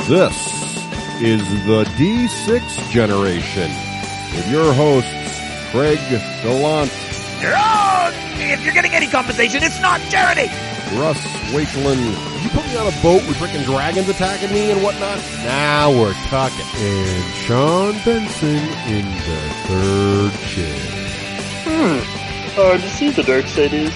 This is the D6 generation with your hosts, Craig Gallant. Wrong! If you're getting any compensation, it's not charity! Russ Wakeland. Did you put me on a boat with frickin' dragons attacking me and whatnot? Now we're talking. And Sean Benson in the third chair. Hard to see the dark side is.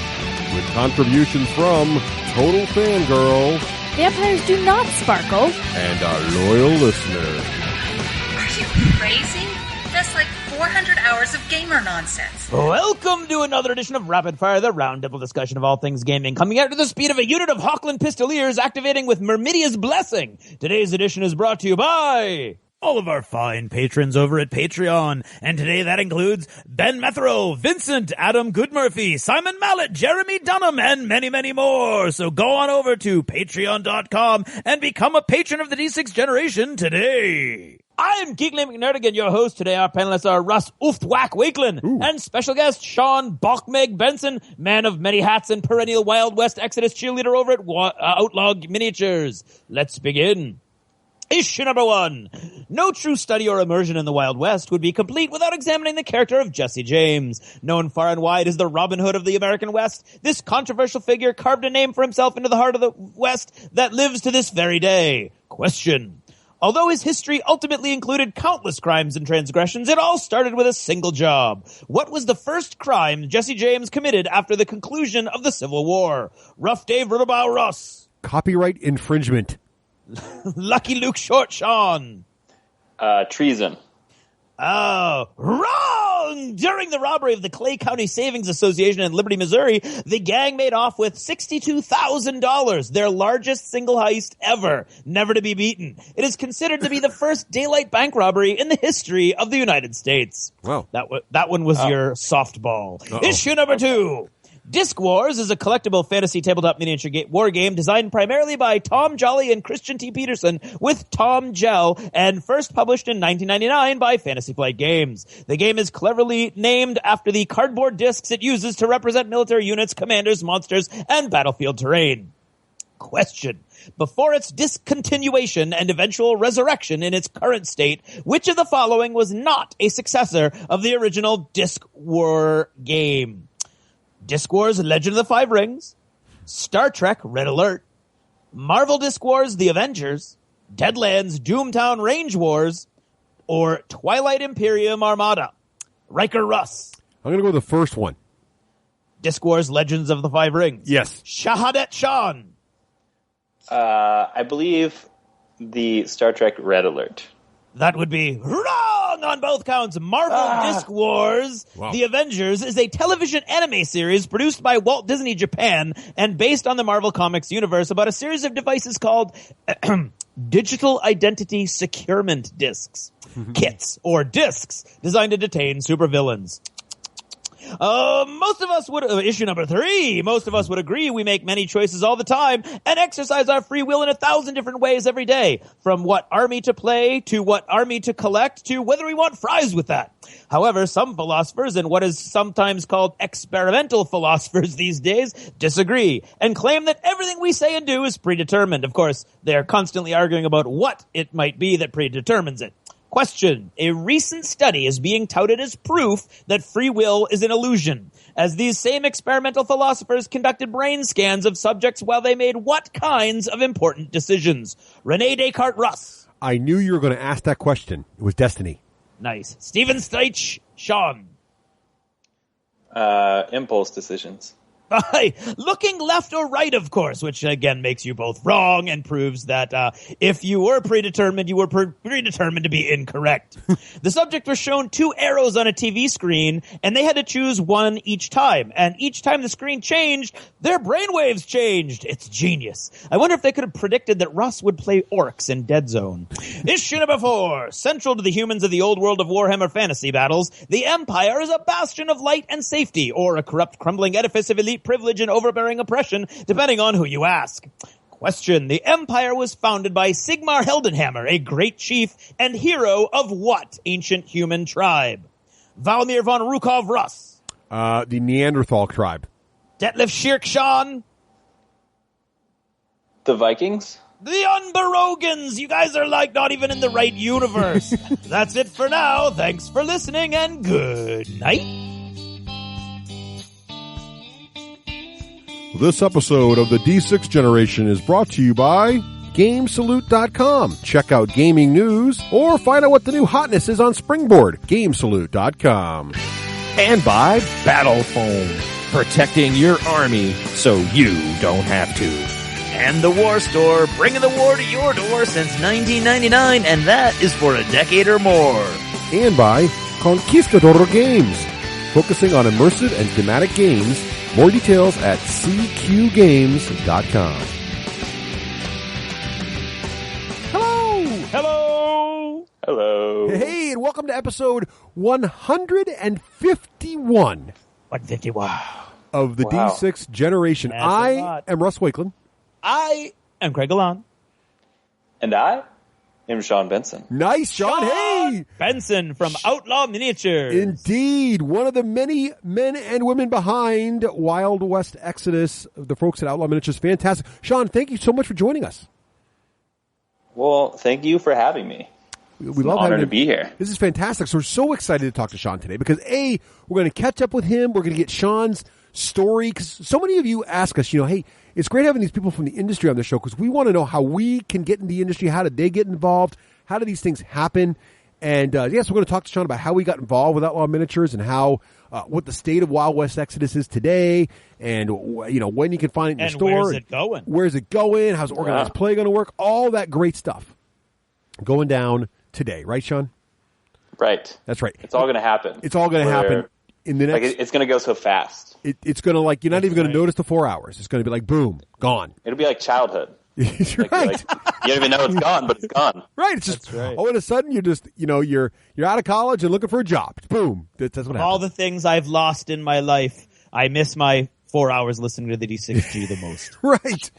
With contributions from Total Fangirl. Vampires do not sparkle. And our loyal listener. Are you crazy? That's like 400 hours of gamer nonsense. Welcome to another edition of Rapid Fire, the roundtable discussion of all things gaming, coming out to the speed of a unit of Hochland Pistoliers activating with Myrmidia's Blessing. Today's edition is brought to you by all of our fine patrons over at Patreon. And today that includes Ben Methero, Vincent, Adam Goodmurphy, Simon Mallet, Jeremy Dunham, and many, many more. So go on over to patreon.com and become a patron of the D6 generation today. I'm Geekly McNerdigan, your host. Today our panelists are Russ Ooftwack Wakeland and special guest Sean Bachmeg Benson, man of many hats and perennial Wild West Exodus cheerleader over at Outlaw Miniatures. Let's begin. Issue number 1. No true study or immersion in the Wild West would be complete without examining the character of Jesse James. Known far and wide as the Robin Hood of the American West, this controversial figure carved a name for himself into the heart of the West that lives to this very day. Question. Although his history ultimately included countless crimes and transgressions, it all started with a single job. What was the first crime Jesse James committed after the conclusion of the Civil War? Rough Dave Rudabow Russ. Copyright infringement. Lucky Luke Short Sean. Treason. Oh, wrong! During the robbery of the Clay County Savings Association in Liberty, Missouri, the gang made off with $62,000, their largest single heist ever, never to be beaten. It is considered to be the first daylight bank robbery in the history of the United States. Wow. That one was your softball. Issue number 2. Diskwars is a collectible fantasy tabletop miniature war game designed primarily by Tom Jolly and Christian T. Peterson with Tom Gell and first published in 1999 by Fantasy Flight Games. The game is cleverly named after the cardboard discs it uses to represent military units, commanders, monsters, and battlefield terrain. Question. Before its discontinuation and eventual resurrection in its current state, which of the following was not a successor of the original Disc War game? Diskwars Legend of the Five Rings, Star Trek Red Alert, Marvel Diskwars The Avengers, Deadlands Doomtown Range Wars, or Twilight Imperium Armada. Riker Russ. I'm going to go with the first one. Diskwars Legends of the Five Rings. Yes. Shahadet Sean. I believe the Star Trek Red Alert. That would be wrong on both counts. Marvel Disc Wars, The Avengers, is a television anime series produced by Walt Disney Japan and based on the Marvel Comics universe about a series of devices called Digital Identity Securement Discs, kits, or discs designed to detain supervillains. Most of us would, issue number 3, most of us would agree we make many choices all the time and exercise our free will in 1,000 different ways every day. From what army to play, to what army to collect, to whether we want fries with that. However, some philosophers and what is sometimes called experimental philosophers these days disagree and claim that everything we say and do is predetermined. Of course, they are constantly arguing about what it might be that predetermines it. Question. A recent study is being touted as proof that free will is an illusion, as these same experimental philosophers conducted brain scans of subjects while they made what kinds of important decisions? Rene Descartes Russ. I knew you were going to ask that question. It was Destiny. Nice. Stephen Steitch Sean. Impulse decisions. Looking left or right, of course, which again makes you both wrong and proves that if you were predetermined, you were predetermined to be incorrect. The subject was shown 2 arrows on a TV screen, and they had to choose one each time. And each time the screen changed, their brainwaves changed. It's genius. I wonder if they could have predicted that Russ would play orcs in Dead Zone. Issue number 4. Central to the humans of the old world of Warhammer Fantasy battles, the Empire is a bastion of light and safety, or a corrupt, crumbling edifice of elite privilege and overbearing oppression, depending on who you ask. Question. The Empire was founded by Sigmar Heldenhammer, a great chief and hero of what ancient human tribe? Valmir von Rukov Russ. The Neanderthal tribe. Detlef Shirk Sean. The Vikings? The Unbarogans! You guys are like not even in the right universe. That's it for now. Thanks for listening and good night. This episode of the D6 Generation is brought to you by GameSalute.com. Check out gaming news or find out what the new hotness is on Springboard. GameSalute.com. And by Battle Foam, protecting your army so you don't have to. And the War Store, bringing the war to your door since 1999, and that is for a decade or more. And by Conquistador Games, focusing on immersive and thematic games. More details at cqgames.com. Hello! Hello. Hey, and welcome to episode 151 151. of the Wow. D6 Generation. That's a I lot. am Russ Wakeland. I am Craig Alon. And I am Sean Benson. Nice, Sean. Hey! Benson from Outlaw Miniatures. Indeed, one of the many men and women behind Wild West Exodus, the folks at Outlaw Miniatures. Fantastic. Sean, thank you so much for joining us. Well, thank you for having me. We It's an love honor having to him. be here. This is fantastic. So we're so excited to talk to Sean today because A, we're going to catch up with him. We're going to get Sean's story because so many of you ask us, hey, it's great having these people from the industry on the show because we want to know how we can get in the industry. How did they get involved? How do these things happen? And yes, we're going to talk to Sean about how we got involved with Outlaw Miniatures and how what the state of Wild West Exodus is today, and when you can find it in your And store. where's it going? Where's it going? How's organized play going to work? All that great stuff going down today, right, Sean? Right. That's right. It's all going to happen. It's all going to happen in the next. Like, it's going to go so fast. It's going to you're not even going to notice the 4 hours. It's going to be like boom, gone. It'll be like childhood. You're Like, right. like, you don't even know it's gone, but it's gone. Right. It's just That's right. all of a sudden you're just you're out of college and looking for a job. Boom. That's what happens. All the things I've lost in my life, I miss my 4 hours listening to the D6G the most. Right.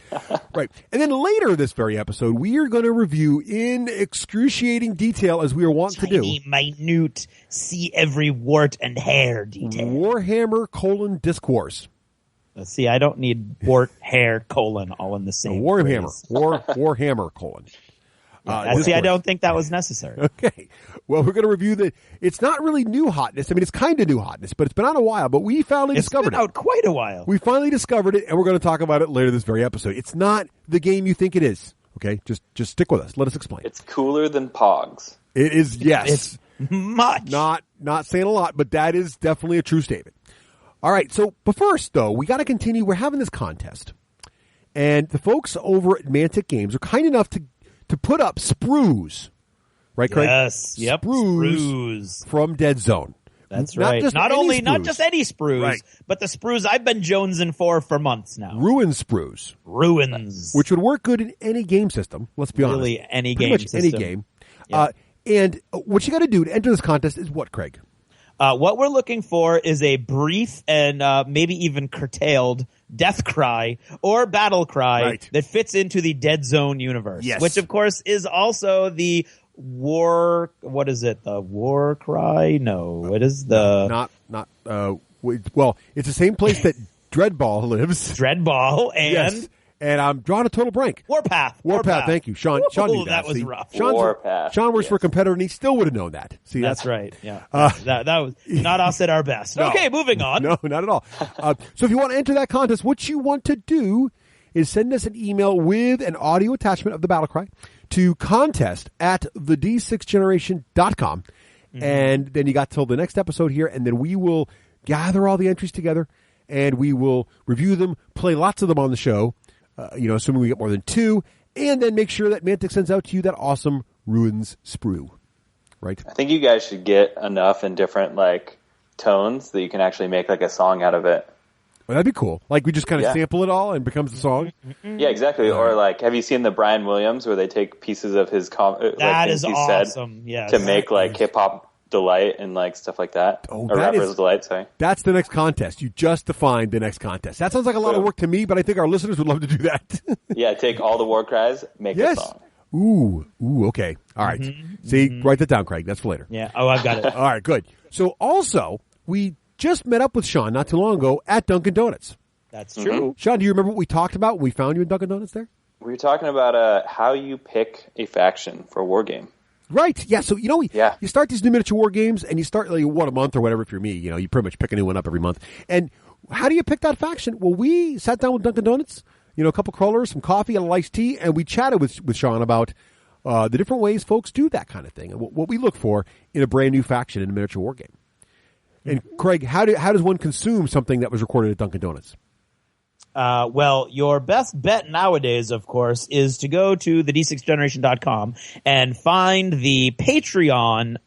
Right. And then later this very episode, we are going to review in excruciating detail, as we are wont to do, Tiny, minute, see every wart and hair detail. Warhammer : Diskwars. See, I don't need wart, hair, colon all in the same Warhammer. phrase. Warhammer : See, I Diskwars. don't think that was necessary. Okay. Well, we're going to review it's not really new hotness. I mean, it's kind of new hotness, but it's been out a while, but we finally It's discovered been it. out quite a while. We finally discovered it, and we're going to talk about it later this very episode. It's not the game you think it is. Okay? Just stick with us. Let us explain. It's cooler than Pogs. It is, yes. It's much. Not saying a lot, but that is definitely a true statement. All right. So, but first, though, we got to continue. We're having this contest, and the folks over at Mantic Games are kind enough to put up sprues. Right, Craig? Yes. Yep. Sprues from Dead Zone. That's Not right. just Not any not sprues. just any sprues, Right. but the sprues I've been jonesing for months now. Ruin sprues, Ruins. which would work good in any game system. Let's be honest. Really, any Pretty game much system. any game. Yeah. And what you got to do to enter this contest is what, Craig? What we're looking for is a brief and maybe even curtailed death cry or battle cry Right. that fits into the Dead Zone universe. Yes. Which, of course, is also the war. What is it? The war cry? No, it is the Well, it's the same place that Dreadball lives. Dreadball and Yes. And I'm drawing a total blank. Warpath. Warpath, thank you. Sean knew Ooh, that was See? rough. Warpath, Sean works yes. for a competitor, and he still would have known that. See, That's right. Yeah. Uh, that was not us at our best. No. Okay, moving on. No, not at all. So if you want to enter that contest, what you want to do is send us an email with an audio attachment of the battle cry to contest@thed6generation.com. And then you got till the next episode here, and then we will gather all the entries together, and we will review them, play lots of them on the show, assuming we get more than 2, and then make sure that Mantic sends out to you that awesome Ruins sprue. Right? I think you guys should get enough in different tones that you can actually make a song out of it. Well, that'd be cool. Like we just kind of Yeah. sample it all and becomes the song. Yeah, exactly. Or have you seen the Brian Williams where they take pieces of his That things is he awesome. said Yes. to make hip hop delight and stuff like that? Oh, or that rappers is- delight. Sorry. That's the next contest. You just defined the next contest. That sounds like a lot of work to me, but I think our listeners would love to do that. Yeah, take all the war cries, make a Yes. song. Ooh, okay. All right. See, write that down, Craig. That's for later. Yeah. Oh, I've got it. All right, good. So also, we just met up with Sean not too long ago at Dunkin' Donuts. That's true. Sean, do you remember what we talked about when we found you in Dunkin' Donuts there? We were talking about how you pick a faction for a war game. Right. Yeah. So, you start these new miniature war games and you start like a month or whatever if you're me. You pretty much pick a new one up every month. And how do you pick that faction? Well, we sat down with Dunkin' Donuts, a couple crawlers, some coffee, and a iced tea, and we chatted with Sean about the different ways folks do that kind of thing and what we look for in a brand new faction in a miniature war game. And Craig, how does one consume something that was recorded at Dunkin' Donuts? Well, your best bet nowadays, of course, is to go to the d6generation.com and find the Patreon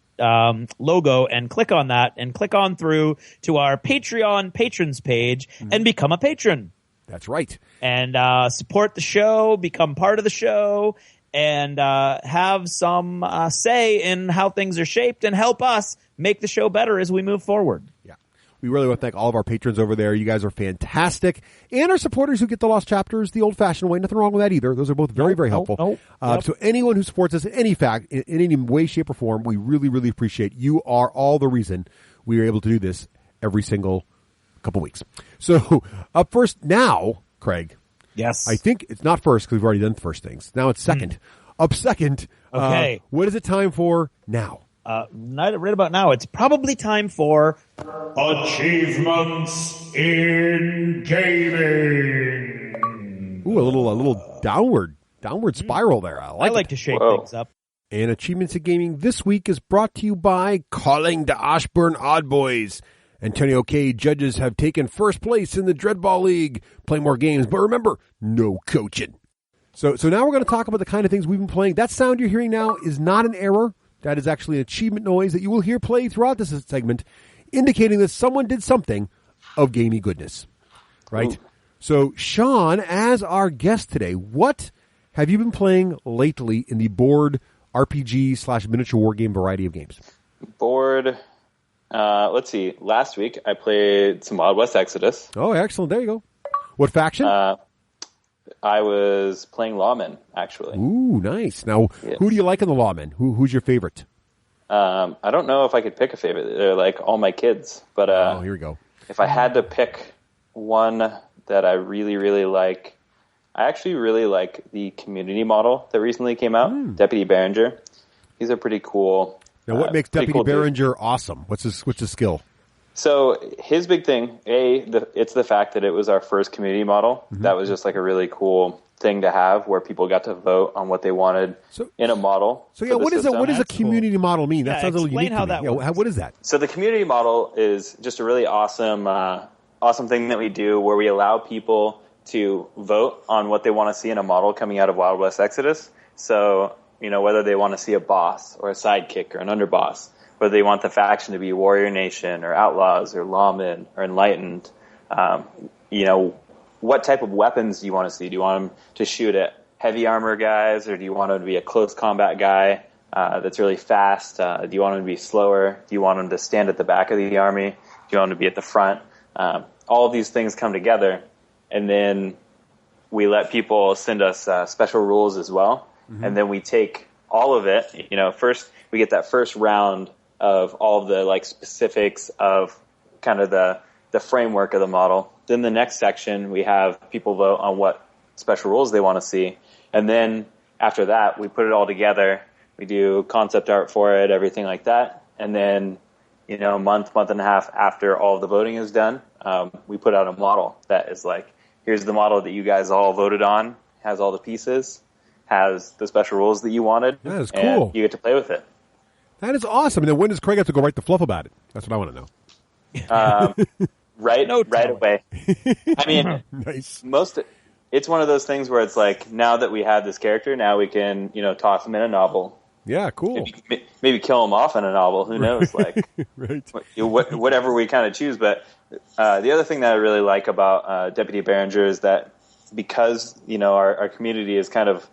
logo and click on that and click on through to our Patreon patrons page and become a patron. That's right. And support the show, become part of the show, and have some say in how things are shaped and help us make the show better as we move forward. Yeah. We really want to thank all of our patrons over there. You guys are fantastic. And our supporters who get the lost chapters the old-fashioned way. Nothing wrong with that either. Those are both very, very helpful. So anyone who supports us in any way, shape, or form, we really, really appreciate. You are all the reason we are able to do this every single couple weeks. So up first now, Craig. Yes. I think it's not first because we've already done first things. Now it's second. Up second. Okay. What is it time for now? Right about now, it's probably time for Achievements in Gaming. Ooh, a little downward spiral there. I like to shake things up. And Achievements in Gaming this week is brought to you by Calling the Ashburn Odd Boys. Antonio K. judges have taken first place in the Dreadball League. Play more games, but remember, no coaching. So now we're going to talk about the kind of things we've been playing. That sound you're hearing now is not an error. That is actually an achievement noise that you will hear play throughout this segment, indicating that someone did something of gamey goodness. Right? Ooh. So, Sean, as our guest today, what have you been playing lately in the board RPG/miniature war game variety of games? Board, let's see. Last week I played some Wild West Exodus. Oh, excellent. There you go. What faction? I was playing Lawmen, actually. Ooh, nice. Now, Who do you like in the Lawmen? Who's your favorite? I don't know if I could pick a favorite. They're like all my kids. But here we go. If I had to pick one that I really, really like, I actually really like the community model that recently came out, Deputy Berenger. He's a pretty cool... Now, what makes Deputy Berenger awesome? What's his skill? So his big thing, it's the fact that it was our first community model. Mm-hmm. That was just like a really cool thing to have, where people got to vote on what they wanted in a model. So yeah, what does a community model mean? That sounds a little unique to me. What is that? So the community model is just a really awesome thing that we do, where we allow people to vote on what they want to see in a model coming out of Wild West Exodus. So whether they want to see a boss or a sidekick or an underboss, whether they want the faction to be Warrior Nation or Outlaws or Lawmen or Enlightened, what type of weapons do you want to see? Do you want them to shoot at heavy armor guys, or do you want them to be a close combat guy that's really fast? Do you want them to be slower? Do you want them to stand at the back of the army? Do you want them to be at the front? All of these things come together, and then we let people send us special rules as well, and then we take all of it. First we get that first round of all of the specifics of kind of the framework of the model. Then the next section, we have people vote on what special rules they want to see. And then after that, we put it all together. We do concept art for it, everything like that. And then, a month and a half after all of the voting is done, we put out a model that is here's the model that you guys all voted on, has all the pieces, has the special rules that you wanted. That is cool. And you get to play with it. That is awesome. And then when does Craig have to go write the fluff about it? That's what I want to know. Right away. I mean, nice. It's one of those things where it's now that we have this character, now we can, toss him in a novel. Yeah, cool. Maybe kill him off in a novel. Who knows? Right. Whatever we kind of choose. But the other thing that I really like about Deputy Berenger is that because, our community is kind of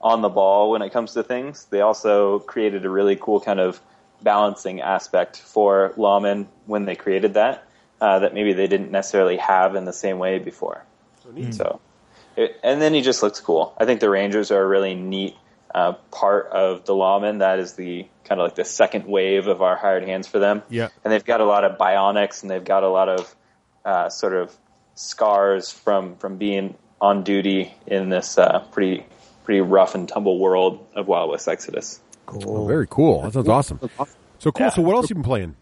on the ball when it comes to things, they also created a really cool kind of balancing aspect for Lawmen when they created that maybe they didn't necessarily have in the same way before. And then he just looks cool. I think the Rangers are a really neat part of the Lawmen. That is the kind of the second wave of our hired hands for them. Yeah. And they've got a lot of bionics, and they've got a lot of sort of scars from being on duty in this pretty rough and tumble world of Wild West Exodus. Cool. Oh, very cool. That sounds awesome. So cool. Yeah. So what else have you been playing?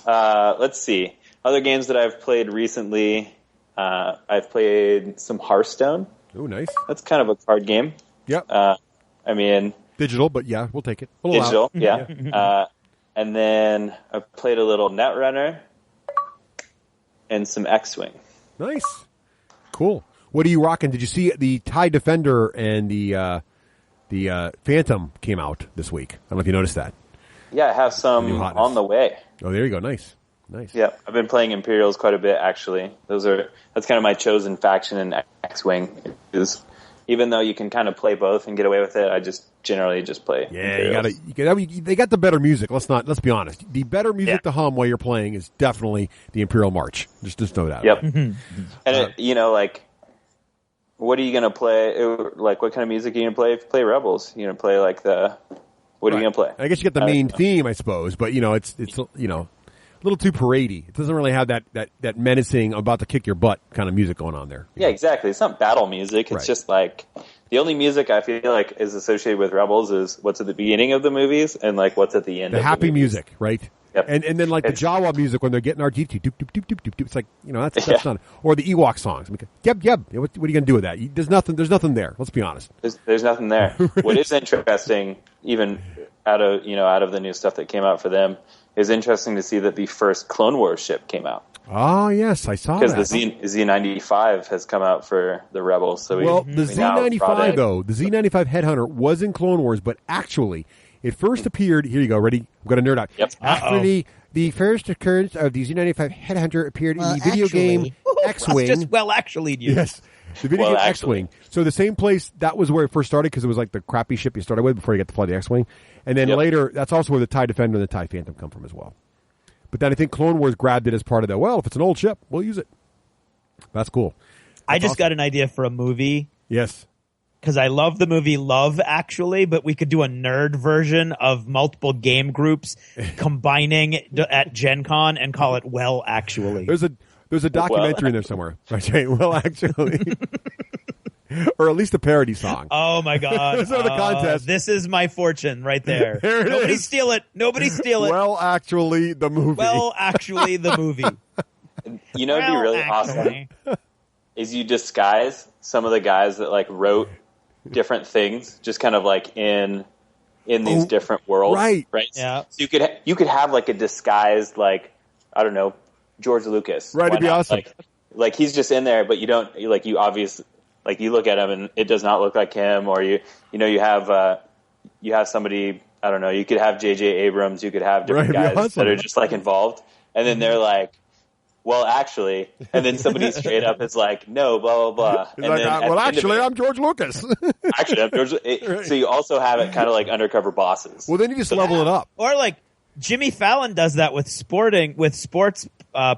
Let's see. Other games that I've played recently, I've played some Hearthstone. Oh, nice. That's kind of a card game. Yep. I mean... Digital, but yeah, we'll take it. Digital, yeah. And then I played a little Netrunner and some X-Wing. Nice. Cool. What are you rocking? Did you see the TIE Defender and the Phantom came out this week? I don't know if you noticed that. Yeah, I have some on the way. Oh, there you go. Nice. Yeah, I've been playing Imperials quite a bit, actually. That's kind of my chosen faction in X-Wing. Even though you can kind of play both and get away with it, I just generally just play. Yeah, they got the better music. Let's be honest. The better music to hum while you're playing is definitely the Imperial March. Just know that. Yep. And what are you gonna play? Like, what kind of music are you gonna play? If you play Rebels, you're gonna play like what are you gonna play? I guess you get the main theme, I suppose, but it's a little too parady. It doesn't really have that menacing, about to kick your butt kind of music going on there. Yeah, exactly. It's not battle music. It's just like the only music I feel like is associated with Rebels is what's at the beginning of the movies and like what's at the end. The of happy the movies. music, right? Yep. And then like the Jawa music when they're getting R2-D2, doop, doop, doop, doop, doop, doop. It's like, that's not, or the Ewok songs. Yep. What are you going to do with that? There's nothing there. Let's be honest. There's nothing there. What is interesting, even out of the new stuff that came out for them, is interesting to see that the first Clone Wars ship came out. Oh, yes, I saw that. Because the Z95 has come out for the Rebels. So the Z95, though, the Z95 Headhunter was in Clone Wars, but actually, it first appeared, here you go, ready? I'm going to nerd out. Yep. Actually, the first occurrence of the Z95 Headhunter appeared in the video game X-Wing. Yes. The video game X-Wing. So the same place, that was where it first started because it was like the crappy ship you started with before you get to fly the X-Wing. And then later, that's also where the TIE Defender and the TIE Phantom come from as well. But then I think Clone Wars grabbed it as part of that. Well, if it's an old ship, we'll use it. That's cool. I just got an idea for a movie. Yes. Because I love the movie Love, actually, but we could do a nerd version of multiple game groups combining at Gen Con and call it Well, Actually. There's a documentary in there somewhere. Right? Well, actually. Or at least a parody song. Oh, my God. So the contest. This is my fortune right there. Nobody steal it. Nobody steal it. Well, actually, the movie. Well, actually, the movie. It'd be really awesome is you disguise some of the guys that like wrote different things, just kind of like in these different worlds. Right. Yeah. So you could have like a disguised, like, I don't know, George Lucas. Right, it'd be awesome. Like he's just in there, but you don't, like, you obviously, like, you look at him and it does not look like him, or you have somebody, I don't know, you could have J.J. Abrams, you could have different guys that are just like involved, and then they're like, well, actually, and then somebody straight up is like, no, blah, blah, blah. And like, then well, actually, I'm George Lucas. Actually, I'm George. So you also have it kind of like undercover bosses. Well, then you just level it up. Or like Jimmy Fallon does that with sports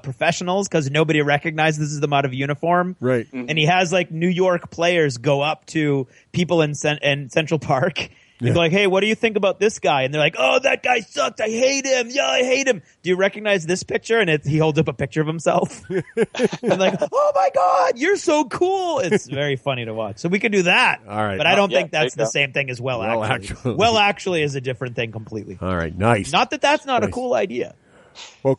professionals because nobody recognizes them out of uniform. Right. And he has like New York players go up to people in Central Park. He's like, hey, what do you think about this guy? And they're like, oh, that guy sucked. I hate him. Yeah, I hate him. Do you recognize this picture? And he holds up a picture of himself. And like, oh, my God, you're so cool. It's very funny to watch. So we could do that. All right. But I don't think that's the same thing as Well, Actually. Well, Actually is a different thing completely. All right. Nice. Not that that's not a cool idea. Well,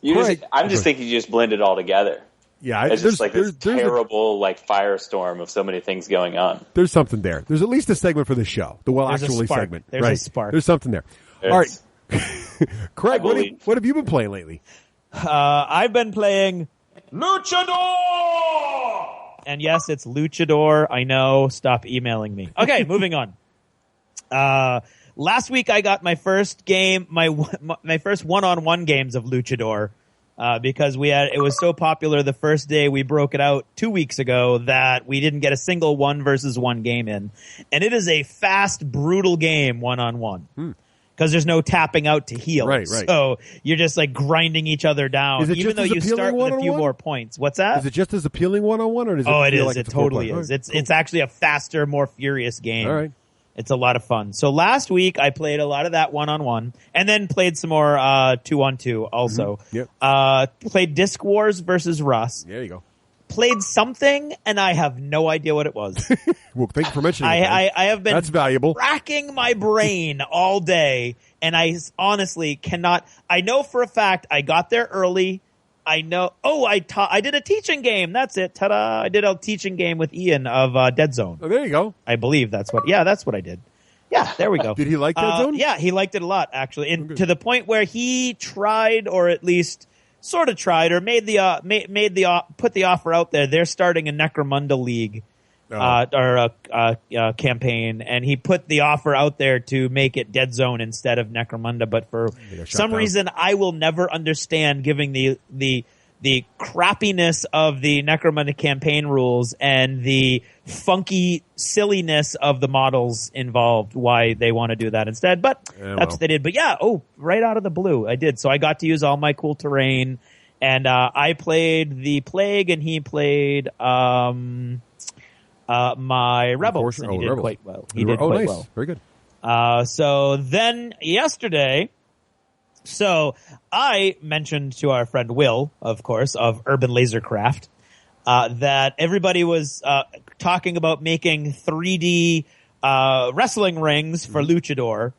I'm just thinking you just blend it all together. Yeah, it's just like this terrible like firestorm of so many things going on. There's something there. There's at least a segment for the show, the Actually segment. There's a spark. There's something there. All right, Craig, what have you been playing lately? I've been playing Luchador, and yes, it's Luchador. I know. Stop emailing me. Okay, moving on. Last week I got my first game, my first one-on-one games of Luchador. Because it was so popular the first day we broke it out 2 weeks ago that we didn't get a single 1-versus-1 game in. And it is a fast, brutal game 1-on-1. Because there's no tapping out to heal. Right. So you're just like grinding each other down, even though you start with a few more points. What's that? Is it just as appealing 1-on-1 or does it it is. like it totally is. It's actually a faster, more furious game. All right. It's a lot of fun. So last week I played a lot of that 1-on-1 and then played some more 2-on-2 also. Mm-hmm. Yep. Played Diskwars versus Russ. There you go. played something, and I have no idea what it was. Well, thank you for mentioning it. I have been That's valuable. racking my brain all day, and I honestly cannot. I know for a fact I got there early. I know. Oh, I did a teaching game. That's it. Ta-da! I did a teaching game with Ian of Dead Zone. Oh, there you go. I believe that's what. Yeah, that's what I did. Yeah, there we go. Did he like Dead Zone? Yeah, he liked it a lot, actually, and to the point where he tried, or at least sort of tried, or put the offer out there. They're starting a Necromunda League, or a campaign, and he put the offer out there to make it Dead Zone instead of Necromunda. But for some reason, I will never understand, giving the crappiness of the Necromunda campaign rules and the funky silliness of the models involved, why they want to do that instead. But that's what they did. But yeah, right out of the blue, I did. So I got to use all my cool terrain, and I played the Plague, and he played my Rebels, and he did quite well. He did quite well. Very good. So then yesterday... So I mentioned to our friend Will, of course, of Urban Lasercraft, that everybody was talking about making 3D wrestling rings for Luchador.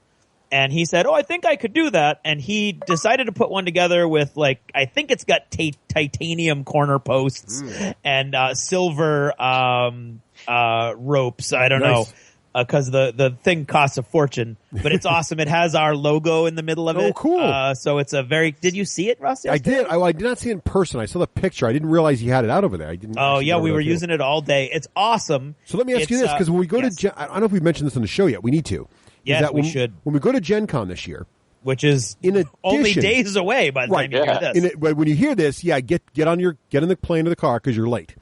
And he said, I think I could do that. And he decided to put one together with, I think it's got titanium corner posts and silver ropes. I don't know. Because the thing costs a fortune, but it's awesome. It has our logo in the middle of it. Oh, cool. So it's a very... Did you see it, Russ? Yesterday? I did. I did not see it in person. I saw the picture. I didn't realize you had it out over there. I didn't. Oh, yeah, we were using it all day. It's awesome. So let me ask you this, because when we go to... I don't know if we've mentioned this on the show yet. We need to. Yes, we should. When we go to Gen Con this year... Which is only days away by the time you hear this. When you hear this, get in the plane or the car because you're late.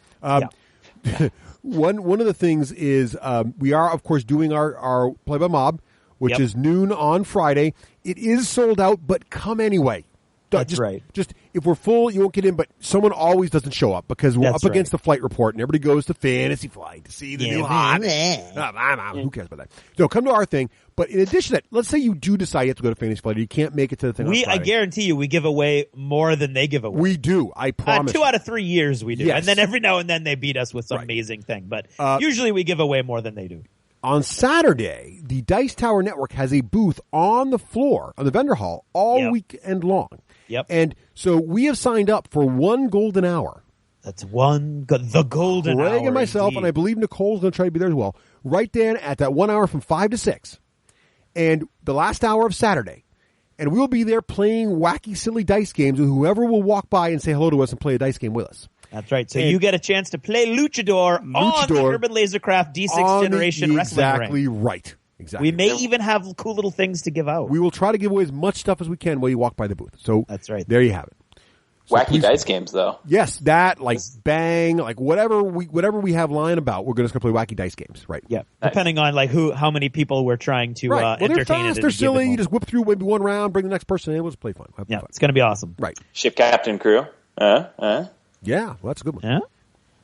One of the things is we are, of course, doing our Play by Mob, which is noon on Friday. It is sold out, but come anyway. That's right. Just if we're full, you won't get in, but someone always doesn't show up because we're up against the flight report, and everybody goes to Fantasy Flight to see the new hot. Who cares about that? So come to our thing. But in addition to that, let's say you do decide you have to go to Fantasy Flight, or you can't make it to the thing on Friday. I guarantee you we give away more than they give away. We do. I promise. 2 out of 3 years we do. Yes. And then every now and then they beat us with some amazing thing. But usually we give away more than they do. On Saturday, the Dice Tower Network has a booth on the floor, on the vendor hall, all weekend long. Yep. And so we have signed up for one golden hour. That's the golden hour. Craig and myself, indeed. and I believe Nicole's going to try to be there as well, right then at that 1 hour from 5 to 6. And the last hour of Saturday. And we'll be there playing wacky, silly dice games with whoever will walk by and say hello to us and play a dice game with us. That's right. So you get a chance to play Luchador on the Urban Lasercraft D6 Generation Wrestling Ring. Exactly right. Exactly. We may even have cool little things to give out. We will try to give away as much stuff as we can while you walk by the booth. So that's right. There you have it. So wacky dice games, though. Yes, that, Bang, whatever we have lying about, we're just going to play wacky dice games, right? Yeah, depending on how many people we're trying to entertain. They're fast, they're silly. You just whip through maybe one round, bring the next person in. We'll just play fun. Yeah, it's going to be awesome. Right. Ship Captain Crew. Yeah, well, that's a good one.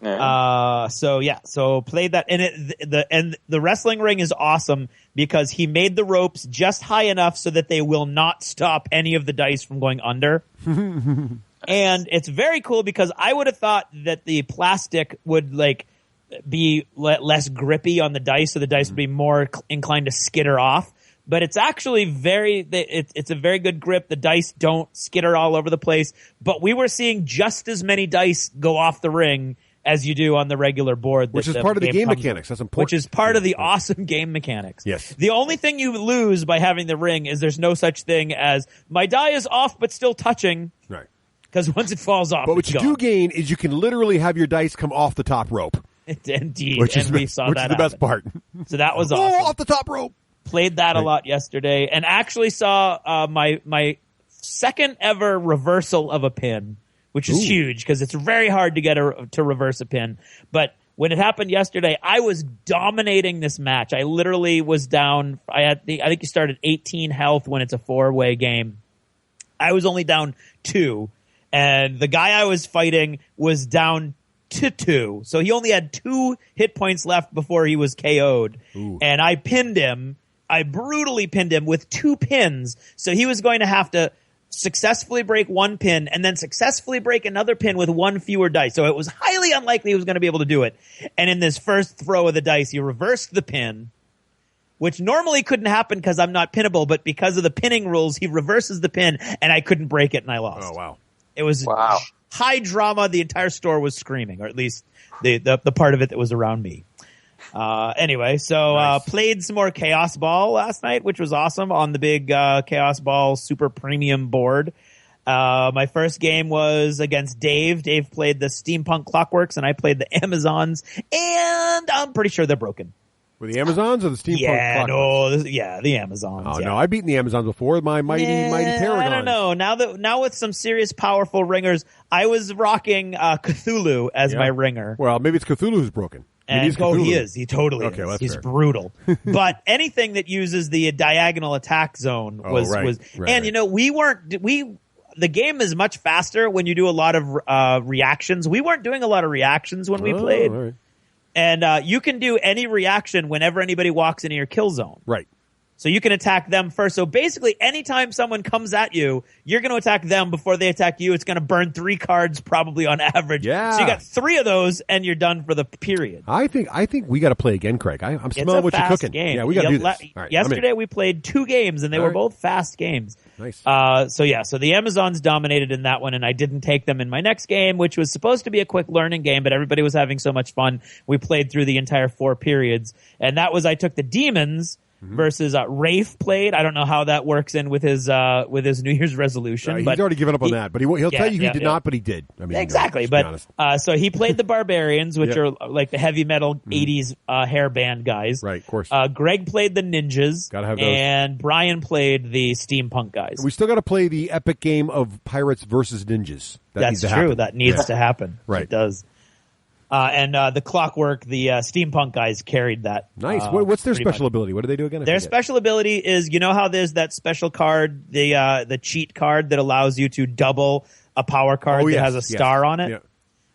Yeah. So played that, and the wrestling ring is awesome because he made the ropes just high enough so that they will not stop any of the dice from going under. And it's very cool because I would have thought that the plastic would be less grippy on the dice, so the dice would be more inclined to skitter off. But it's actually it's a very good grip. The dice don't skitter all over the place. But we were seeing just as many dice go off the ring as you do on the regular board. Which is part of the game mechanics. That's important. Which is part of the awesome game mechanics. Yes. The only thing you lose by having the ring is there's no such thing as my die is off but still touching. Right. Because once it falls off, but what you do gain is you can literally have your dice come off the top rope. Indeed. Which is the best part. So that was awesome. Off the top rope. Played that a lot yesterday, and actually saw my second ever reversal of a pin, which is huge because it's very hard to get to reverse a pin. But when it happened yesterday, I was dominating this match. I literally was down. I think you start at 18 health when it's a 4-way game. I was only down 2, and the guy I was fighting was down to 2. So he only had 2 hit points left before he was KO'd. Ooh. And I pinned him. I brutally pinned him with 2 pins. So he was going to have to successfully break 1 pin and then successfully break another pin with 1 fewer dice. So it was highly really unlikely he was going to be able to do it. And in this first throw of the dice, he reversed the pin, which normally couldn't happen because I'm not pinnable, but because of the pinning rules, he reverses the pin, and I couldn't break it, and I lost. Oh, wow. It was high drama. The entire store was screaming, or at least the part of it that was around me. Anyway, so played some more Chaos Ball last night, which was awesome on the big Chaos Ball Super Premium board. My first game was against Dave. Dave played the Steampunk Clockworks, and I played the Amazons, and I'm pretty sure they're broken. Were the Amazons or the Steampunk Clockworks? The Amazons. Oh, no, I've beaten the Amazons before. My mighty Paragons. I don't know. Now with some serious powerful ringers, I was rocking Cthulhu as my ringer. Well, maybe it's Cthulhu who's broken. And he is. He totally is. Well, he's fair. brutal. But anything that uses the diagonal attack zone was and you know, the game is much faster when you do a lot of reactions. We weren't doing a lot of reactions when we played. Right. And you can do any reaction whenever anybody walks into your kill zone. Right. So you can attack them first. So basically, anytime someone comes at you, you're going to attack them before they attack you. It's going to burn 3 cards probably on average. Yeah. So you got 3 of those, and you're done for the period. I think we got to play again, Craig. I'm smelling what you're cooking. Game. Yeah, we got to do this. All right, yesterday we played 2 games, and they were both fast games. Nice. So the Amazons dominated in that one, and I didn't take them in my next game, which was supposed to be a quick learning game, but everybody was having so much fun. We played through the entire 4 periods, and that was I took the Demons. Versus Rafe played. I don't know how that works in with his New Year's resolution. He's already given up on that, but he'll tell you he did not, but he did. I mean, exactly. So he played the Barbarians, which are like the heavy metal 80s hair band guys. Right, of course. Greg played the Ninjas. Gotta have those. And Brian played the Steampunk guys. We still got to play the epic game of Pirates versus Ninjas. That's true. That needs to happen. Right. It does. And the Clockwork, the Steampunk guys carried that. Nice. What's their special ability? What do they do again? Their special ability is, you know how there's that special card, the cheat card that allows you to double a power card that has a star on it? Yeah.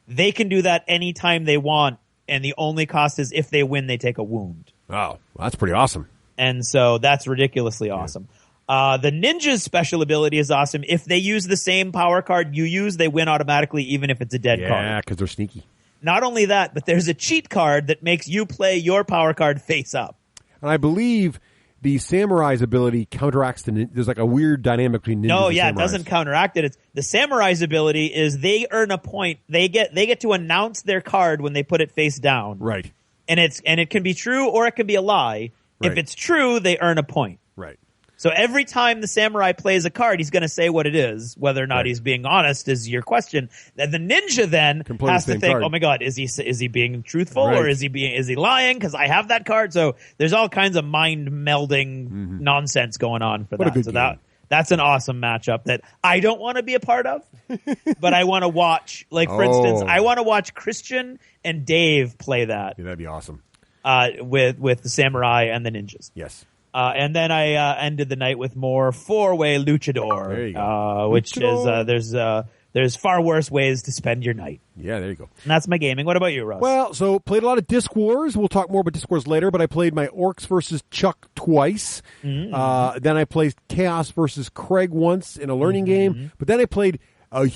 They can do that anytime they want, and the only cost is if they win, they take a wound. Oh, well, that's pretty awesome. And so that's ridiculously awesome. The Ninja's special ability is awesome. If they use the same power card you use, they win automatically, even if it's a dead card. Yeah, because they're sneaky. Not only that, but there's a cheat card that makes you play your power card face up. And I believe the Samurai's ability counteracts there's like a weird dynamic between ninjas and samurais. It doesn't counteract it. It's the Samurai's ability is they earn a point. They get to announce their card when they put it face down. Right. And it can be true or it can be a lie. Right. If it's true, they earn a point. Right. So every time the samurai plays a card, he's going to say what it is. Whether or not he's being honest is your question. And the ninja then has to think, card. "Oh my God, is he being truthful or is he lying? Because I have that card." So there's all kinds of mind melding nonsense going on for that. So that's an awesome matchup that I don't want to be a part of, but I want to watch. Like for instance, I want to watch Christian and Dave play that. Yeah, that'd be awesome. With the samurai and the ninjas. Yes. And then I ended the night with more 4-way luchador, There you go. Which is there's far worse ways to spend your night. Yeah, there you go. And that's my gaming. What about you, Russ? Well, so played a lot of Diskwars. We'll talk more about Diskwars later, but I played my Orcs versus Chuck twice. Then I played Chaos versus Craig once in a learning game, but then I played a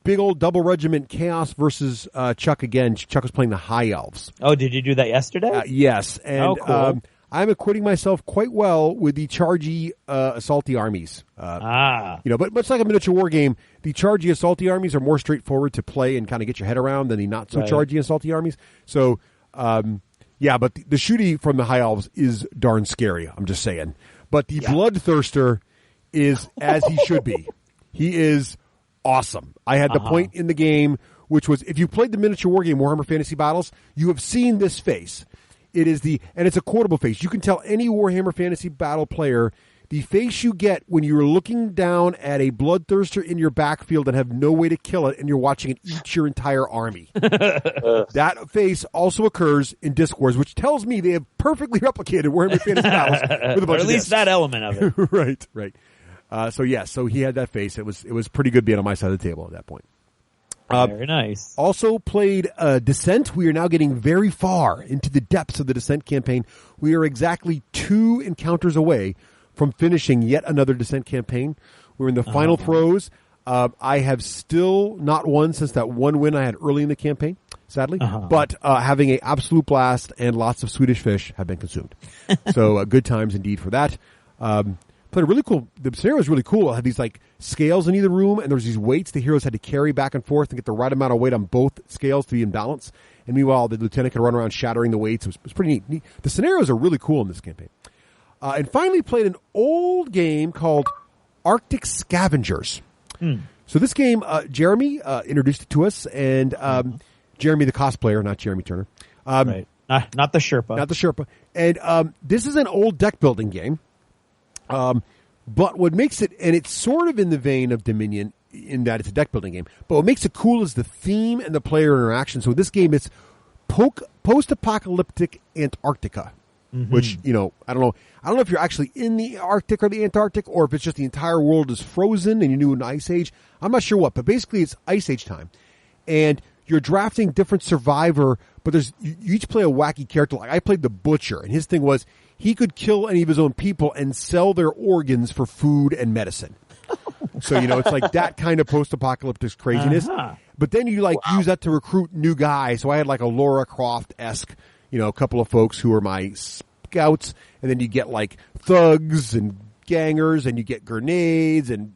big old double regiment Chaos versus Chuck again. Chuck was playing the High Elves. Oh, did you do that yesterday? Yes. And, cool. I'm acquitting myself quite well with the chargy, assaulty armies. But much like a miniature war game, the chargy assaulty armies are more straightforward to play and kind of get your head around than the not so chargy assaulty armies. So, but the shooty from the High Elves is darn scary. I'm just saying. But the Bloodthirster is as he should be. He is awesome. I had the point in the game, which was if you played the miniature war game Warhammer Fantasy Battles, you have seen this face. It's a quotable face. You can tell any Warhammer Fantasy Battle player the face you get when you're looking down at a Bloodthirster in your backfield and have no way to kill it, and you're watching it eat your entire army. That face also occurs in Diskwars, which tells me they have perfectly replicated Warhammer Fantasy Battles with a bunch or at of least discs. that element of it. Right. So he had that face. It was pretty good being on my side of the table at that point. Very nice. Also played Descent. We are now getting very far into the depths of the Descent campaign. We are exactly 2 encounters away from finishing yet another Descent campaign. We're in the final throes. I have still not won since that one win I had early in the campaign. sadly. But having an absolute blast and lots of Swedish fish have been consumed. So good times indeed for that. Played a really cool. The scenario was really cool. It had these like scales in either room, and there was these weights the heroes had to carry back and forth and get the right amount of weight on both scales to be in balance. And meanwhile, the lieutenant could run around shattering the weights. It was pretty neat. The scenarios are really cool in this campaign. And finally, played an old game called Arctic Scavengers. So this game, Jeremy introduced it to us, and Jeremy the cosplayer, not Jeremy Turner. Right. Not the Sherpa. Not the Sherpa. And this is an old deck building game. But what makes it, and it's sort of in the vein of Dominion in that it's a deck building game, but what makes it cool is the theme and the player interaction. So this game, it's post-apocalyptic Antarctica, which, I don't know if you're actually in the Arctic or the Antarctic, or if it's just the entire world is frozen and you're new in Ice Age. I'm not sure what, but basically it's Ice Age time. And you're drafting different survivor, but you each play a wacky character. Like I played the Butcher, and his thing was he could kill any of his own people and sell their organs for food and medicine. So, it's like that kind of post-apocalyptic craziness. But then you use that to recruit new guys. So I had like a Laura Croft-esque, a couple of folks who are my scouts. And then you get like thugs and gangers, and you get grenades and,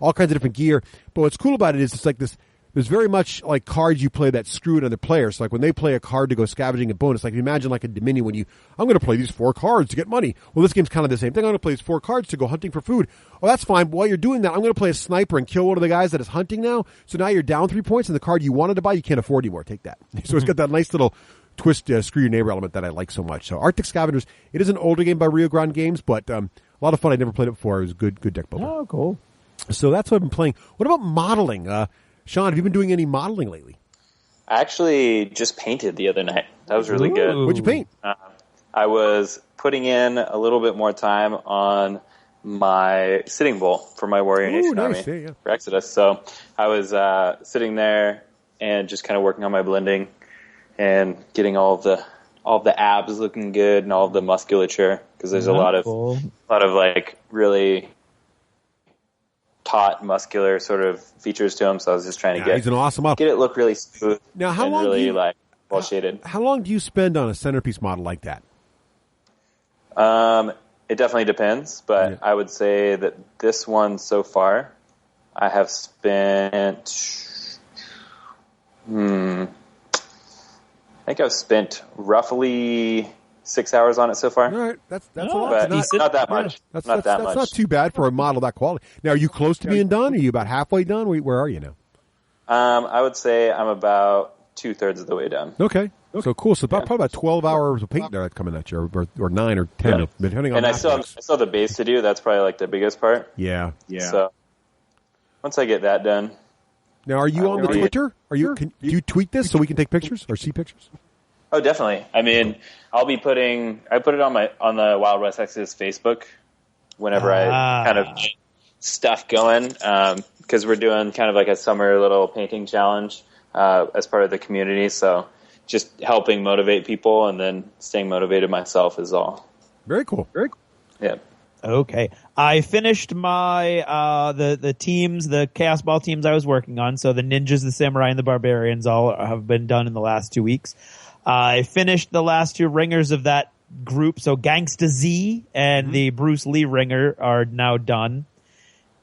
all kinds of different gear. But what's cool about it is it's like this. There's very much like cards you play that screw another player. So like when they play a card to go scavenging a bonus, like imagine like a Dominion when I'm going to play these 4 cards to get money. Well, this game's kind of the same thing. I'm going to play these 4 cards to go hunting for food. Oh, that's fine. While you're doing that, I'm going to play a sniper and kill one of the guys that is hunting now. So now you're down 3 points, and the card you wanted to buy, you can't afford anymore. Take that. So it's got that nice little twist, screw your neighbor element that I like so much. So Arctic Scavengers, it is an older game by Rio Grande Games, but a lot of fun. I'd never played it before. It was good deck building. Oh, cool. So that's what I've been playing. What about modeling? Sean, have you been doing any modeling lately? I actually just painted the other night. That was really good. What'd you paint? I was putting in a little bit more time on my sitting bull for my Warrior Nation army for Exodus. So I was sitting there and just kind of working on my blending and getting all of the abs looking good and all of the musculature, because there's a lot of like really taut, muscular sort of features to him. So I was just trying to he's an awesome model. Get it look really smooth. Now, how long really well shaded. How long do you spend on a centerpiece model like that? It definitely depends, but I would say that this one so far, I have spent. I think I've spent roughly 6 hours on it so far. All right, that's a lot. Not that much. That's not too bad for a model that quality. Now, are you close to being done? Are you about halfway done? Where are you now? I would say I'm about 2/3 of the way done. Okay. So cool. So probably about 12 hours of paint there that's coming at you, or 9 or 10, depending on. And I still have the base to do. That's probably like the biggest part. Yeah. So once I get that done. Now, are you on the Twitter? Do you tweet this so we can take pictures or see pictures? Oh, definitely. I mean, I put it on the Wild West Exodus Facebook whenever I kind of get stuff going, because we're doing kind of like a summer little painting challenge as part of the community. So just helping motivate people and then staying motivated myself is all. Very cool. Very cool. Yeah. Okay. I finished my the teams, the Chaos Ball teams I was working on. So the Ninjas, the Samurai, and the Barbarians all have been done in the last 2 weeks. I finished the last 2 ringers of that group. So Gangsta Z and the Bruce Lee ringer are now done.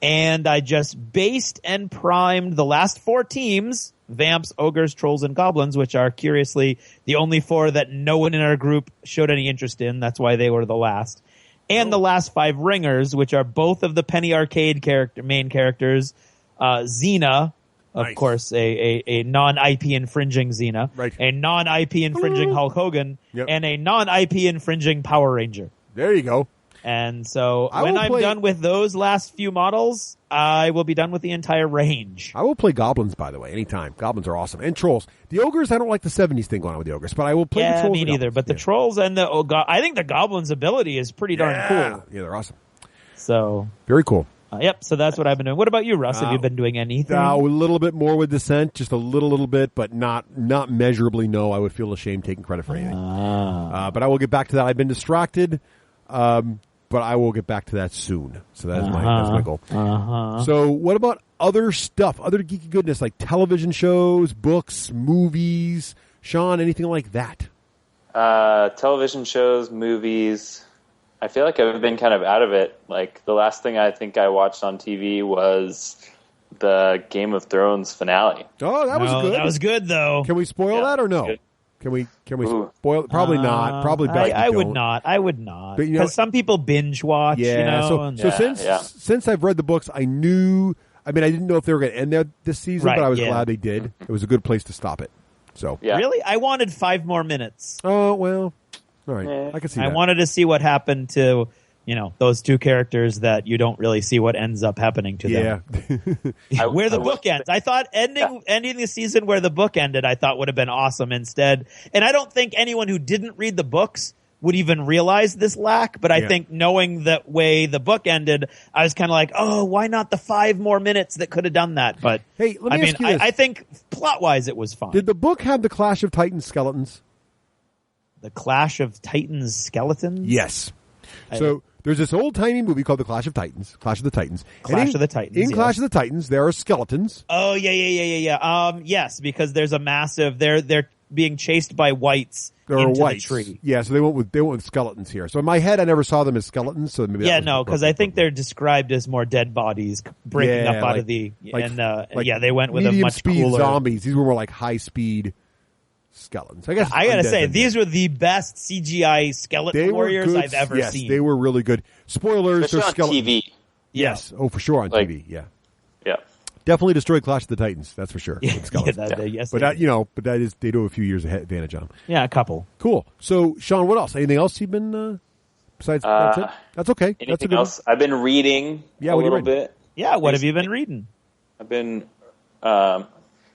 And I just based and primed the last 4 teams, Vamps, Ogres, Trolls, and Goblins, which are curiously the only 4 that no one in our group showed any interest in. That's why they were the last. And the last 5 ringers, which are both of the Penny Arcade main characters, Xena, of course, a non-IP infringing Xena, a non-IP infringing Hulk Hogan, and a non-IP infringing Power Ranger. There you go. And so when I'm done with those last few models, I will be done with the entire range. I will play Goblins, by the way, anytime. Goblins are awesome. And Trolls. The Ogres, I don't like the 70s thing going on with the Ogres, but I will play the Trolls. Me neither. But the Trolls and I think the Goblins' ability is pretty darn cool. Yeah, they're awesome. So very cool. Yep, so that's what I've been doing. What about you, Russ? Have you been doing anything? A little bit more with Descent, just a little bit, but not measurably. No, I would feel ashamed taking credit for anything. But I will get back to that. I've been distracted. But I will get back to that soon. So that's my goal. So what about other stuff, other geeky goodness like television shows, books, movies, Sean, anything like that? Television shows, movies. I feel like I've been kind of out of it. Like, the last thing I think I watched on TV was the Game of Thrones finale. Oh, that was good. That was good, though. Can we spoil that or no? Good. Can we spoil it? Probably not. Probably better. I would not. I would not. But, Because some people binge watch. Yeah. Since I've read the books, I knew. I mean, I didn't know if they were going to end there this season, but I was glad they did. It was a good place to stop it. So Really? I wanted 5 more minutes. Oh well. All right. I can see that. I wanted to see what happened to, those 2 characters that you don't really see what ends up happening to them. Where the book ends. I thought ending the season where the book ended, I thought would have been awesome instead. And I don't think anyone who didn't read the books would even realize this lack, but I think knowing the way the book ended, I was kind of like, oh, why not the 5 more minutes that could have done that? But hey, let me ask you this. I think plot-wise it was fine. Did the book have the Clash of Titans skeletons? The Clash of Titans skeletons? Yes. So there's this old tiny movie called The Clash of the Titans. Clash of the Titans, Clash of the Titans, there are skeletons. Oh, yeah. Yes, because there's a massive, they're being chased by whites into the tree. Yeah, so they went with skeletons here. So in my head, I never saw them as skeletons. So maybe because I think they're described as more dead bodies breaking up out of the, they went with a much speed cooler zombies. These were more like high speed skeletons. I guess I gotta say, these were the best CGI skeleton warriors I've ever seen. Yes, they were really good. Spoilers, they're skeletons. TV. Yes. Oh, for sure on TV. Yeah. Definitely destroyed Clash of the Titans. That's for sure. Yes, but that is they do have a few years advantage on them. Yeah, a couple. Cool. So, Sean, what else? Anything else you've been besides that's it? That's okay. Anything else? I've been reading a little bit. Yeah, what have you been reading? I've been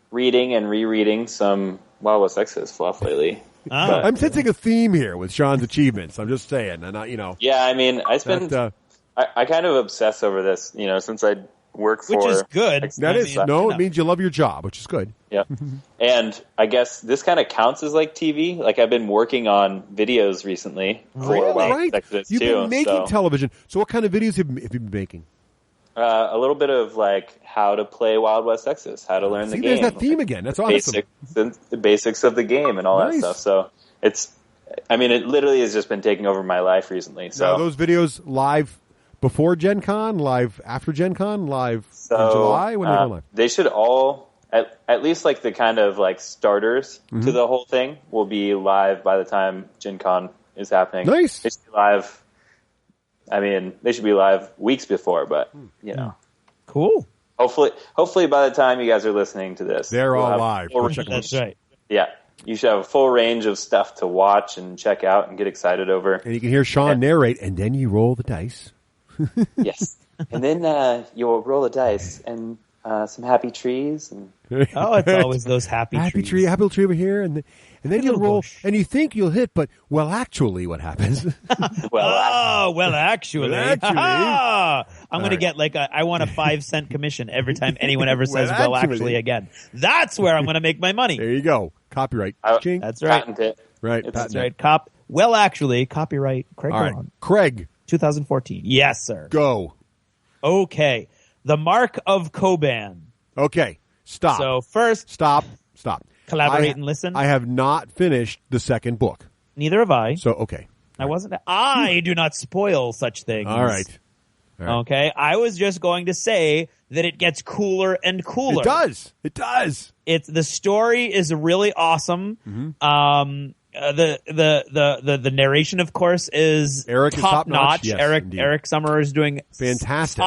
reading and rereading some Wild West Exodus fluff lately. I'm sensing a theme here with Sean's achievements. I'm just saying, and Yeah, I mean, I kind of obsess over this, since I work for, which is good. It means you love your job, which is good. Yeah, and I guess this kind of counts as like TV. Like, I've been working on videos recently for right. Exodus You've been making television. So, what kind of videos have you been making? A little bit of like how to play Wild West Exodus, how to learn the game. There's that theme again. That's awesome. The basics of the game and all that stuff. So it literally has just been taking over my life recently. So now, those videos live before Gen Con, live after Gen Con, live in July? When are they going live? They should all, at least like the kind of like starters to the whole thing, will be live by the time Gen Con is happening. Nice. They should be live. I mean, they should be live weeks before, but Cool. Hopefully by the time you guys are listening to this, they're all live. That's right. Yeah. You should have a full range of stuff to watch and check out and get excited over. And you can hear Sean narrate, and then you roll the dice. Yes. And then you'll roll the dice and some happy trees. And oh, it's always those happy trees. Happy tree over here. And then you'll roll, and you think you'll hit, but, well, actually, what happens? Actually. I'm going to get I want a 5-cent commission every time anyone ever says, actually again. That's where I'm going to make my money. There you go. Copyright. That's right. Patent it. Right. That's right. Copyright Craig. All right. Craig. 2014. Yes, sir. Go. Okay. The Mark of Koban. Okay. Stop. So first. Stop. Collaborate and listen. I have not finished the second book. Neither have I. So, okay. I do not spoil such things. All right. Okay. I was just going to say that it gets cooler and cooler. It does. The story is really awesome. Mm-hmm. The narration, of course, is top notch. Yes, Eric Summerer is doing fantastic,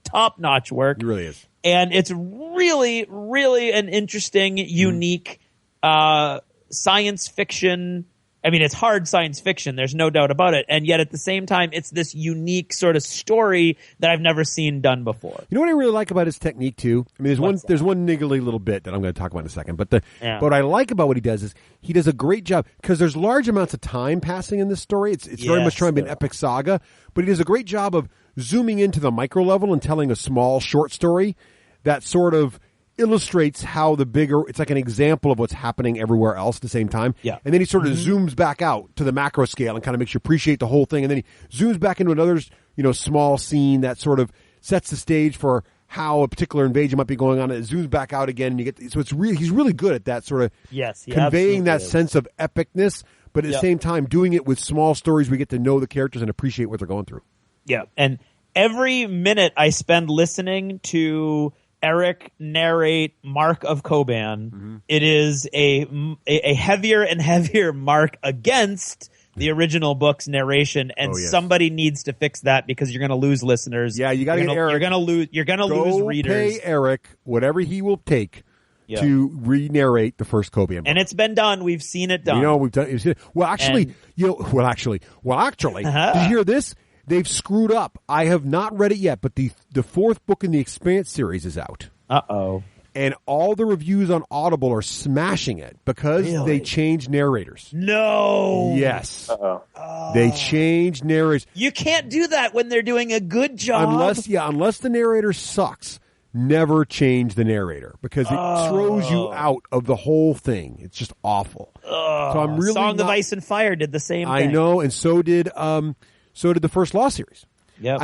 top notch work. He really is, and it's really, really an interesting, unique science fiction. I mean, it's hard science fiction. There's no doubt about it. And yet at the same time, it's this unique sort of story that I've never seen done before. You know what I really like about his technique too? I mean, there's one niggly little bit that I'm going to talk about in a second. But what I like about what he does is he does a great job because there's large amounts of time passing in this story. It's very much trying to be an epic saga, but he does a great job of zooming into the micro level and telling a small short story that sort of illustrates how the bigger, it's like an example of what's happening everywhere else at the same time. Yeah. And then he sort of zooms back out to the macro scale and kind of makes you appreciate the whole thing. And then he zooms back into another, small scene that sort of sets the stage for how a particular invasion might be going on, and it zooms back out again, and you get so he's really good at that sort of conveying that sense of epicness, but at the same time doing it with small stories. We get to know the characters and appreciate what they're going through. Yeah, and every minute I spend listening to Eric narrate Mark of Koban, it is a heavier and heavier mark against the original book's narration, and somebody needs to fix that because you're going to lose listeners. Yeah, you got to get Eric. You're going to lose readers. Pay Eric whatever he will take to re-narrate the first Koban book. And it's been done. We've seen it done. You know, we've done it. Well, actually, did you hear this? They've screwed up. I have not read it yet, but the fourth book in the Expanse series is out. Uh-oh. And all the reviews on Audible are smashing it because they changed narrators. No. Yes. Uh-oh. They changed narrators. You can't do that when they're doing a good job. Unless the narrator sucks, never change the narrator because it throws you out of the whole thing. It's just awful. So I'm really Song of Ice and Fire did the same thing. I know, and so did the First Law series. Yeah.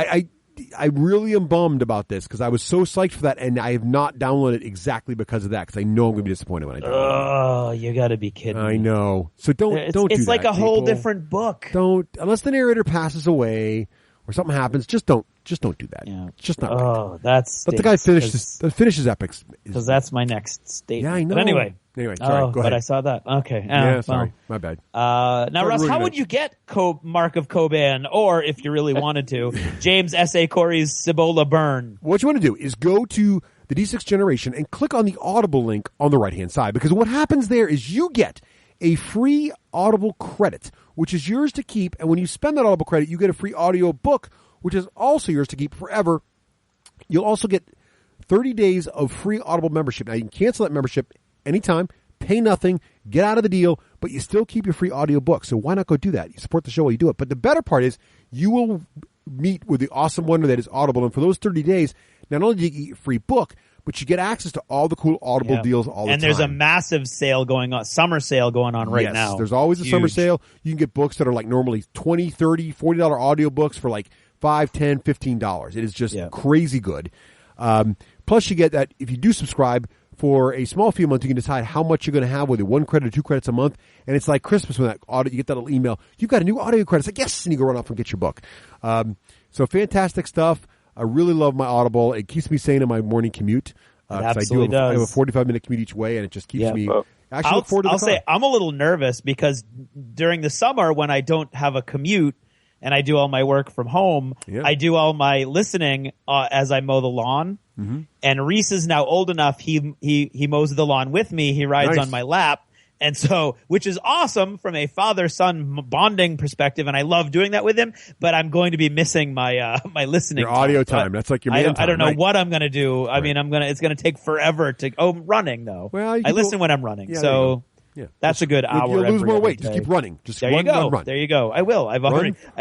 I really am bummed about this because I was so psyched for that, and I have not downloaded it exactly because of that because I know I'm going to be disappointed when I do. Oh, you got to be kidding me. I know. So don't do that. It's like a whole people. different book. Don't, unless the narrator passes away or something happens. Just don't do that. Yeah. It's just not right. Oh, that's. Let the guy finishes epics. Because that's my next statement. Yeah, I know. But anyway, sorry. Go ahead. But I saw that. Okay. Sorry. My bad. Now, Russ, how would you get Mark of Koban, or if you really wanted to, James S.A. Corey's Cibola Burn? What you want to do is go to the D6 Generation and click on the Audible link on the right-hand side, because what happens there is you get a free Audible credit, which is yours to keep, and when you spend that Audible credit, you get a free audio book, which is also yours to keep forever. You'll also get 30 days of free Audible membership. Now, you can cancel that membership anytime, pay nothing, get out of the deal, but you still keep your free audio book. So why not go do that? You support the show while you do it. But the better part is you will meet with the awesome wonder that is Audible. And for those 30 days, not only do you get a free book, but you get access to all the cool Audible deals all the time. And there's a massive sale going on, summer sale going on right now. Yes, there's always a summer sale. You can get books that are like normally $20, $30, $40 audio books for like $5, $10, $15. It is just crazy good. Plus, you get that if you do subscribe for a small fee a month, you can decide how much you're going to have, whether 1 credit or 2 credits a month. And it's like Christmas when you get that little email. You've got a new audio credit. It's like, yes, and you go run off and get your book. So fantastic stuff. I really love my Audible. It keeps me sane in my morning commute. It absolutely does. I have a 45-minute commute each way, and it just keeps me. Actually, look forward to the car. I'll say I'm a little nervous because during the summer when I don't have a commute and I do all my work from home, I do all my listening as I mow the lawn. Mm-hmm. And Reese is now old enough. He mows the lawn with me. He rides on my lap. And so, which is awesome from a father-son bonding perspective, and I love doing that with him. But I'm going to be missing my my listening. Your audio time. That's like your man time. I don't know what I'm going to do. I mean, it's going to take forever to. Running though. Well, I listen when I'm running, so that's a good hour. You'll lose more weight. Day. Just keep running. Just there run, you go. Run. There you go. I will. I've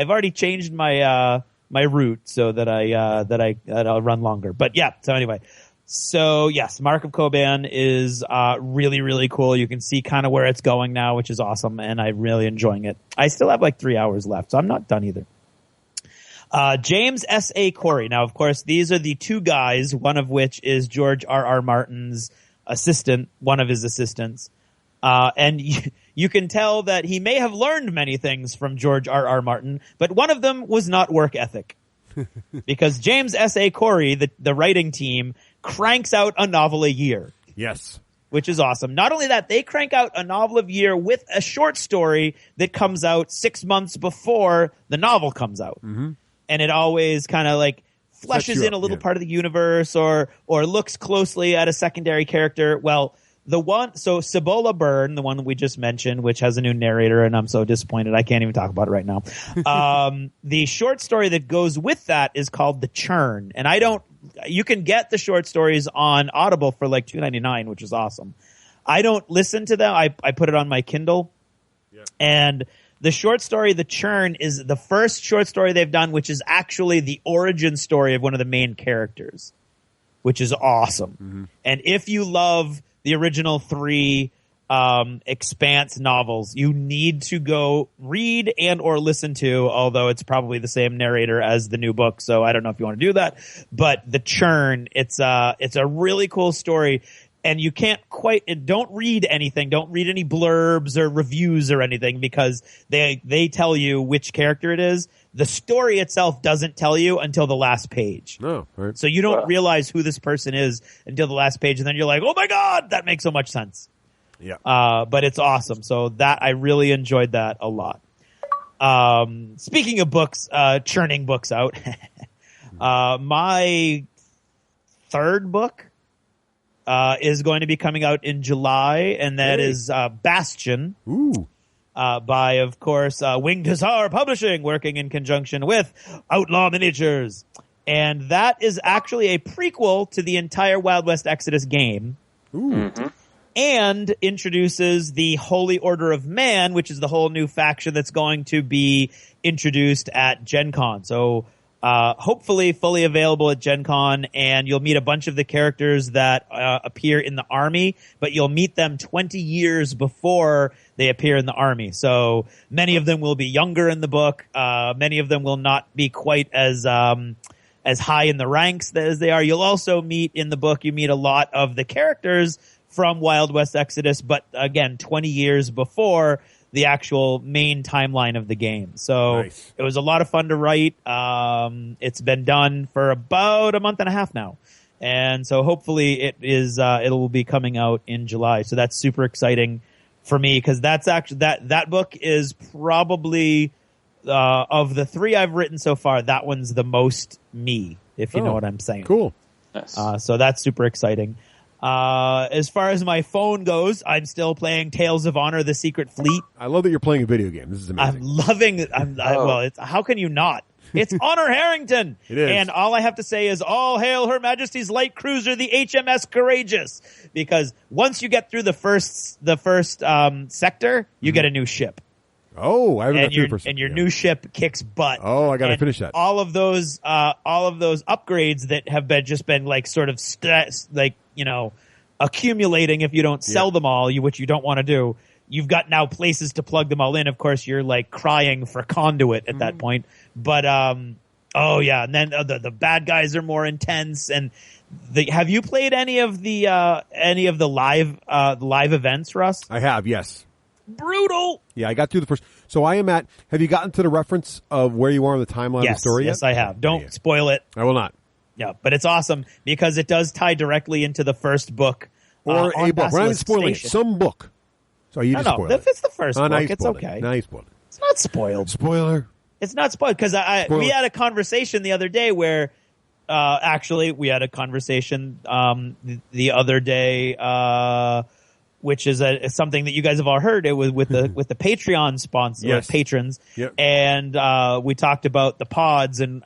already changed my my route so that I'll run longer. But yeah. So anyway. So yes, Mark of Koban is really, really cool. You can see kind of where it's going now, which is awesome, and I'm really enjoying it. I still have like 3 hours left, so I'm not done either. James S.A. Corey. Now, of course, these are the two guys, one of which is George R.R. Martin's assistant, one of his assistants. And you can tell that he may have learned many things from George R.R. Martin, but one of them was not work ethic. Because James S.A. Corey, the writing team, cranks out a novel a year. Yes. Which is awesome. Not only that, they crank out a novel a year with a short story that comes out 6 months before the novel comes out. Mm-hmm. And it always kind of like fleshes in a little part of the universe or looks closely at a secondary character. Well, Cibola Burn, the one that we just mentioned, which has a new narrator, and I'm so disappointed I can't even talk about it right now. The short story that goes with that is called The Churn. And you can get the short stories on Audible for like $2.99, which is awesome. I don't listen to them. I put it on my Kindle. Yeah. And the short story, The Churn, is the first short story they've done, which is actually the origin story of one of the main characters, which is awesome. Mm-hmm. And if you love the original 3 Expanse novels. You need to go read and or listen to, although it's probably the same narrator as the new book, so I don't know if you want to do that. But The Churn, it's a really cool story, and you can't don't read anything. Don't read any blurbs or reviews or anything, because they tell you which character it is. The story itself doesn't tell you until the last page. Oh, right. So you don't realize who this person is until the last page, and then you're like, oh my God, that makes so much sense. Yeah. But it's awesome. So I really enjoyed that a lot. Speaking of books, churning books out, my third book is going to be coming out in July, and that is Bastion. Ooh. By, of course, Winged Hussar Publishing, working in conjunction with Outlaw Miniatures. And that is actually a prequel to the entire Wild West Exodus game. Ooh. Mm-hmm. And introduces the Holy Order of Man, which is the whole new faction that's going to be introduced at Gen Con. So hopefully fully available at Gen Con, and you'll meet a bunch of the characters that appear in the army, but you'll meet them 20 years before they appear in the army. So many of them will be younger in the book. Many of them will not be quite as high in the ranks as they are. You'll also meet in the book, you meet a lot of the characters from Wild West Exodus, but again, 20 years before the actual main timeline of the game. So nice. It was a lot of fun to write. It's been done for about a month and a half now. And so hopefully it'll be coming out in July. So that's super exciting for me, because that's actually, that book is probably, of the three I've written so far, that one's the most me, if you know what I'm saying. Cool. Nice. So that's super exciting. As far as my phone goes, I'm still playing Tales of Honor: The Secret Fleet. I love that you're playing a video game. This is amazing. I'm loving it. Well, how can you not? It's Honor Harrington. It is. And all I have to say is, all hail Her Majesty's light cruiser, the HMS Courageous. Because once you get through the first sector, you get a new ship. Oh, I haven't got through the first. And your new ship kicks butt. Oh, I got to finish that. All of those upgrades that have been like sort of accumulating if you don't sell them all, which you don't want to do. You've got now places to plug them all in. Of course, you're like crying for conduit at that point. But and then the bad guys are more intense. And have you played any of the live events, Russ? I have, yes. Brutal. Yeah, I got through the first. So I am at. Have you gotten to the reference of where you are in the timeline of the story yet? Yes, I have. Don't spoil it. I will not. Yeah, but it's awesome because it does tie directly into the first book. Or a book. We're not even spoiling Station. it. Some book. So you just spoil it. If it's the first book, now it's okay. Now you spoiled it. It's not spoiled. Spoiler. It's not spoiled because we had a conversation the other day where actually we had a conversation the other day which is something that you guys have all heard. It was with the Patreon sponsor patrons, and we talked about the pods and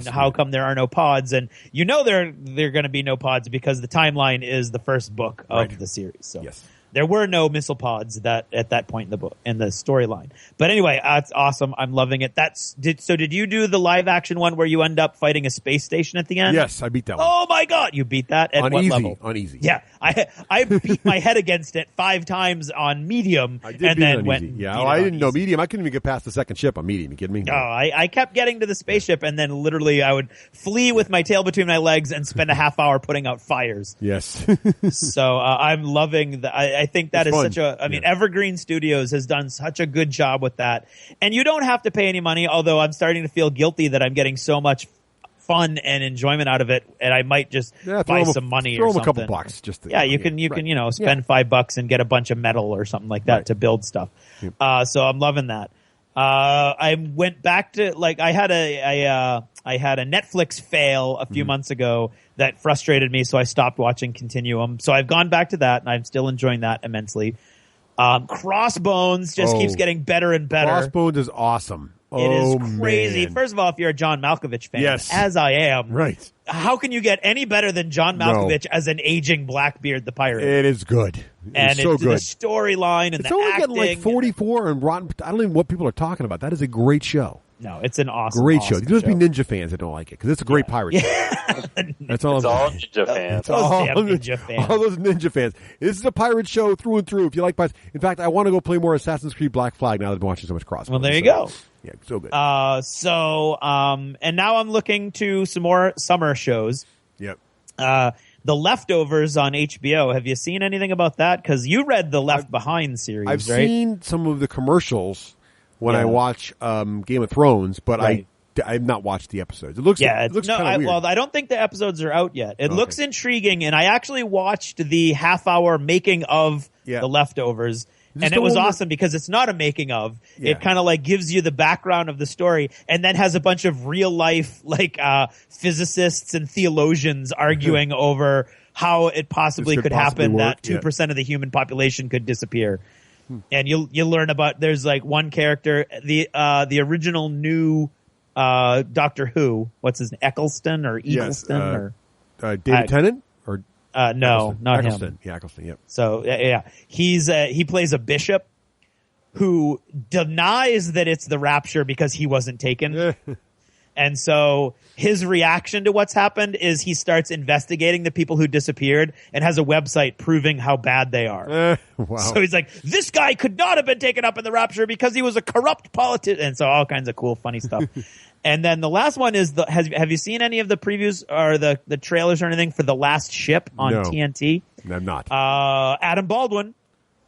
how come there are no pods, and there are going to be no pods because the timeline is the first book of the series. So there were no missile pods at that point in the book in the storyline. But anyway, it's awesome. I'm loving it. Did you do the live action one where you end up fighting a space station at the end? Yes, I beat that one. Oh my God, you beat that at what level? On easy. Yeah, I beat my head against it 5 times on medium, I did and beat then it on went. easy. Yeah, I didn't know medium. I couldn't even get past the second ship on medium. You kidding me? No, I kept getting to the spaceship, and then literally I would flee with my tail between my legs and spend a half hour putting out fires. Yes. So I'm loving that. I think that it's is fun. Evergreen Studios has done such a good job with that. And you don't have to pay any money, although I'm starting to feel guilty that I'm getting so much fun and enjoyment out of it, and I might just buy some money or something. Throw them a couple bucks. You can spend $5 and get a bunch of metal or something like that to build stuff. Yep. So I'm loving that. I went back to I had a Netflix fail a few months ago that frustrated me, so I stopped watching Continuum. So I've gone back to that, and I'm still enjoying that immensely. Crossbones just keeps getting better and better. Crossbones is awesome. It is crazy. Man. First of all, if you're a John Malkovich fan, as I am, right? How can you get any better than John Malkovich as an aging Blackbeard the pirate? It is good. It's so good. The storyline and it's the only acting. getting like 44 and Rotten. I don't even know what people are talking about. That is a great show. No, it's an awesome, Great show. awesome There must be show. ninja fans that don't like it because it's a great pirate show. That's all. It's all ninja fans. Those damn ninja fans. All those ninja fans. This is a pirate show through and through. If you like pirates, in fact, I want to go play more Assassin's Creed Black Flag now that I've been watching so much Crossbow. Well, there you go. Yeah, so good. And now I'm looking to some more summer shows. Yep. The Leftovers on HBO. Have you seen anything about that? Because you read the Left Behind series, I've right? seen some of the commercials when I watch Game of Thrones, but Right. I've not watched the episodes. It looks kind of weird. Well, I don't think the episodes are out yet. It looks intriguing, and I actually watched the half-hour making of The Leftovers, and it was awesome because it's not a making of. Yeah. It kind of like gives you the background of the story, and then has a bunch of real-life like physicists and theologians arguing over how it possibly This could possibly happen work, that 2% of the human population could disappear. And you learn about there's like one character, the original new Doctor Who, what's his name, Eccleston or Eccleston David Tennant or no, Eccleston. not Eccleston. him. Yeah, Eccleston. Yep. So he plays a bishop who denies that it's the rapture because he wasn't taken. And so his reaction to what's happened is he starts investigating the people who disappeared and has a website proving how bad they are. Wow. So he's like, this guy could not have been taken up in the rapture because he was a corrupt politician. And so all kinds of cool, funny stuff. And then the last one is have you seen any of the previews or the trailers or anything for The Last Ship on TNT? I'm not. Adam Baldwin.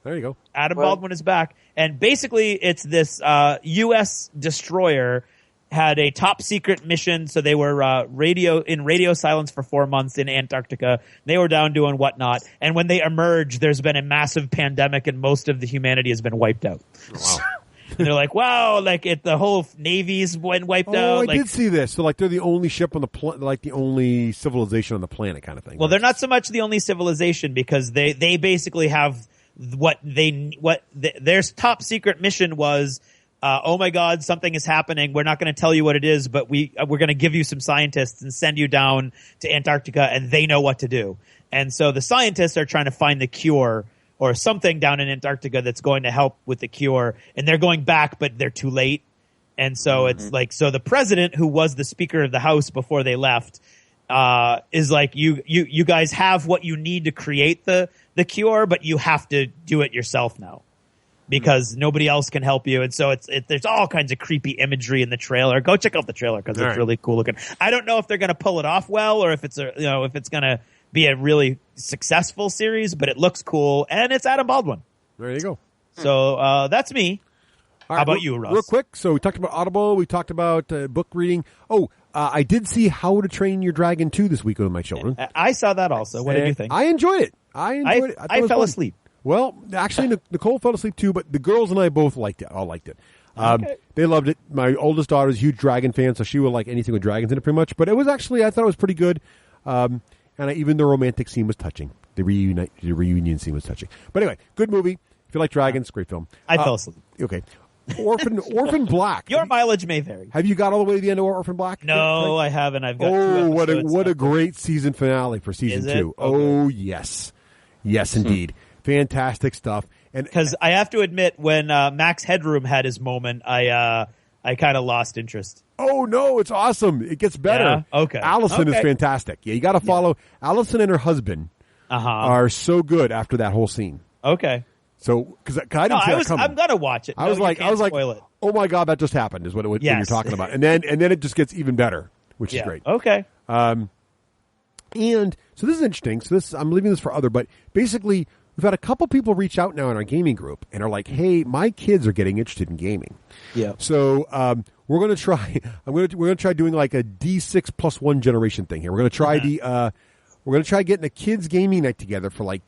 There you go. Baldwin is back. And basically it's this U.S. destroyer had a top secret mission. So they were radio silence for 4 months in Antarctica. They were down doing whatnot. And when they emerge, there's been a massive pandemic and most of the humanity has been wiped out. Wow. And they're like, wow, like the whole Navy's been wiped out. Oh, I like, did see this. So, like, they're the only ship on the like the only civilization on the planet, kind of thing. well, they're not so much the only civilization because they basically have their top secret mission was. Oh my God, something is happening. We're not going to tell you what it is, but we're going to give you some scientists and send you down to Antarctica, and they know what to do. And so the scientists are trying to find the cure or something down in Antarctica that's going to help with the cure. And they're going back, but they're too late. And so it's like, so the president, who was the Speaker of the House before they left, is like, you guys have what you need to create the cure, but you have to do it yourself now. Because nobody else can help you. And so there's all kinds of creepy imagery in the trailer. Go check out the trailer because it's really cool looking. I don't know if they're going to pull it off well or if it's if it's going to be a really successful series, but it looks cool and it's Adam Baldwin. There you go. So that's me. All right, How about you, Russ? Real quick. So we talked about Audible. We talked about book reading. I did see How to Train Your Dragon 2 this week with my children. I saw that also. What did you think? I enjoyed it. I fell asleep. Well, actually, Nicole fell asleep too, but the girls and I both liked it. All liked it. Okay. They loved it. My oldest daughter is a huge dragon fan, so she would like anything with dragons in it pretty much. But it was actually, I thought it was pretty good. And even the romantic scene was touching. The reunion scene was touching. But anyway, good movie. If you like dragons, great film. I fell asleep. Okay. Orphan Black. Your mileage may vary. Have you got all the way to the end of Orphan Black? No, I haven't. I've got 2 episodes what a left. great season finale for season 2. Oh, yes. Yes, indeed. Fantastic stuff. And Because I have to admit, when Max Headroom had his moment, I kind of lost interest. oh no, it's awesome. It gets better. Yeah? Okay. Allison is Okay. fantastic. Yeah, you got to follow. Allison and her husband are so good after that whole scene. Okay. So because I didn't see that coming. I'm gonna watch it. I was like, spoil it. oh my God, that just happened is what when Yes. you're talking about. And then it just gets even better, which is great. Okay. And so this is interesting. So I'm leaving this for other, but basically we've had a couple people reach out now in our gaming group and are like, "Hey, my kids are getting interested in gaming." Yeah. So we're going to try. We're going to try doing like a D6 plus 1 generation thing here. We're going to try we're going to try getting a kids gaming night together for like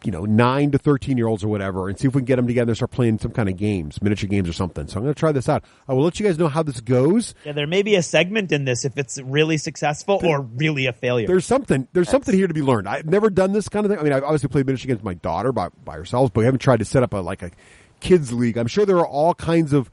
9 to 13-year-olds or whatever, and see if we can get them together and start playing some kind of games, miniature games or something. So I'm going to try this out. I will let you guys know how this goes. Yeah, there may be a segment in this if it's really successful or really a failure. There's something here to be learned. I've never done this kind of thing. I mean, I've obviously played miniature games with my daughter by herself, but we haven't tried to set up a kids league. I'm sure there are all kinds of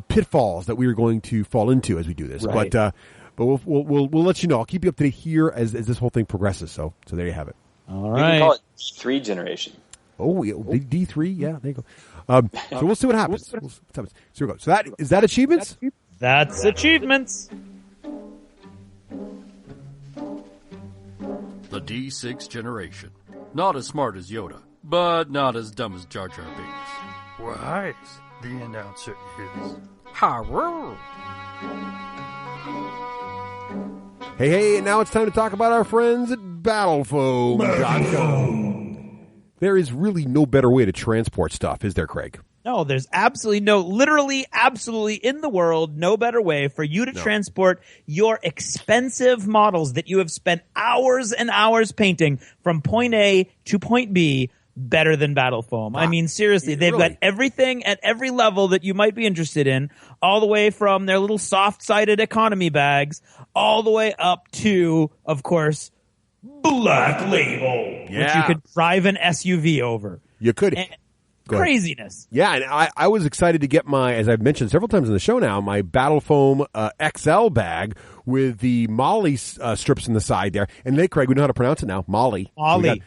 pitfalls that we are going to fall into as we do this. Right. But we'll let you know. I'll keep you up to date here as this whole thing progresses. So there you have it. All We right. can call it D3 generation. Oh, yeah, D3, yeah, there you go. So we'll see what happens. So we go. So is that achievements? That's achievements. The D6 generation. Not as smart as Yoda, but not as dumb as Jar Jar Binks. Wise, the announcer is. Harrow. Hey, and now it's time to talk about our friends at BattleFoam.com. There is really no better way to transport stuff, is there, Craig? No, there's literally absolutely in the world, no better way for you to transport your expensive models that you have spent hours and hours painting from point A to point B better than BattleFoam. I mean, seriously, they've got everything at every level that you might be interested in, all the way from their little soft-sided economy bags, all the way up to, of course, Black Label, which you could drive an SUV over. You could. Craziness. Yeah, and I was excited to get my, as I've mentioned several times in the show now, my BattleFoam XL bag with the Molly strips in the side there. And Craig, we know how to pronounce it now. Molly. Molly.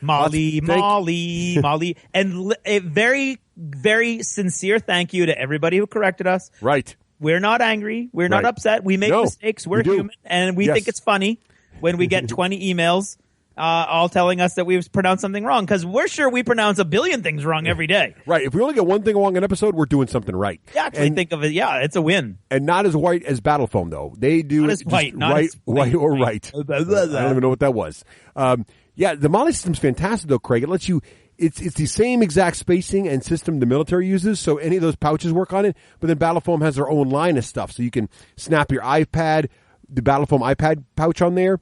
And a very, very sincere thank you to everybody who corrected us. Right. We're not angry. We're not upset. We make mistakes. We're human. And we think it's funny when we get 20 emails all telling us that we've pronounced something wrong, because we're sure we pronounce a billion things wrong every day. Right. If we only get one thing wrong an episode, we're doing something right. Yeah, actually think of it. Yeah, it's a win. And not as white as BattleFoam, though. They do not as white, not right, as white or right. I don't even know what that was. The Molly system's fantastic, though, Craig. It lets you. It's the same exact spacing and system the military uses, so any of those pouches work on it. But then BattleFoam has their own line of stuff, so you can snap your iPad, the BattleFoam iPad pouch on there.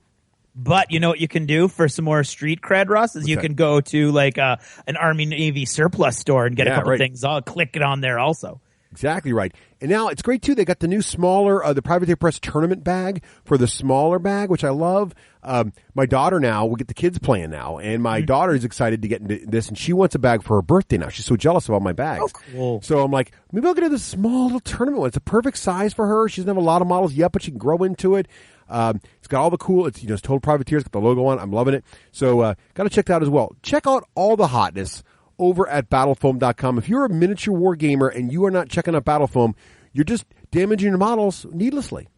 But you know what you can do for some more street cred, Russ, is can go to like an Army Navy surplus store and get a couple things. I'll click it on there also. Exactly right. And now it's great, too. They got the new smaller, the Privateer Press tournament bag for the smaller bag, which I love. My daughter now, we get the kids playing now, and my daughter is excited to get into this, and she wants a bag for her birthday now. She's so jealous about my bags. Oh, cool. So I'm like, maybe I'll get her this small little tournament one. It's a perfect size for her. She doesn't have a lot of models yet, but she can grow into it. It's got all the cool, it's Total Privateers, got the logo on. I'm loving it. So, got to check that out as well. Check out all the hotness over at BattleFoam.com. If you're a miniature war gamer and you are not checking out BattleFoam, you're just damaging your models needlessly.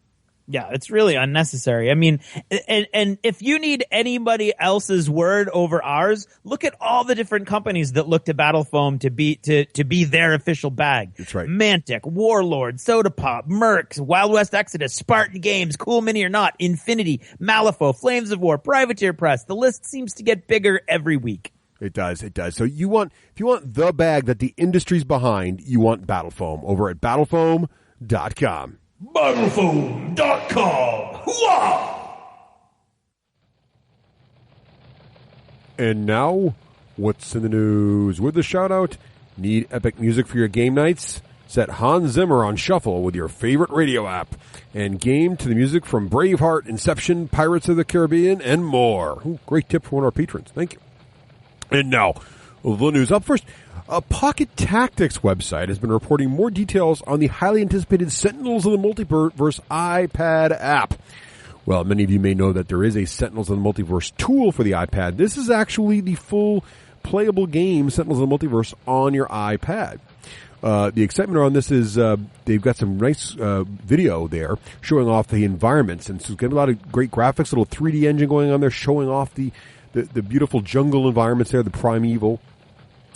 Yeah, it's really unnecessary. I mean, and if you need anybody else's word over ours, look at all the different companies that look to BattleFoam to be their official bag. That's right. Mantic, Warlord, Soda Pop, Mercs, Wild West Exodus, Spartan Games, Cool Mini or Not, Infinity, Malifaux, Flames of War, Privateer Press. The list seems to get bigger every week. It does. So if you want the bag that the industry's behind, you want BattleFoam over at BattleFoam.com. BattleFoam.com. Hooah! And now, what's in the news? With the shout-out, need epic music for your game nights? Set Hans Zimmer on shuffle with your favorite radio app and game to the music from Braveheart, Inception, Pirates of the Caribbean, and more. Ooh, great tip from one of our patrons. Thank you. And now, the news up first. A Pocket Tactics website has been reporting more details on the highly anticipated Sentinels of the Multiverse iPad app. Well, many of you may know that there is a Sentinels of the Multiverse tool for the iPad. This is actually the full playable game, Sentinels of the Multiverse, on your iPad. The excitement around this is they've got some nice video there showing off the environments. And so it's got a lot of great graphics, a little 3D engine going on there showing off the beautiful jungle environments there, the primeval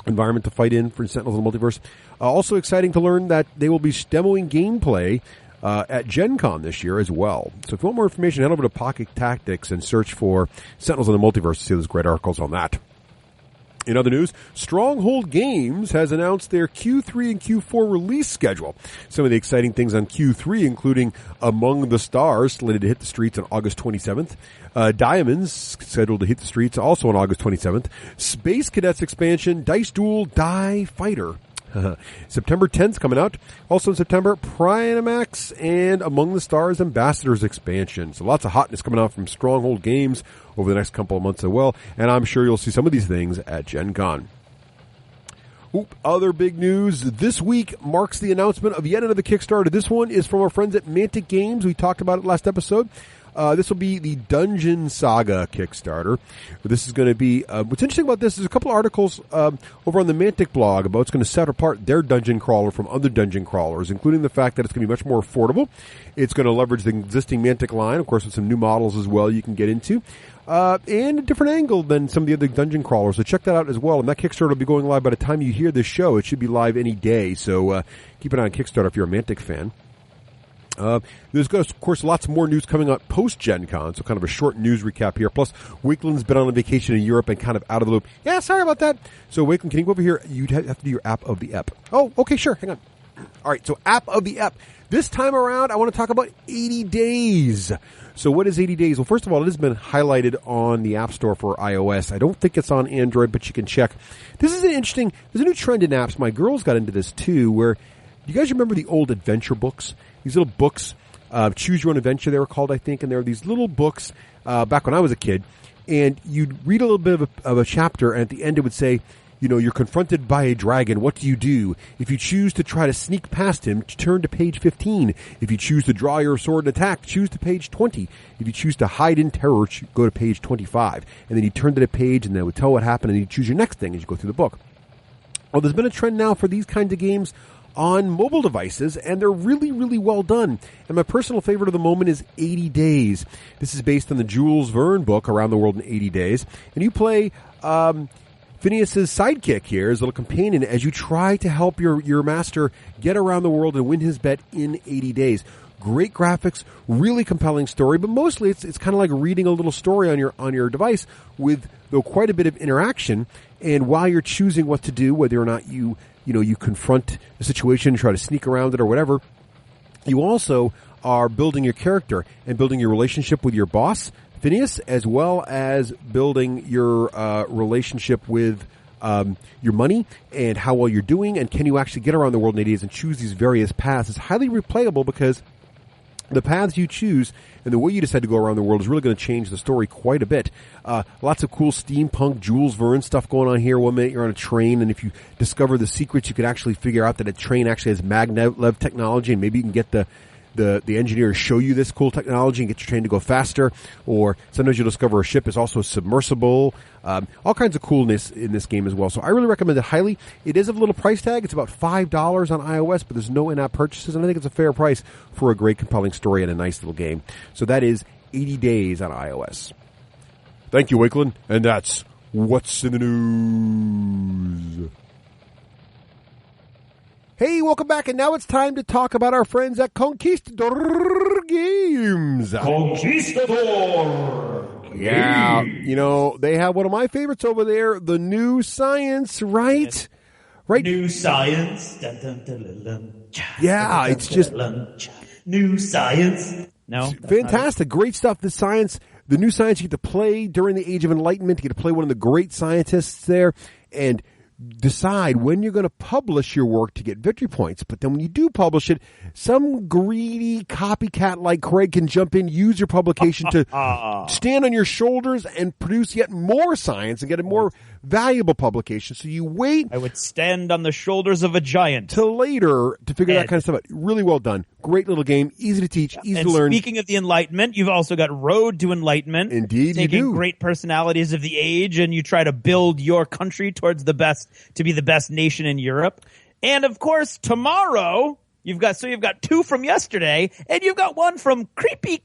environment to fight in for Sentinels of the Multiverse. Also exciting to learn that they will be demoing gameplay at Gen Con this year as well. So if you want more information, head over to Pocket Tactics and search for Sentinels of the Multiverse to see those great articles on that. In other news, Stronghold Games has announced their Q3 and Q4 release schedule. Some of the exciting things on Q3, including Among the Stars, slated to hit the streets on August 27th. Diamonds, scheduled to hit the streets also on August 27th. Space Cadets expansion, Dice Duel, Die Fighter. September 10th coming out. Also in September, Primax and Among the Stars Ambassadors expansion. So lots of hotness coming out from Stronghold Games over the next couple of months as well. And I'm sure you'll see some of these things at Gen Con. Other big news this week marks the announcement of yet another Kickstarter. This one is from our friends at Mantic Games. We talked about it last episode. This will be the Dungeon Saga Kickstarter. This is going to be, what's interesting about this is a couple of articles over on the Mantic blog about it's going to set apart their dungeon crawler from other dungeon crawlers, including the fact that it's going to be much more affordable. It's going to leverage the existing Mantic line, of course, with some new models as well you can get into. And a different angle than some of the other dungeon crawlers. So check that out as well. And that Kickstarter will be going live by the time you hear this show. It should be live any day. So keep an eye on Kickstarter if you're a Mantic fan. There's, of course, lots more news coming out post-Gen Con, so kind of a short news recap here. Plus, Wakeland's been on a vacation in Europe and kind of out of the loop. Yeah, sorry about that. So, Wakeland, can you go over here? You'd have to do your app of the ep. Oh, okay, sure. Hang on. All right, so app of the ep. This time around, I want to talk about 80 days. So what is 80 days? Well, first of all, it has been highlighted on the App Store for iOS. I don't think it's on Android, but you can check. This is there's a new trend in apps. My girls got into this too, where, you guys remember the old adventure books? These little books, Choose Your Own Adventure they were called, I think, and there were these little books back when I was a kid, and you'd read a little bit of a chapter, and at the end it would say, you know, you're confronted by a dragon. What do you do? If you choose to try to sneak past him, turn to page 15. If you choose to draw your sword and attack, choose to page 20. If you choose to hide in terror, go to page 25. And then you turn to the page, and they would tell what happened, and you choose your next thing as you go through the book. Well, there's been a trend now for these kinds of games on mobile devices, and they're really, really well done. And my personal favorite of the moment is 80 Days. This is based on the Jules Verne book, Around the World in 80 Days. And you play Phineas's sidekick here, his little companion, as you try to help your master get around the world and win his bet in 80 days. Great graphics, really compelling story, but mostly it's kind of like reading a little story on your device with, though, quite a bit of interaction. And while you're choosing what to do, whether or not you confront the situation, try to sneak around it or whatever, you also are building your character and building your relationship with your boss, Phineas, as well as building your relationship with your money and how well you're doing, and can you actually get around the world in 80 days and choose these various paths. It's highly replayable because the paths you choose and the way you decide to go around the world is really going to change the story quite a bit. Lots of cool steampunk Jules Verne stuff going on here. 1 minute you're on a train, and if you discover the secrets, you could actually figure out that a train actually has maglev technology, and maybe you can get the engineer to show you this cool technology and get your train to go faster. Or sometimes you'll discover a ship is also submersible. All kinds of coolness in this game as well. So I really recommend it highly. It is a little price tag. It's about $5 on iOS, but there's no in-app purchases, and I think it's a fair price for a great, compelling story and a nice little game. So that is 80 Days on iOS. Thank you, Wakeland. And that's What's in the News. Hey, welcome back, and now it's time to talk about our friends at Conquistador Games. Conquistador! Yeah, you know, they have one of my favorites over there, the New Science, right? Right? New Science. Dun, dun, dun, dun, dun. Yeah, it's just... New Science. No? Fantastic. Great stuff. The New Science, you get to play during the Age of Enlightenment. You get to play one of the great scientists there, and decide when you're going to publish your work to get victory points. But then when you do publish it, some greedy copycat like Craig can jump in, use your publication to stand on your shoulders and produce yet more science and get a more valuable publication. So you wait. I would stand on the shoulders of a giant. Till later to figure that kind of stuff out. Really well done. Great little game. Easy to teach. Easy to learn. Speaking of the Enlightenment, you've also got Road to Enlightenment. Indeed, you do. Taking great personalities of the age, and you try to build your country towards the best, to be the best nation in Europe. And of course, tomorrow, you've got two from yesterday, and you've got one from creepy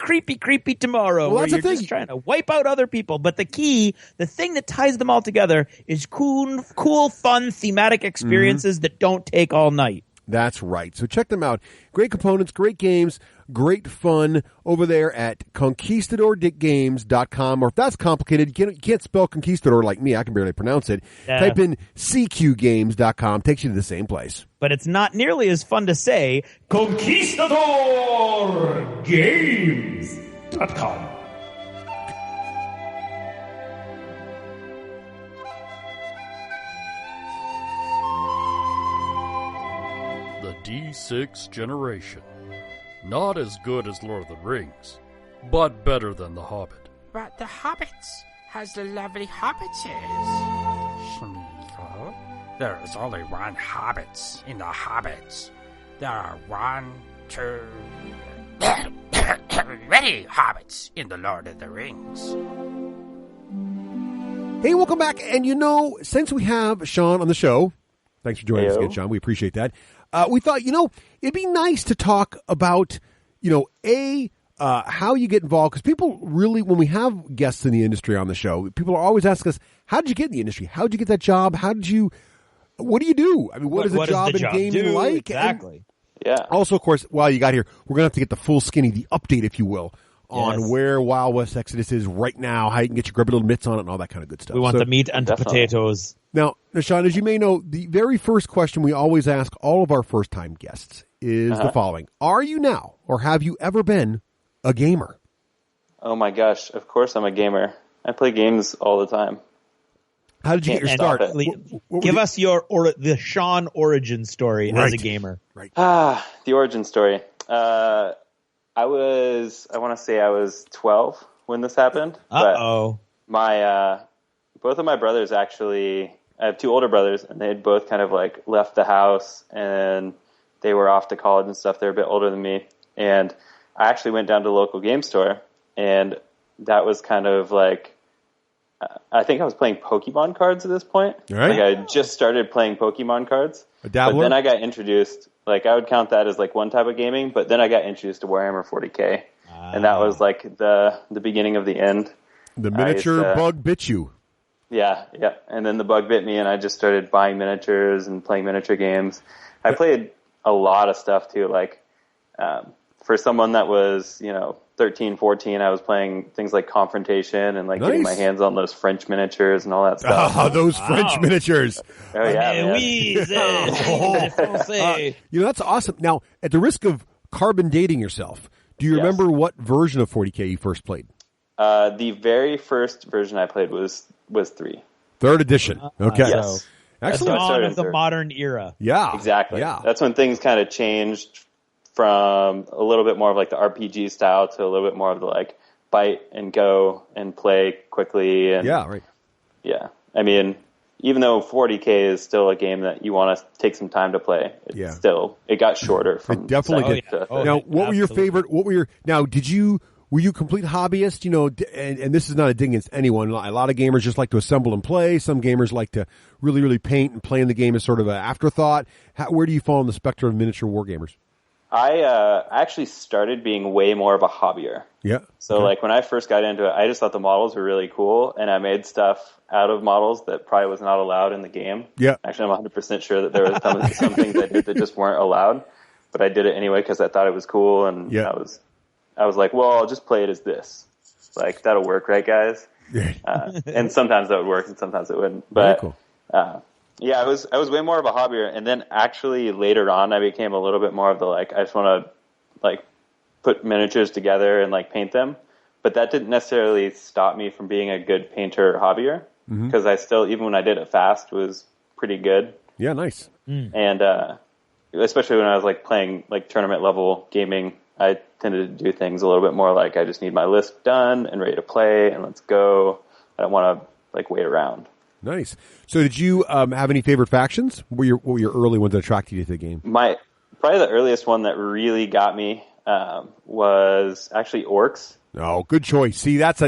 tomorrow, well, where you're just trying to wipe out other people. But the thing that ties them all together is cool, fun, thematic experiences that don't take all night. That's right. So check them out. Great components, great games, great fun over there at conquistadorgames.com. Or if that's complicated, you can't spell conquistador like me. I can barely pronounce it. Type in cqgames.com. Takes you to the same place. But it's not nearly as fun to say conquistadorgames.com. D6 generation. Not as good as Lord of the Rings, but better than The Hobbit. But The Hobbits has the lovely hobbitses. Smeagol, there is only one hobbits in the Hobbits. There are 1, 2... Ready, hobbits, in the Lord of the Rings. Hey, welcome back. And since we have Sean on the show, thanks for joining us again, Sean. We appreciate that. We thought, it'd be nice to talk about, how you get involved. Because people really, when we have guests in the industry on the show, people are always asking us, how did you get in the industry? How did you get that job? What do you do? I mean, what is a job in gaming like? Exactly. Yeah. Also, of course, while you got here, we're going to have to get the full skinny, the update, if you will, on where Wild West Exodus is right now, how you can get your grubby little mitts on it, and all that kind of good stuff. We want the meat and the potatoes. Now, Sean, as you may know, the very first question we always ask all of our first-time guests is the following. Are you now, or have you ever been, a gamer? Oh my gosh, of course I'm a gamer. I play games all the time. How did you get your start? Give us the Sean origin story as a gamer. Right. The origin story. I want to say I was 12 when this happened. Uh-oh. But both of my brothers actually, I have two older brothers, and they had both kind of like left the house, and they were off to college and stuff. They're a bit older than me. And I actually went down to the local game store, and that was kind of like, I think I was playing Pokemon cards at this point. Right. Like I just started playing Pokemon cards. A dabbler? But then I got introduced, like I would count that as like one type of gaming, but then I got introduced to Warhammer 40K. And that was like the beginning of the end. The miniature bug bit you. Yeah. And then the bug bit me, and I just started buying miniatures and playing miniature games. I played a lot of stuff too. Like, for someone that was, 13, 14, I was playing things like Confrontation and like getting my hands on those French miniatures and all that stuff. Oh, those French miniatures. Oh, yeah. That's awesome. Now, at the risk of carbon dating yourself, do you remember what version of 40K you first played? The very first version I played was 3. Third edition. Okay. Yes. Excellent. The dawn of the modern era. Yeah. Exactly. Yeah. That's when things kind of changed from a little bit more of like the RPG style to a little bit more of the like bite and go and play quickly. And yeah, right. Yeah. I mean, even though 40K is still a game that you want to take some time to play, it got shorter from it definitely did. Now, what were your favorite, were you complete hobbyist? And this is not a dig against anyone. A lot of gamers just like to assemble and play. Some gamers like to really, really paint and play in the game as sort of an afterthought. Where do you fall on the spectrum of miniature war gamers? I actually started being way more of a hobbyer. Yeah. So like when I first got into it, I just thought the models were really cool, and I made stuff out of models that probably was not allowed in the game. Yeah. Actually, I'm 100% sure that there was some things I did that just weren't allowed, but I did it anyway because I thought it was cool, and I was like, well, I'll just play it as this. Like, that'll work, right, guys? And sometimes that would work, and sometimes it wouldn't. But cool. Yeah, I was way more of a hobbyer, and then actually later on I became a little bit more of the like, I just want to like put miniatures together and like paint them. But that didn't necessarily stop me from being a good painter or hobbyer, because I still, even when I did it fast, was pretty good. Yeah, nice. And especially when I was like playing like tournament level gaming, I tended to do things a little bit more like I just need my list done and ready to play, and let's go. I don't want to like wait around. Nice. So did you have any favorite factions? What were your early ones that attracted you to the game? Probably the earliest one that really got me was actually orcs. Oh, good choice. See, this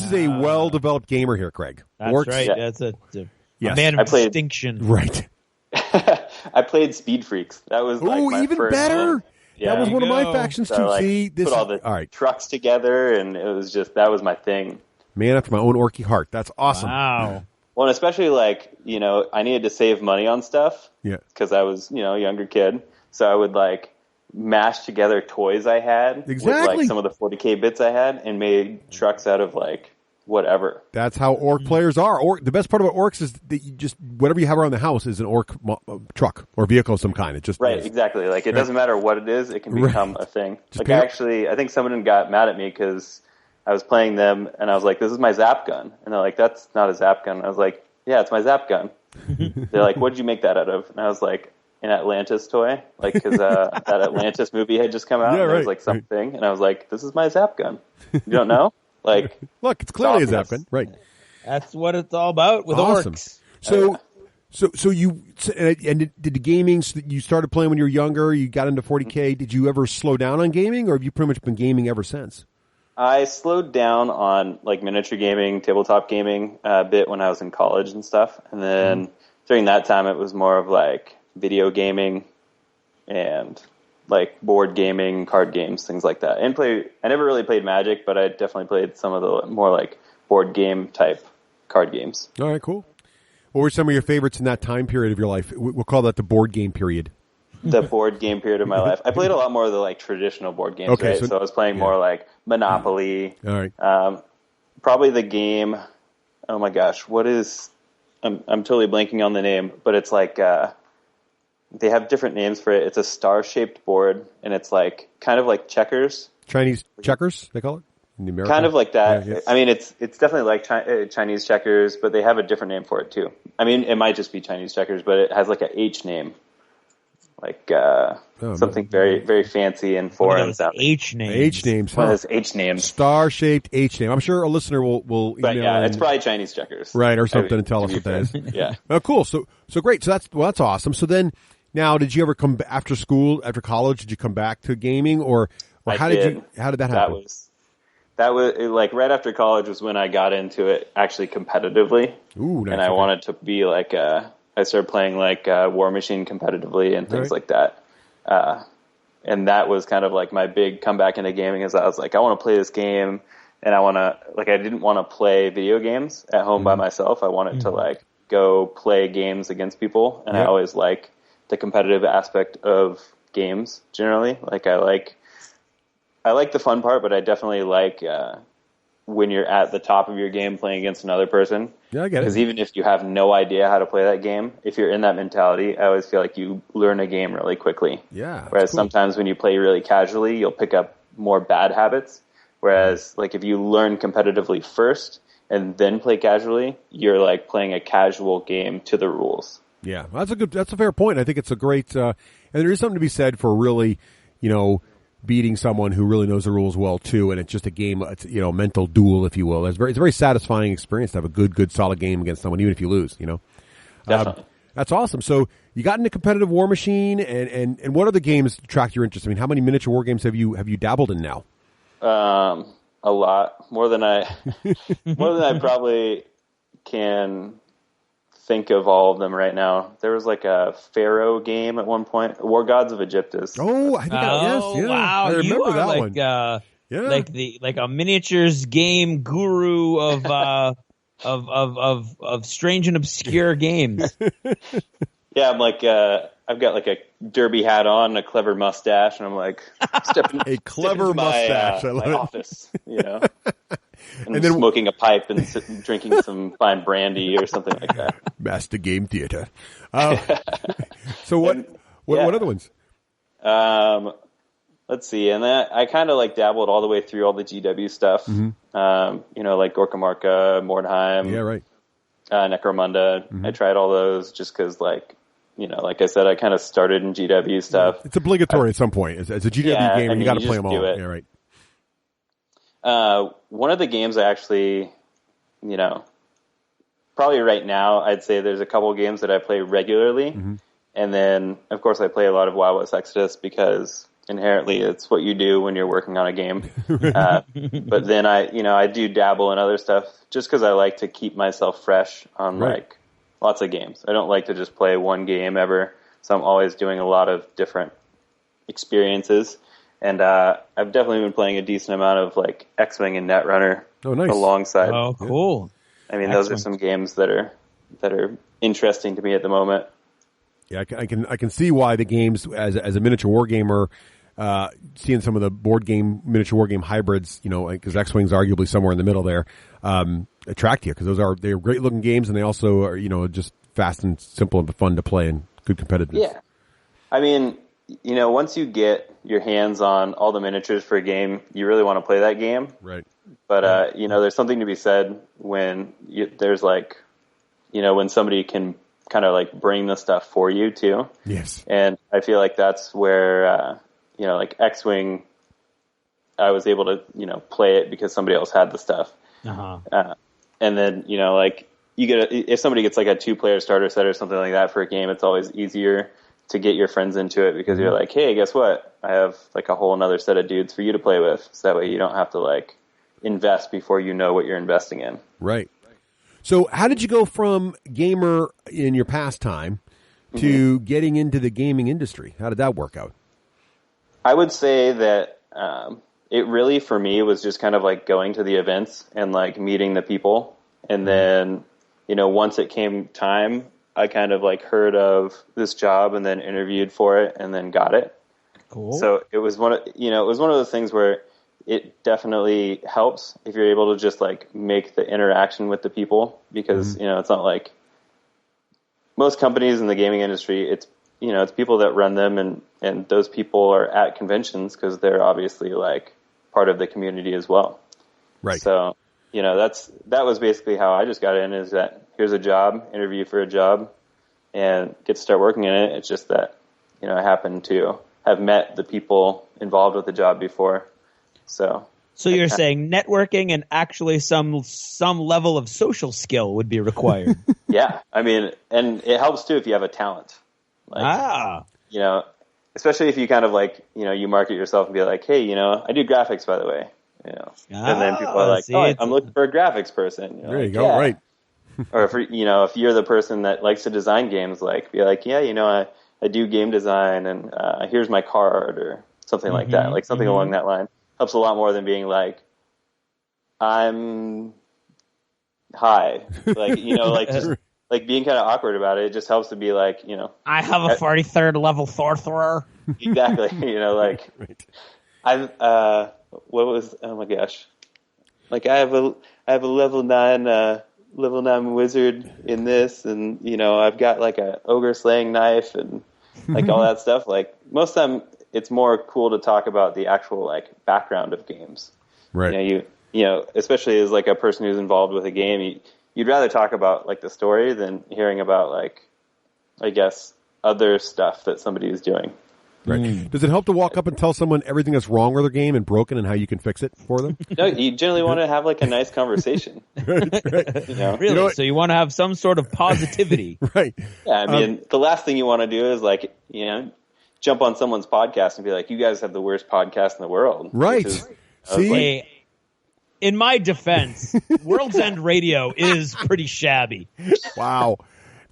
is a well-developed gamer here, Craig. That's orcs. right. Yeah. That's a man of distinction. Right. I played Speed Freaks. That was like my even first better. one. Yeah. That was one of my factions, too. So, like, See, put all the trucks together, and it was just, that was my thing. Man after my own orky heart. That's awesome. Wow. Well, and especially like, I needed to save money on stuff. Yeah. Because I was, a younger kid. So I would like mash together toys I had with like some of the 40K bits I had and made trucks out of like whatever. That's how orc players are. The best part about orcs is that you just, whatever you have around the house is an orc truck or vehicle of some kind. It just is. Exactly. Like it doesn't matter what it is, it can become a thing. Like I think someone got mad at me because I was playing them, and I was like, this is my Zap gun. And they're like, that's not a Zap gun. And I was like, yeah, it's my Zap gun. They're like, what did you make that out of? And I was like, an Atlantis toy. Like, because that Atlantis movie had just come out. And it was like something. And I was like, this is my Zap gun. You don't know? Like, look, it's clearly a Zap gun. Right. That's what it's all about with orcs. So So you and did the gaming? So you started playing when you were younger. You got into 40K. Did you ever slow down on gaming, or have you pretty much been gaming ever since? I slowed down on like miniature gaming, tabletop gaming a bit when I was in college and stuff, and then during that time it was more of like video gaming and like board gaming, card games, things like that. I never really played Magic, but I definitely played some of the more like board game type card games. All right, cool. What were some of your favorites in that time period of your life? We'll call that the board game period. The board game period of my life. I played a lot more of the like traditional board games, okay, right? So I was playing more like Monopoly. All right. Probably the game. Oh my gosh, what is? I'm totally blanking on the name, but it's like they have different names for it. It's a star-shaped board, and it's like kind of like checkers. Chinese checkers, they call it. In the American? Kind of like that. Yeah. I mean, it's definitely like Chinese checkers, but they have a different name for it too. I mean, it might just be Chinese checkers, but it has like a H name, like something very, very fancy and foreign sounding. H names. H names. One of those H names. Star-shaped H name. I'm sure a listener will email. But yeah, it's probably Chinese checkers, right, or something, and tell us what that is. Yeah. Oh, cool. So great. So that's awesome. So then, now, did you ever come after school, after college? Did you come back to gaming, or how did that happen? That was like right after college was when I got into it actually competitively. Ooh, nice. And I wanted to be like I started playing like War Machine competitively and things like that. And that was kind of like my big comeback into gaming, is I was like, I want to play this game, and I didn't want to play video games at home by myself. I wanted to like go play games against people, and I always like the competitive aspect of games generally. Like I like the fun part, but I definitely like when you're at the top of your game playing against another person. Yeah, I get it. Because even if you have no idea how to play that game, if you're in that mentality, I always feel like you learn a game really quickly. Yeah. Whereas cool. sometimes when you play really casually, you'll pick up more bad habits. Whereas like if you learn competitively first and then play casually, you're like playing a casual game to the rules. Yeah, that's a fair point. I think it's a great, and there is something to be said for really, beating someone who really knows the rules well too, and it's just a game, it's, mental duel, if you will. It's a very satisfying experience to have a good solid game against someone, even if you lose. Definitely. That's awesome. So you got into competitive War Machine, and what other games attract your interest? I mean, how many miniature war games have you dabbled in now? A lot more than I probably can think of all of them right now. There was like a Pharaoh game at one point, War Gods of Egyptus. Oh, I think wow! I remember you are that like, one. like a miniatures game guru of strange and obscure games. Yeah, I'm like I've got like a derby hat on, a clever mustache, and I'm like stepping a clever mustache. I love my it. office, and then smoking a pipe and drinking some fine brandy or something like that. Master Game Theater. So what other ones? Let's see, and I kind of like dabbled all the way through all the GW stuff. Like Gorka Marka, Mordheim. Yeah, right. Necromunda. I tried all those just because, like I said, I kind of started in GW stuff. It's obligatory at some point. As a GW gamer, you got to play them all. Yeah, right. One of the games I actually, probably right now, I'd say there's a couple games that I play regularly. And then, of course, I play a lot of Wild West Exodus because inherently it's what you do when you're working on a game. But then I do dabble in other stuff just because I like to keep myself fresh on like lots of games. I don't like to just play one game ever, so I'm always doing a lot of different experiences. And I've definitely been playing a decent amount of like X-Wing and Netrunner alongside. Oh, cool! I mean, those are some games that are interesting to me at the moment. Yeah, I can see why the games as a miniature war gamer, seeing some of the miniature war game hybrids, because X-Wing's arguably somewhere in the middle there, attract you, because they're great looking games, and they also are just fast and simple and fun to play and good competitiveness. Yeah, I mean, once you get your hands on all the miniatures for a game, you really want to play that game, right? But there's something to be said when there's like, when somebody can kind of like bring the stuff for you too. Yes. And I feel like that's where, like X-Wing, I was able to, play it because somebody else had the stuff. And then, like if somebody gets like a 2-player starter set or something like that for a game, it's always easier to get your friends into it because you're like, hey, guess what? I have like a whole another set of dudes for you to play with. So that way you don't have to like invest before you know what you're investing in. Right. So how did you go from gamer in your pastime to getting into the gaming industry? How did that work out? I would say that it really, for me, was just kind of like going to the events and like meeting the people. And then, once it came time, I kind of like heard of this job and then interviewed for it and then got it. Cool. So it was one of those things where it definitely helps if you're able to just like make the interaction with the people because, it's not like most companies in the gaming industry, it's people that run them and those people are at conventions because they're obviously like part of the community as well. Right. So, that was basically how I just got in is that here's a job, interview for a job and get to start working in it. It's just that, I happened to have met the people involved with the job before. So you're saying networking and actually some level of social skill would be required. Yeah. I mean, and it helps too if you have a talent. Like, especially if you kind of like, you market yourself and be like, hey, I do graphics, by the way. And then people are like, I'm looking for a graphics person. There you go, right. Or if you're the person that likes to design games, like be like, I do game design and here's my card or something like that, like something along that line. Helps a lot more than being like, I'm high, like just like being kind of awkward about it. It just helps to be like, I have a 43rd level sorcerer. Exactly, like Right. oh my gosh, like I have a level 9 wizard in this, and I've got like a ogre slaying knife and like all that stuff. Like most of the time, it's more cool to talk about the actual like background of games. Right. Especially as like a person who's involved with a game, you'd rather talk about like the story than hearing about like, I guess, other stuff that somebody is doing. Right. Does it help to walk up and tell someone everything that's wrong with their game and broken and how you can fix it for them? No, you generally want to have like a nice conversation. Right. Really? So you want to have some sort of positivity. Right. Yeah, I mean, the last thing you want to do is like, jump on someone's podcast and be like, you guys have the worst podcast in the world. Right. See? In my defense, World's End Radio is pretty shabby. Wow.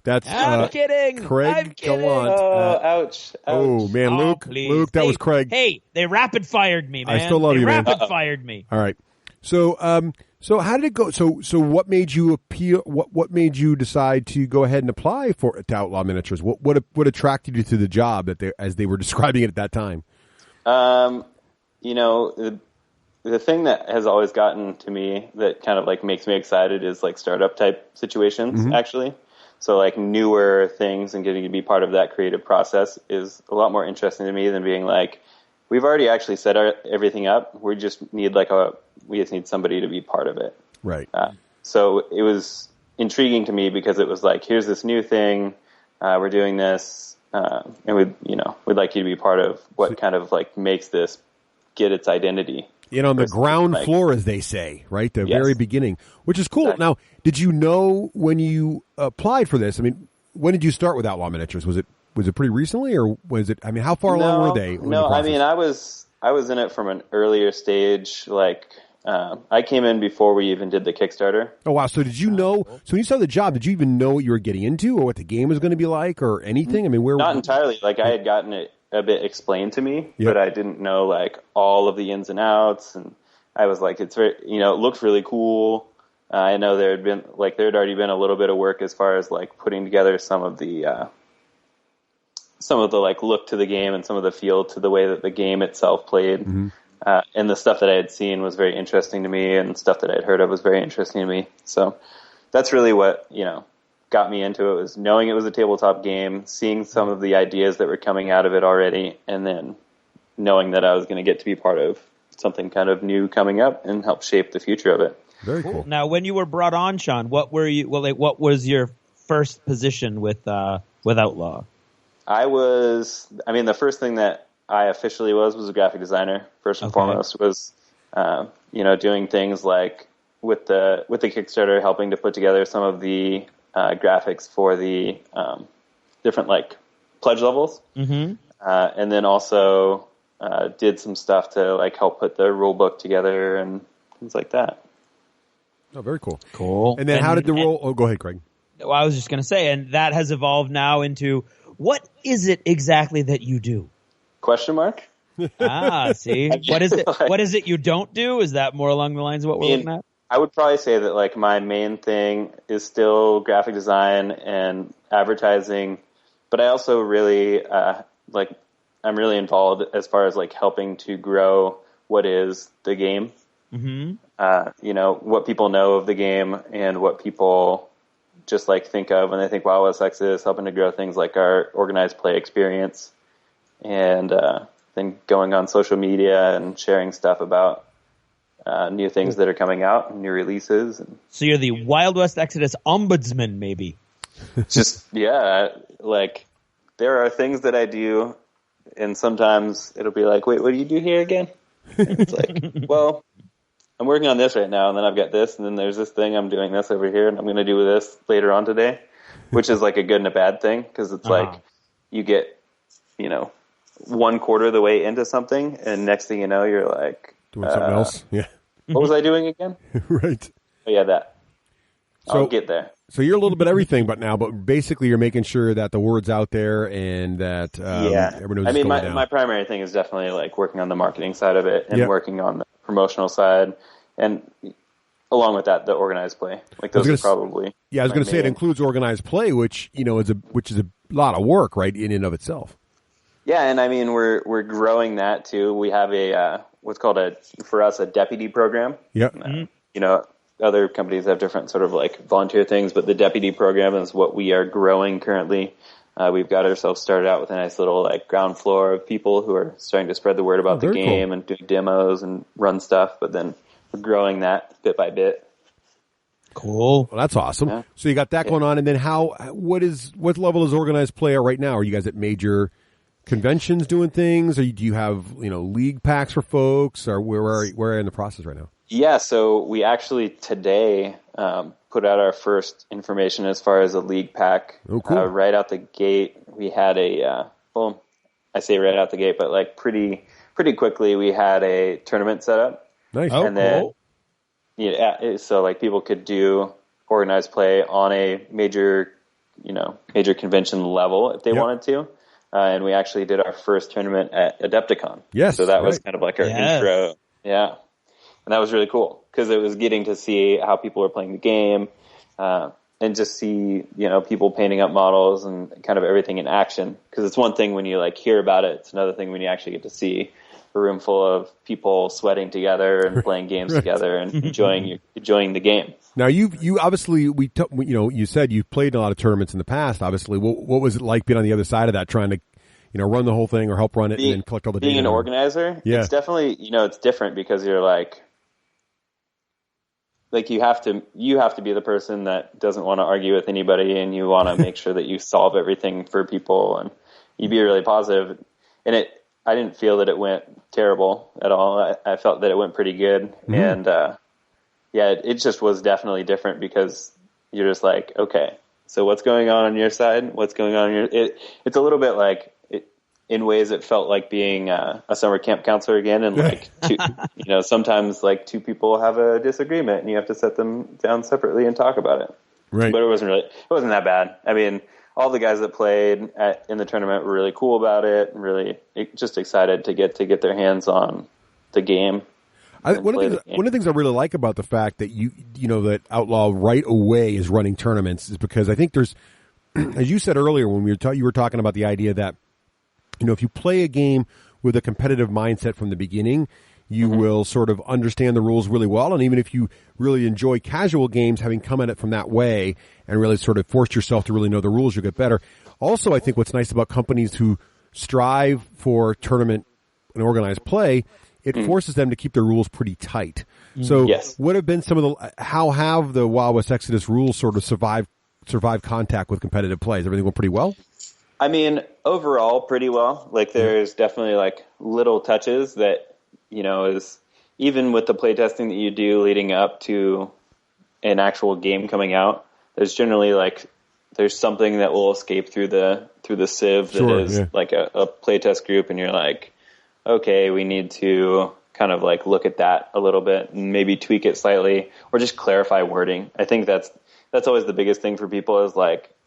That's I'm kidding. Craig I'm kidding. Gallant. Oh, ouch. Oh, man, Luke, please. that was Craig. Hey, they rapid fired me, man. I still love you, man. They rapid fired me. All right. So how did it go? So what made you appeal? What made you decide to go ahead and apply to Outlaw Miniatures? What attracted you to the job as they were describing it at that time? The thing that has always gotten to me that kind of like makes me excited is like startup type situations, actually. So like newer things and getting to be part of that creative process is a lot more interesting to me than being like, we've already actually set everything up. We just need somebody to be part of it. Right. So it was intriguing to me because it was like, here's this new thing. We're doing this. And we'd like you to be part of what kind of like makes this get its identity. On the ground floor, as they say, right? The very beginning, which is cool. Exactly. Now, did you know when you applied for this? I mean, when did you start with Outlaw Miniatures? Was it pretty recently, or was it? I mean, how far along were they? No, I mean, I was in it from an earlier stage. Like, I came in before we even did the Kickstarter. Oh wow! So did you know? So when you started the job, did you even know what you were getting into, or what the game was going to be like, or anything? I mean, not entirely. Like, I had gotten it a bit explained to me, but I didn't know like all of the ins and outs, and I was like, it's very, it looked really cool. I know there had already been a little bit of work as far as like putting together some of the like look to the game and some of the feel to the way that the game itself played. And the stuff that I had seen was very interesting to me, and stuff that I had heard of was very interesting to me. So that's really what, got me into it, was knowing it was a tabletop game, seeing some of the ideas that were coming out of it already, and then knowing that I was going to get to be part of something kind of new coming up and help shape the future of it. Very cool. Now, when you were brought on, Sean, what was your first position with Outlaw? The first thing that I officially was a graphic designer. First and foremost was, doing things like with the Kickstarter, helping to put together some of the graphics for the different like pledge levels, and then also did some stuff to like help put the rule book together and things like that. Oh, very cool. Cool. And then how did the role? Oh, go ahead, Craig. Well, I was just going to say, and that has evolved now into, what is it exactly that you do? Question mark? See, what is it? What is it you don't do? Is that more along the lines of what we're looking at? I would probably say that like my main thing is still graphic design and advertising, but I also really I'm really involved as far as like helping to grow what is the game. What people know of the game and what people just like think of when they think WoW West Exodus, helping to grow things like our organized play experience, and then going on social media and sharing stuff about new things that are coming out, new releases. So you're the Wild West Exodus ombudsman, maybe? Just, yeah, like there are things that I do, and sometimes it'll be like, wait, what do you do here again? And it's like, well, I'm working on this right now, and then I've got this, and then there's this thing, I'm doing this over here, and I'm going to do this later on today, which is like a good and a bad thing, because it's like you get, 1/4 of the way into something, and next thing you know, you're like... Doing something else? Yeah. What was I doing again? Right. Oh, yeah, that. So, I'll get there. So you're a little bit everything but basically you're making sure that the word's out there and that everyone knows I mean, what's going down. my primary thing is definitely like working on the marketing side of it and working on the promotional side, and along with that, the organized play. Like those are probably... Yeah, I was going to say it includes organized play, which is a lot of work, right, in and of itself. Yeah, and I mean, we're growing that too. We have a what's called a deputy program. Yeah. Other companies have different sort of like volunteer things, but the deputy program is what we are growing currently. We've got ourselves started out with a nice little like ground floor of people who are starting to spread the word about the game and doing demos and run stuff, but then we're growing that bit by bit. Cool. Well, that's awesome. Yeah. So you got that going on, and then what level is organized play at right now? Are you guys at major conventions doing things, or do you have league packs for folks, or where are you in the process right now? Yeah, so we actually today put out our first information as far as a league pack. Oh, cool. Right out the gate, we had I say right out the gate, but like pretty quickly we had a tournament set up. Nice. And then, so like people could do organized play on a major convention level if they wanted to. And we actually did our first tournament at Adepticon. Yes. So that was kind of like our intro. Yeah. And that was really cool because it was getting to see how people were playing the game, and just see, people painting up models and kind of everything in action. Because it's one thing when you like hear about it. It's another thing when you actually get to see a room full of people sweating together and playing games together and enjoying the game. Now you obviously, you said you've played in a lot of tournaments in the past, obviously. What was it like being on the other side of that, trying to, run the whole thing or help run it and then collect all the data? Being an organizer, it's definitely, it's different because you're like you have to be the person that doesn't want to argue with anybody, and you want to make sure that you solve everything for people, and you be really positive. And I didn't feel that it went terrible at all. I felt that it went pretty good. And, it just was definitely different because you're just like, okay, so what's going on your side? What's going on it's a little bit like, in ways it felt like being a summer camp counselor again. And like, sometimes like two people have a disagreement and you have to set them down separately and talk about it. Right. But it wasn't that bad. I mean, all the guys that played in the tournament were really cool about it and really just excited to get their hands on the game. One of the things I really like about the fact that that Outlaw right away is running tournaments is because I think there's, as you said earlier when you were talking about the idea that, if you play a game with a competitive mindset from the beginning, you will sort of understand the rules really well. And even if you really enjoy casual games, having come at it from that way and really sort of forced yourself to really know the rules, you'll get better. Also, I think what's nice about companies who strive for tournament and organized play, it forces them to keep their rules pretty tight. So what have been how have the Wild West Exodus rules sort of survived contact with competitive play? Has everything went pretty well? I mean, overall, pretty well. Like, there's definitely like little touches that, is even with the playtesting that you do leading up to an actual game coming out, there's generally there's something that will escape through the sieve that is like a playtest group, and you're like, okay, we need to kind of look at that a little bit and maybe tweak it slightly or just clarify wording. I think that's always the biggest thing for people is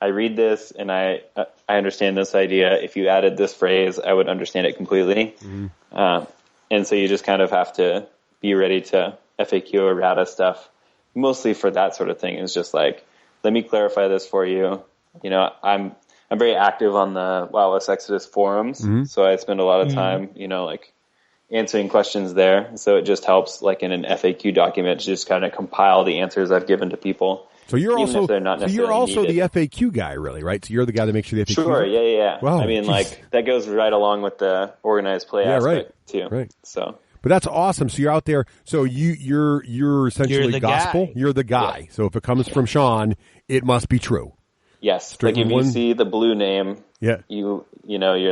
I read this and I understand this idea. If you added this phrase, I would understand it completely. Mm-hmm. And so you just kind of have to be ready to FAQ or errata stuff. Mostly for that sort of thing is just let me clarify this for you. I'm very active on the WoW West Exodus forums, so I spend a lot of time, answering questions there. So it just helps, in an FAQ document, to just kind of compile the answers I've given to people. So you're also the FAQ guy, really, right? So you're the guy that makes sure the FAQ. Sure, yeah. Wow, I mean, that goes right along with the organized play aspect too. Right. So. But that's awesome. So you're out there. So you're essentially gospel. Guy. You're the guy. Yeah. So if it comes from Sean, it must be true. Yes. If you see the blue name, you're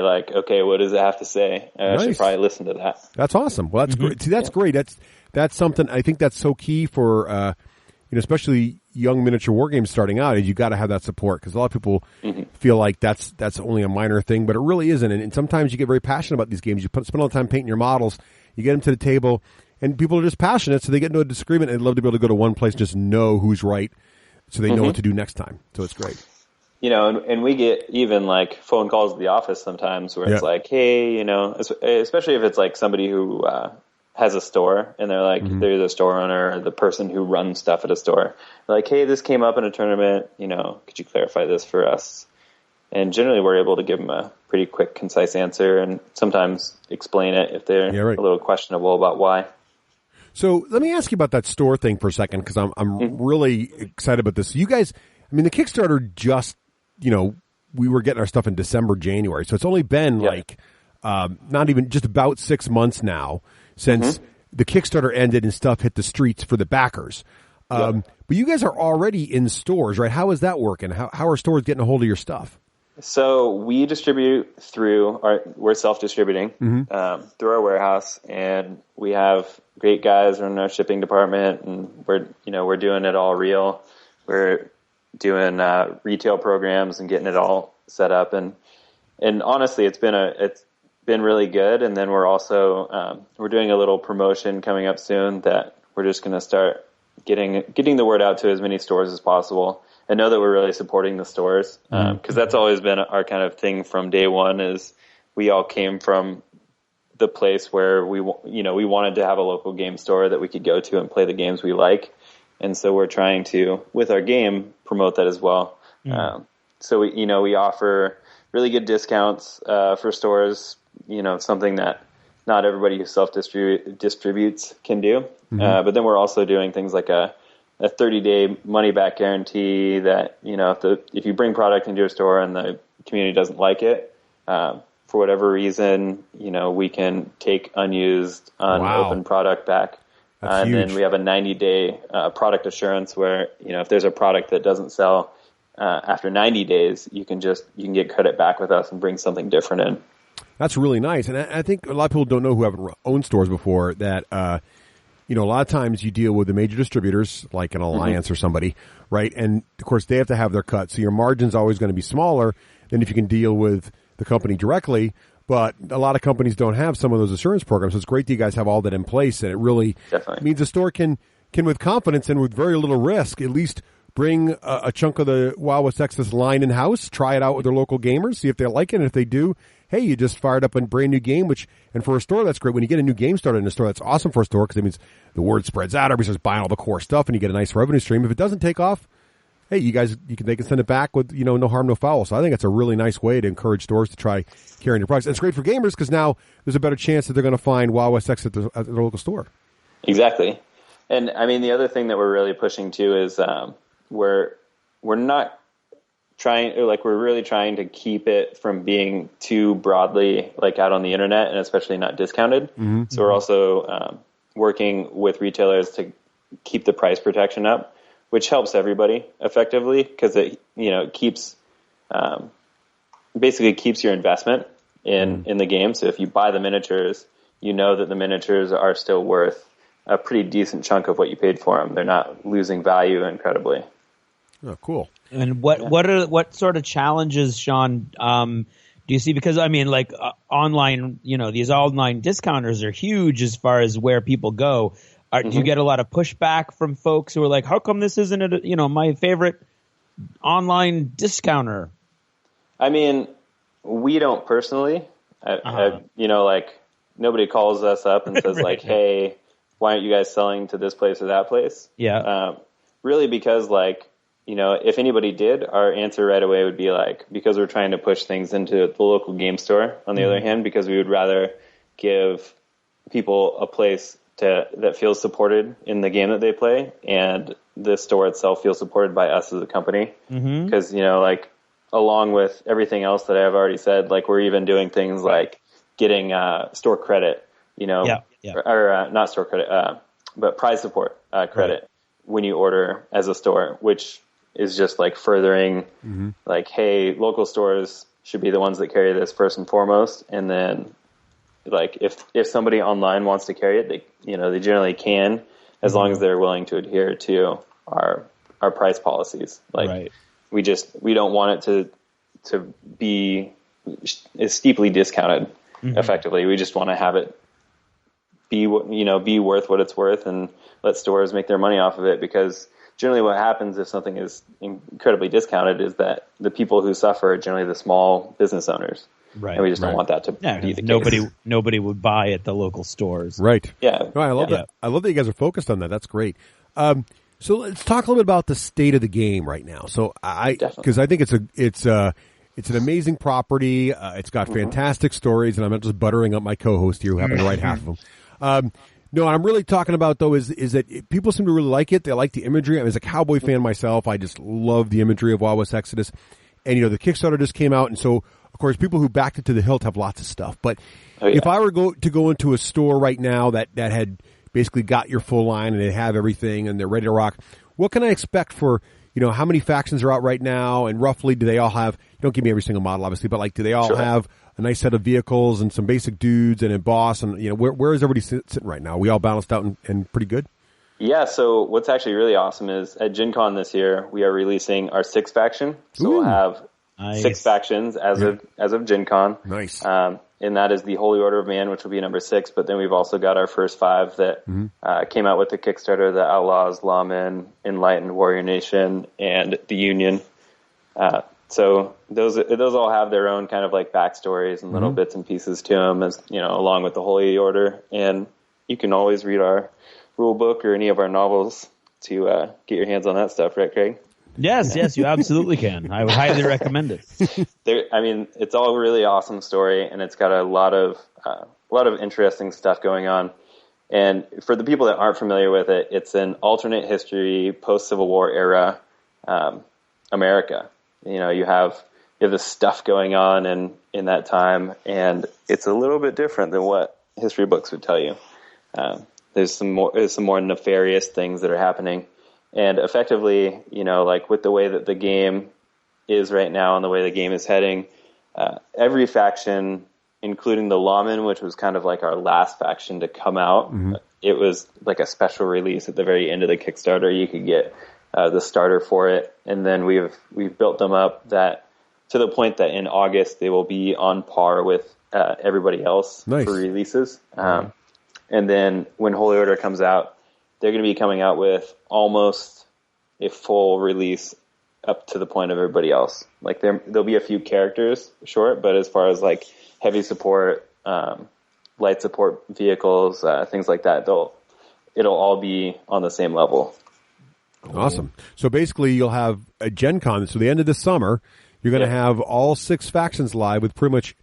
like, okay, what does it have to say? I should probably listen to that. That's awesome. Well, that's great. See, that's great. That's something. I think that's so key for especially young miniature war games starting out. Is you got to have that support, because a lot of people feel like that's only a minor thing, but it really isn't. And sometimes you get very passionate about these games. You spend all the time painting your models. You get them to the table, and people are just passionate, so they get into a disagreement, and they'd love to be able to go to one place and just know who's right, so they know what to do next time. So it's great. And we get even phone calls at the office sometimes where it's hey, especially if it's somebody who has a store, and they're there's a store owner, the person who runs stuff at a store. They're like, hey, this came up in a tournament, could you clarify this for us? And generally we're able to give them a pretty quick, concise answer, and sometimes explain it if they're a little questionable about why. So let me ask you about that store thing for a second, because I'm really excited about this. You guys, I mean, the Kickstarter just, we were getting our stuff in December, January, so it's only been not even just about 6 months now since the Kickstarter ended and stuff hit the streets for the backers. But you guys are already in stores, right? How is that working? How are stores getting a hold of your stuff? So we distribute we're self-distributing through our warehouse, and we have great guys in our shipping department, and we're doing it all real. We're doing retail programs and getting it all set up, and honestly, it's been really good. And then we're also we're doing a little promotion coming up soon that we're just going to start getting the word out to as many stores as possible. I know that we're really supporting the stores, because that's always been our kind of thing from day one. Is we all came from the place where we wanted to have a local game store that we could go to and play the games we like, and so we're trying to, with our game, promote that as well. So we offer really good discounts for stores. Something that not everybody who self-distributes can do. But then we're also doing things like a 30-day money-back guarantee that, if you bring product into your store and the community doesn't like it, for whatever reason, we can take unused, unopened product back. And then we have a 90-day product assurance where, if there's a product that doesn't sell after 90 days, you can get credit back with us and bring something different in. That's really nice. And I think a lot of people don't know, who haven't owned stores before, that a lot of times you deal with the major distributors, like an Alliance or somebody, right? And, of course, they have to have their cut. So your margin's always going to be smaller than if you can deal with the company directly. But a lot of companies don't have some of those assurance programs. So it's great that you guys have all that in place. And it really means a store can, with confidence and with very little risk, at least bring a chunk of the WoW West Exodus line in-house, try it out with their local gamers, see if they like it. And if they do, hey, you just fired up a brand new game, and for a store, that's great. When you get a new game started in a store, that's awesome for a store, because it means the word spreads out, everybody starts buying all the core stuff, and you get a nice revenue stream. If it doesn't take off, hey, they can send it back with, no harm, no foul. So I think it's a really nice way to encourage stores to try carrying your products. And it's great for gamers, because now there's a better chance that they're going to find WoW West Exodus at their local store. Exactly. And I mean, the other thing that we're really pushing too is we're not we're really trying to keep it from being too broadly out on the internet, and especially not discounted. So we're also working with retailers to keep the price protection up, which helps everybody effectively, because it keeps basically keeps your investment in the game. So if you buy the miniatures, that the miniatures are still worth a pretty decent chunk of what you paid for them. They're not losing value incredibly. Oh, cool. And what sort of challenges, Sean, do you see? Because I mean, like online, these online discounters are huge as far as where people go. Do you get a lot of pushback from folks who are like, "How come this isn't my favorite online discounter?" I mean, we don't personally. Like nobody calls us up and says like, "Hey, why aren't you guys selling to this place or that place?" Yeah. Really, because if anybody did, our answer right away would be like, because we're trying to push things into the local game store. On the other hand, because we would rather give people a place that feels supported in the game that they play, and the store itself feels supported by us as a company. Because along with everything else that I've already said, like we're even doing things like getting store credit, or not store credit, but prize support credit when you order as a store, which is just like furthering like, hey, local stores should be the ones that carry this first and foremost, and then like if somebody online wants to carry it, they generally can, as long as they're willing to adhere to our price policies. Like we don't want it to be steeply discounted effectively. We just want to have it be worth what it's worth, and let stores make their money off of it, because generally what happens if something is incredibly discounted is that the people who suffer are generally the small business owners. Right. And we just don't want that to be the case. Nobody would buy at the local stores. Right. Yeah. No, I love that. I love that you guys are focused on that. That's great. So let's talk a little bit about the state of the game right now. So because I think it's an amazing property. It's got fantastic stories, and I'm not just buttering up my co-host here who happened to write half of them. No, I'm really talking about, though, is that people seem to really like it. They like the imagery. I mean, as a cowboy fan myself, I just love the imagery of Wild West Exodus. And, the Kickstarter just came out, and so, of course, people who backed it to the hilt have lots of stuff. But if I were to go into a store right now that had basically got your full line and they have everything and they're ready to rock, what can I expect for, how many factions are out right now, and roughly do they all have, don't give me every single model, obviously, but do they all have a nice set of vehicles and some basic dudes and a boss, and where is everybody sitting right now? Are we all balanced out and pretty good? Yeah, so what's actually really awesome is at Gen Con this year, we are releasing our 6th faction. So we'll have 6 factions as of Gen Con. Nice. And that is the Holy Order of Man, which will be number 6. But then we've also got our first 5 that came out with the Kickstarter: the Outlaws, Lawmen, Enlightened, Warrior Nation, and the Union. So those all have their own kind of like backstories and little bits and pieces to them, as along with the Holy Order. And you can always read our rule book or any of our novels to get your hands on that stuff, right, Craig? Yes, you absolutely can. I would highly recommend it. It's all a really awesome story, and it's got a lot of interesting stuff going on. And for the people that aren't familiar with it, it's an alternate history, post-Civil War era America. You have this stuff going on in that time, and it's a little bit different than what history books would tell you. There's some more nefarious things that are happening. And effectively, with the way that the game is right now and the way the game is heading, every faction, including the Lawmen, which was kind of like our last faction to come out, it was like a special release at the very end of the Kickstarter. You could get the starter for it, and then we've built them up that to the point that in August they will be on par with everybody else for releases. And then when Holy Order comes out, they're going to be coming out with almost a full release up to the point of everybody else. Like there'll be a few characters short, but as far as like heavy support, light support vehicles, things like that, it'll all be on the same level. Awesome. So basically you'll have a Gen Con. So the end of the summer, you're going to have all 6 factions live with pretty much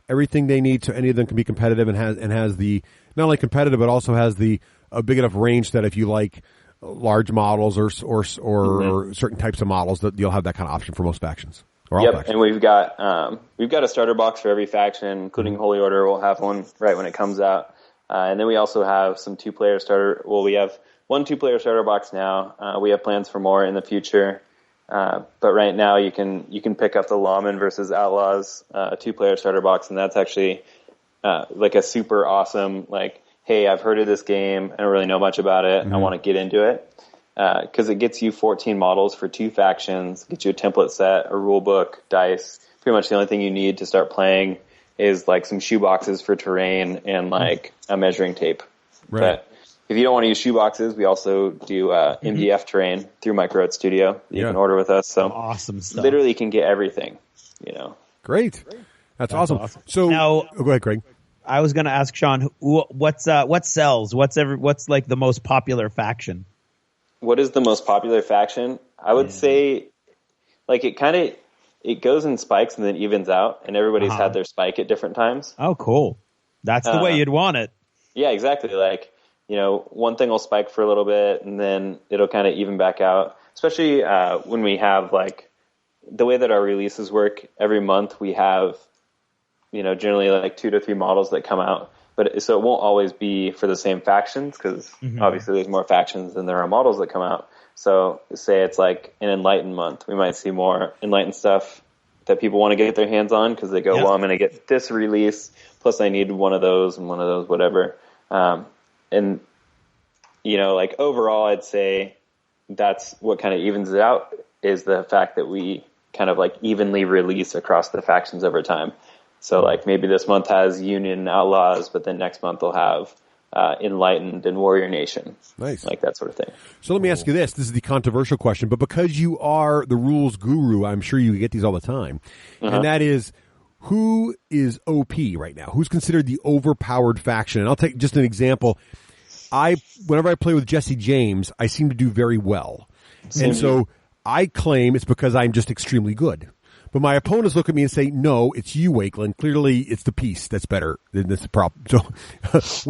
everything they need, so any of them can be competitive, and has the, not only competitive, but also has a big enough range that if you like large models or certain types of models, that you'll have that kind of option for most factions. Or all factions. And we've got a starter box for every faction, including Holy Order. We'll have one right when it comes out, and then we also have some 2-player starter. Well, we have 1 2-player starter box now. We have plans for more in the future, but right now you can pick up the Lawmen versus Outlaws 2-player starter box, and that's actually like a super awesome, like hey, I've heard of this game. I don't really know much about it. I want to get into it. Because it gets you 14 models for 2 factions, gets you a template set, a rule book, dice. Pretty much the only thing you need to start playing is like some shoe boxes for terrain and like a measuring tape. Right. But if you don't want to use shoe boxes, we also do MDF terrain through Micro Art Studio. You can order with us. So awesome stuff. Literally, you can get everything. You know. Great. That's awesome. So now, go ahead, Craig. I was going to ask Sean, what sells? What's like the most popular faction? What is the most popular faction? I would say, like, it goes in spikes and then evens out, and everybody's had their spike at different times. Oh, cool. That's the way you'd want it. Yeah, exactly. Like, you know, one thing will spike for a little bit, and then it'll kind of even back out. Especially when we have, like, the way that our releases work, every month we have, you know, generally like 2 to 3 models that come out. But so it won't always be for the same factions because obviously there's more factions than there are models that come out. So say it's like an Enlightened month. We might see more Enlightened stuff that people want to get their hands on because they go, well, I'm going to get this release, plus I need one of those and one of those, whatever. And, you know, like overall, I'd say that's what kind of evens it out is the fact that we kind of like evenly release across the factions over time. So, like, maybe this month has Union and Outlaws, but then next month they'll have Enlightened and Warrior Nation. Nice. Like that sort of thing. So let me ask you this. This is the controversial question, but because you are the rules guru, I'm sure you get these all the time. And that is, who is OP right now? Who's considered the overpowered faction? And I'll take just an example. Whenever I play with Jesse James, I seem to do very well. And so I claim it's because I'm just extremely good. But my opponents look at me and say, no, it's you, Wakeland. Clearly, it's the piece that's better than this problem. So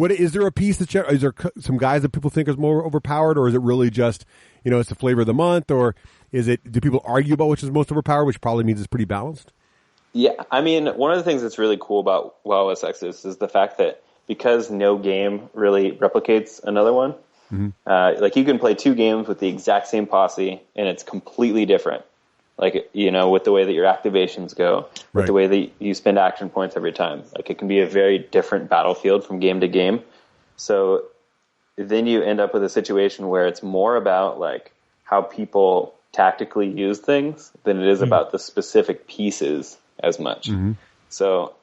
is there a piece is there some guys that people think is more overpowered, or is it really just, you know, it's the flavor of the month, or do people argue about which is most overpowered, which probably means it's pretty balanced? Yeah, I mean, one of the things that's really cool about WoW OSX is the fact that because no game really replicates another one, like you can play 2 games with the exact same posse, and it's completely different. Like, you know, with the way that your activations go, with the way that you spend action points every time. Like, it can be a very different battlefield from game to game. So then you end up with a situation where it's more about, like, how people tactically use things than it is about the specific pieces as much. So,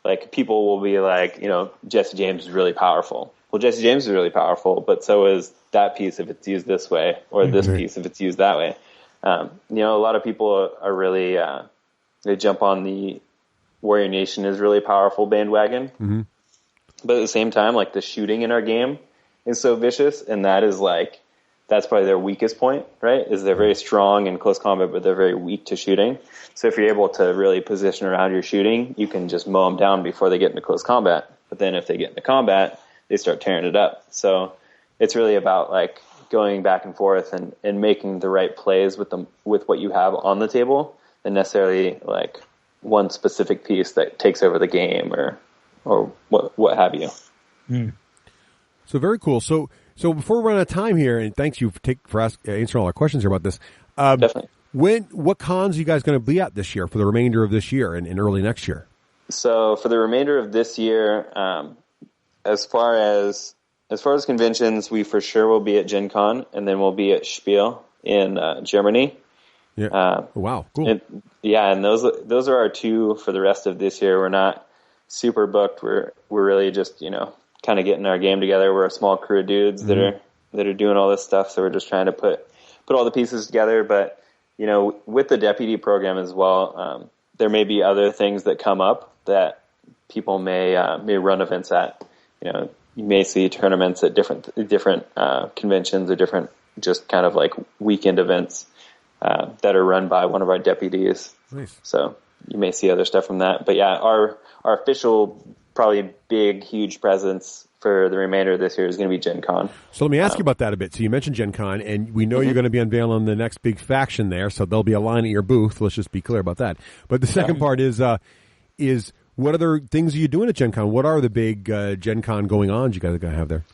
like, people will be like, you know, Jesse James is really powerful. Well, Jesse James is really powerful, but so is that piece if it's used this way, or this piece if it's used that way. You know, a lot of people are really, they jump on the Warrior Nation is really powerful bandwagon. But at the same time, like, the shooting in our game is so vicious, and that is like, that's probably their weakest point, right? Is they're very strong in close combat, but they're very weak to shooting. So if you're able to really position around your shooting, you can just mow them down before they get into close combat. But then if they get into combat, they start tearing it up. So it's really about, like, going back and forth and making the right plays with what you have on the table, than necessarily like one specific piece that takes over the game or what have you. So very cool. So before we run out of time here, and thanks you for answering all our questions here about this. Definitely. What cons are you guys going to be at this year for the remainder of this year and early next year? So for the remainder of this year, as far as conventions, we for sure will be at Gen Con, and then we'll be at Spiel in Germany. Yeah. Wow. Cool. And those are our 2 for the rest of this year. We're not super booked. We're really just, you know, kind of getting our game together. We're a small crew of dudes that are doing all this stuff. So we're just trying to put all the pieces together. But, you know, with the deputy program as well, there may be other things that come up that people may run events at. You know, you may see tournaments at different conventions or different just kind of like weekend events that are run by one of our deputies. Nice. So you may see other stuff from that. But yeah, our official, probably big, huge presence for the remainder of this year is going to be Gen Con. So let me ask you about that a bit. So you mentioned Gen Con, and we know you're going to be unveiling the next big faction there, so there'll be a line at your booth. Let's just be clear about that. But the second part is what other things are you doing at Gen Con? What are the big Gen Con going on you guys are going to have there?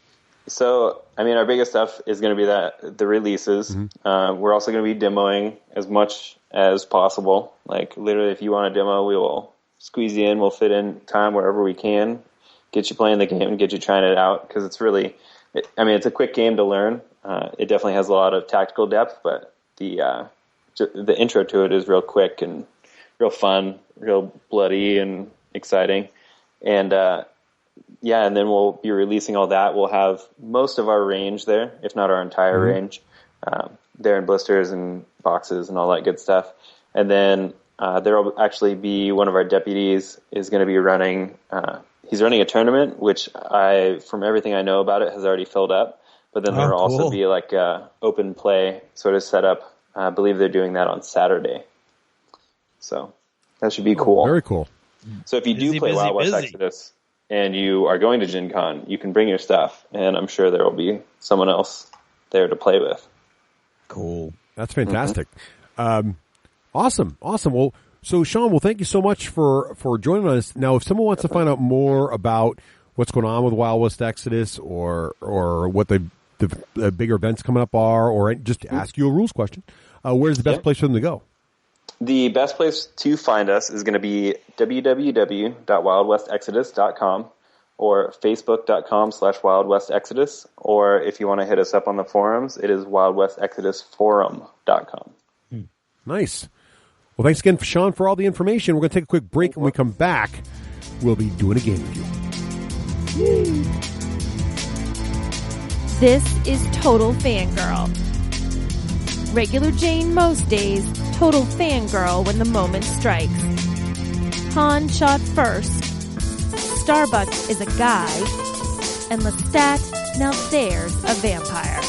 So, I mean, our biggest stuff is going to be the releases. We're also going to be demoing as much as possible. Like, literally, if you want a demo, we will squeeze you in. We'll fit in time wherever we can. get you playing the game and get you trying it out, because it's really, it's a quick game to learn. It definitely has a lot of tactical depth, but the intro to it is real quick and real fun, real bloody and exciting. And and then we'll be releasing all that. We'll have most of our range there, if not our entire range, there in blisters and boxes and all that good stuff. And then there will actually be one of our deputies is going to be running. He's running a tournament, which from everything I know about it, has already filled up. But then there will also be like a open play sort of setup. I believe they're doing that on Saturday. So that should be cool. Very cool. So if you do play Wild West Exodus and you are going to Gen Con, you can bring your stuff, and I'm sure there will be someone else there to play with. Cool. That's fantastic. Awesome. Well, so Sean, thank you so much for joining us. Now, if someone wants to find out more about what's going on with Wild West Exodus or what the bigger events coming up are, or just ask you a rules question, where's the best place for them to go? The best place to find us is going to be www.wildwestexodus.com or facebook.com/wildwestexodus, or if you want to hit us up on the forums, it is wildwestexodusforum.com. Nice. Well, thanks again, Sean, for all the information. We're going to take a quick break, and when we come back, we'll be doing a game review. This is Total Fangirl. Regular Jane most days, total fangirl when the moment strikes. Han shot first. Starbuck is a guy. And Lestat, now there's a vampire.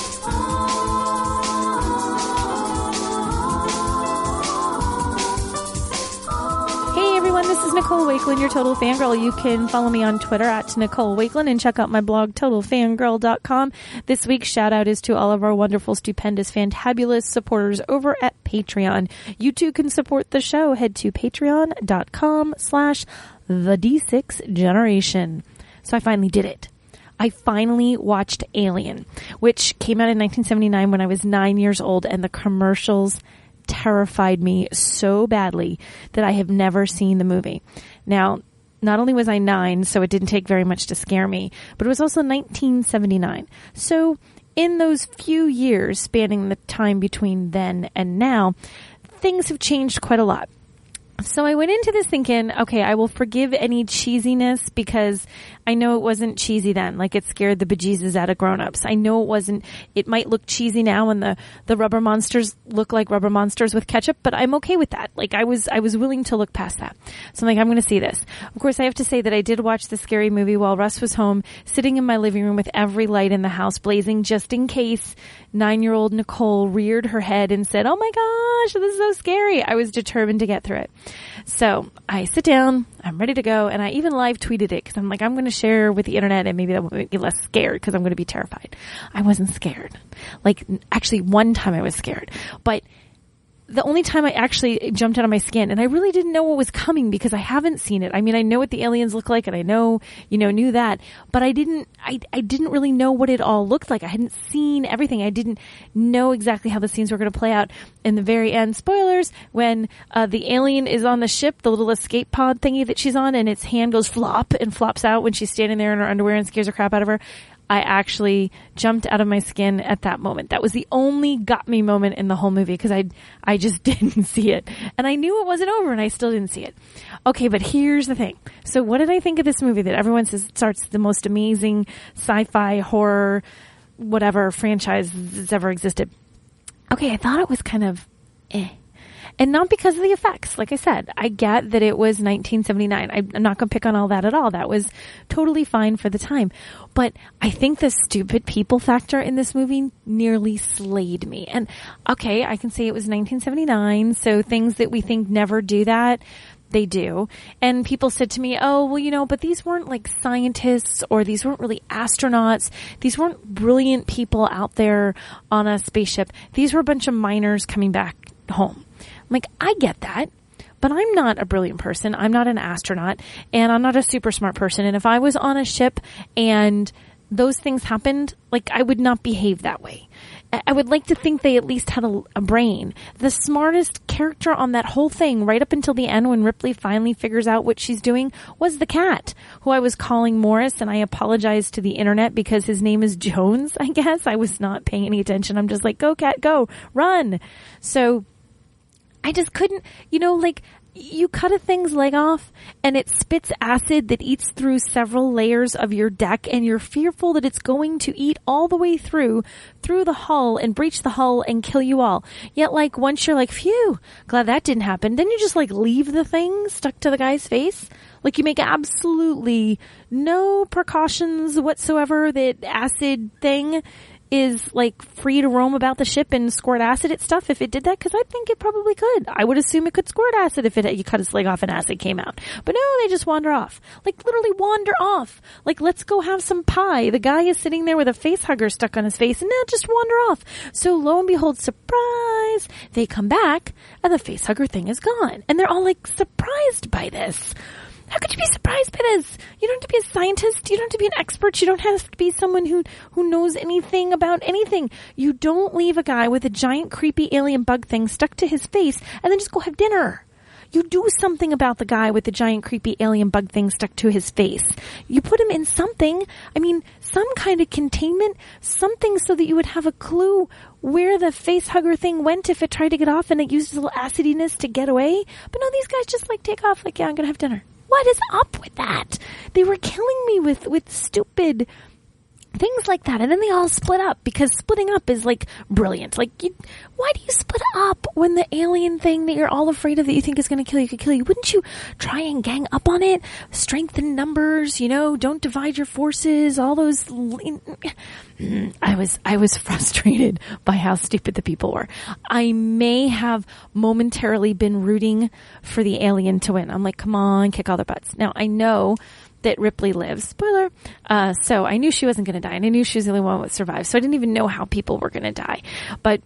Hey everyone, this is Nicole Wakelin, your Total Fangirl. You can follow me on Twitter at Nicole Wakelin and check out my blog, TotalFangirl.com. This week's shout out is to all of our wonderful, stupendous, fantabulous supporters over at Patreon. You too can support the show. Head to patreon.com/the D6Generation. So I finally did it. I finally watched Alien, which came out in 1979 when I was 9 years old, and the commercials terrified me so badly that I have never seen the movie. Now, not only was I 9, so it didn't take very much to scare me, but it was also 1979. So in those few years spanning the time between then and now, things have changed quite a lot. So I went into this thinking, okay, I will forgive any cheesiness because I know it wasn't cheesy then. Like, it scared the bejesus out of grown-ups. I know it wasn't. It might look cheesy now and the rubber monsters look like rubber monsters with ketchup, but I'm okay with that. Like, I was willing to look past that. So I'm like, I'm going to see this. Of course, I have to say that I did watch the scary movie while Russ was home, sitting in my living room with every light in the house blazing just in case 9-year-old Nicole reared her head and said, "Oh my gosh, this is so scary." I was determined to get through it. So I sit down, I'm ready to go, and I even live tweeted it because I'm like, I'm going to share with the internet and maybe that will make me less scared because I'm going to be terrified. I wasn't scared. Like, actually, one time I was scared, but the only time I actually jumped out of my skin, and I really didn't know what was coming because I haven't seen it. I mean, I know what the aliens look like, and I knew that, but I didn't really know what it all looked like. I hadn't seen everything. I didn't know exactly how the scenes were going to play out. In the very end, spoilers, when the alien is on the ship, the little escape pod thingy that she's on, and its hand goes flop and flops out when she's standing there in her underwear and scares the crap out of her. I actually jumped out of my skin at that moment. That was the only got me moment in the whole movie because I just didn't see it. And I knew it wasn't over and I still didn't see it. Okay, but here's the thing. So what did I think of this movie that everyone says starts the most amazing sci-fi horror whatever franchise that's ever existed? Okay, I thought it was kind of And not because of the effects. Like I said, I get that it was 1979. I'm not going to pick on all that at all. That was totally fine for the time. But I think the stupid people factor in this movie nearly slayed me. And okay, I can say it was 1979, so things that we think never do that, they do. And people said to me, oh, well, but these weren't like scientists or these weren't really astronauts. These weren't brilliant people out there on a spaceship. These were a bunch of miners coming back home. I'm like, I get that, but I'm not a brilliant person. I'm not an astronaut, and I'm not a super smart person. And if I was on a ship and those things happened, like, I would not behave that way. I would like to think they at least had a brain. The smartest character on that whole thing, right up until the end when Ripley finally figures out what she's doing, was the cat, who I was calling Morris, and I apologize to the internet because his name is Jones, I guess. I was not paying any attention. I'm just like, go cat, go, run. So I just couldn't, you cut a thing's leg off and it spits acid that eats through several layers of your deck, and you're fearful that it's going to eat all the way through the hull and breach the hull and kill you all. Yet once you're like, phew, glad that didn't happen, then you just leave the thing stuck to the guy's face. You make absolutely no precautions whatsoever that acid thing is free to roam about the ship and squirt acid at stuff if it did that, because I think it probably could. I would assume it could squirt acid if you cut its leg off and acid came out. But no, they just wander off. Literally wander off. Let's go have some pie. The guy is sitting there with a face hugger stuck on his face, and now just wander off. So lo and behold, surprise, they come back and the face hugger thing is gone. And they're all surprised by this. How could you be surprised by this? You don't have to be a scientist. You don't have to be an expert. You don't have to be someone who knows anything about anything. You don't leave a guy with a giant creepy alien bug thing stuck to his face and then just go have dinner. You do something about the guy with the giant creepy alien bug thing stuck to his face. You put him in something. Some kind of containment, something so that you would have a clue where the face hugger thing went if it tried to get off and it used a little acidiness to get away. But no, these guys just take off yeah, I'm going to have dinner. What is up with that? They were killing me with stupid things like that. And then they all split up, because splitting up is brilliant. Why do you split up when the alien thing that you're all afraid of that you think is going to kill you could kill you? Wouldn't you try and gang up on it? Strengthen numbers, don't divide your forces, all those. I was frustrated by how stupid the people were. I may have momentarily been rooting for the alien to win. I'm like, come on, kick all their butts. Now, I know that Ripley lives. Spoiler. So I knew she wasn't going to die, and I knew she was the only one that would survive. So I didn't even know how people were going to die. But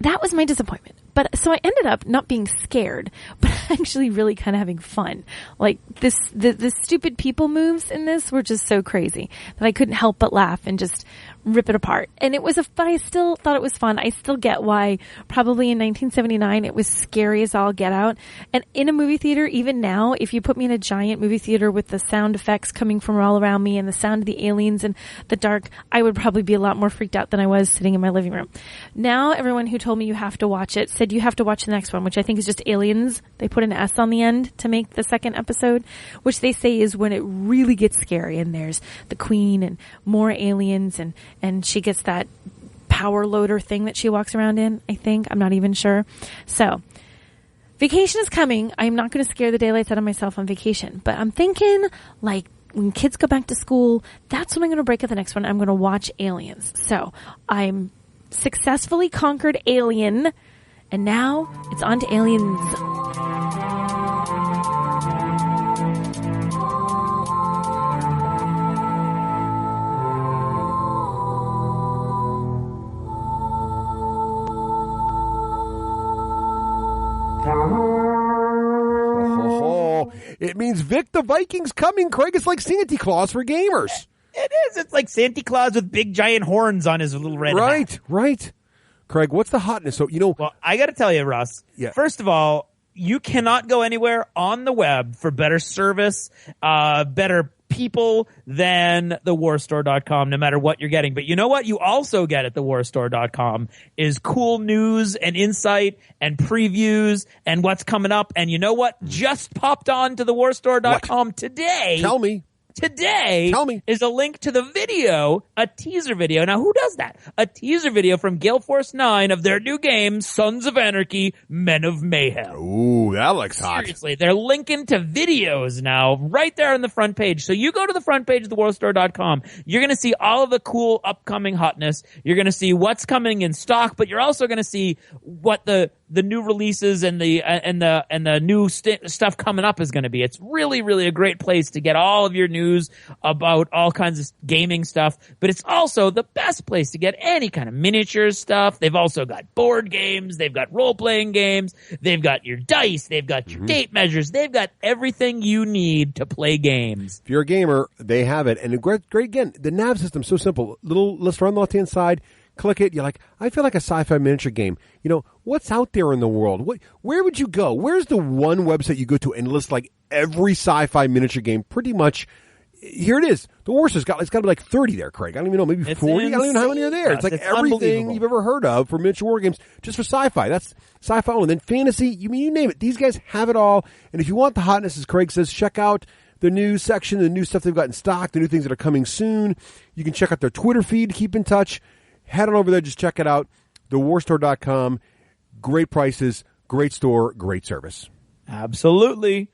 that was my disappointment. But so I ended up not being scared, but actually really kind of having fun. The stupid people moves in this were just so crazy that I couldn't help but laugh and just rip it apart. And but I still thought it was fun. I still get why probably in 1979 it was scary as all get out. And in a movie theater, even now, if you put me in a giant movie theater with the sound effects coming from all around me and the sound of the aliens and the dark, I would probably be a lot more freaked out than I was sitting in my living room. Now, everyone who told me you have to watch it said you have to watch the next one, which I think is just Aliens. They put an S on the end to make the second episode, which they say is when it really gets scary, and there's the queen and more aliens, and she gets that power loader thing that she walks around in, I think. I'm not even sure. So, vacation is coming. I'm not going to scare the daylights out of myself on vacation, but I'm thinking, when kids go back to school, that's when I'm going to break out the next one. I'm going to watch Aliens. So, I'm successfully conquered Alien, and now it's on to Aliens. It means Vic the Viking's coming, Craig. It's like Santa Claus for gamers. It is. It's like Santa Claus with big giant horns on his little red hat. Right. Craig, what's the hotness? So, Well, I got to tell you, Russ. Yeah. First of all, you cannot go anywhere on the web for better service, better people than thewarstore.com, no matter what you're getting. But you know what you also get at thewarstore.com is cool news and insight and previews and what's coming up. And you know what just popped on to thewarstore.com today? Tell me. Today Tell me. is a link to the video, a teaser video. Now, who does that? A teaser video from Gale Force 9 of their new game, Sons of Anarchy, Men of Mayhem. Ooh, that looks hot. Seriously, they're linking to videos now right there on the front page. So you go to the front page of theworldstore.com. You're going to see all of the cool upcoming hotness. You're going to see what's coming in stock, but you're also going to see what the new releases and the new stuff coming up is going to be. It's really, really a great place to get all of your news about all kinds of gaming stuff, but it's also the best place to get any kind of miniatures stuff. They've also got board games. They've got role-playing games. They've got your dice. They've got your tape measures. They've got everything you need to play games. If you're a gamer, they have it. And great again, the nav system's so simple. Let's run on the left-hand side. click it. You're like, I feel like a sci-fi miniature game. You know, what's out there in the world? Where would you go? Where's the one website you go to and list like every sci-fi miniature game pretty much? Here it is. The worst it's got to be like 30 there, Craig. I don't even know, maybe 40. I don't even know how many are there. It's like everything you've ever heard of for miniature war games just for sci-fi. That's sci-fi only. Then fantasy, you name it. These guys have it all. And if you want the hotness, as Craig says, check out the news section, the new stuff they've got in stock, the new things that are coming soon. You can check out their Twitter feed, keep in touch. Head on over there, just check it out. TheWarStore.com. Great prices, great store, great service. Absolutely.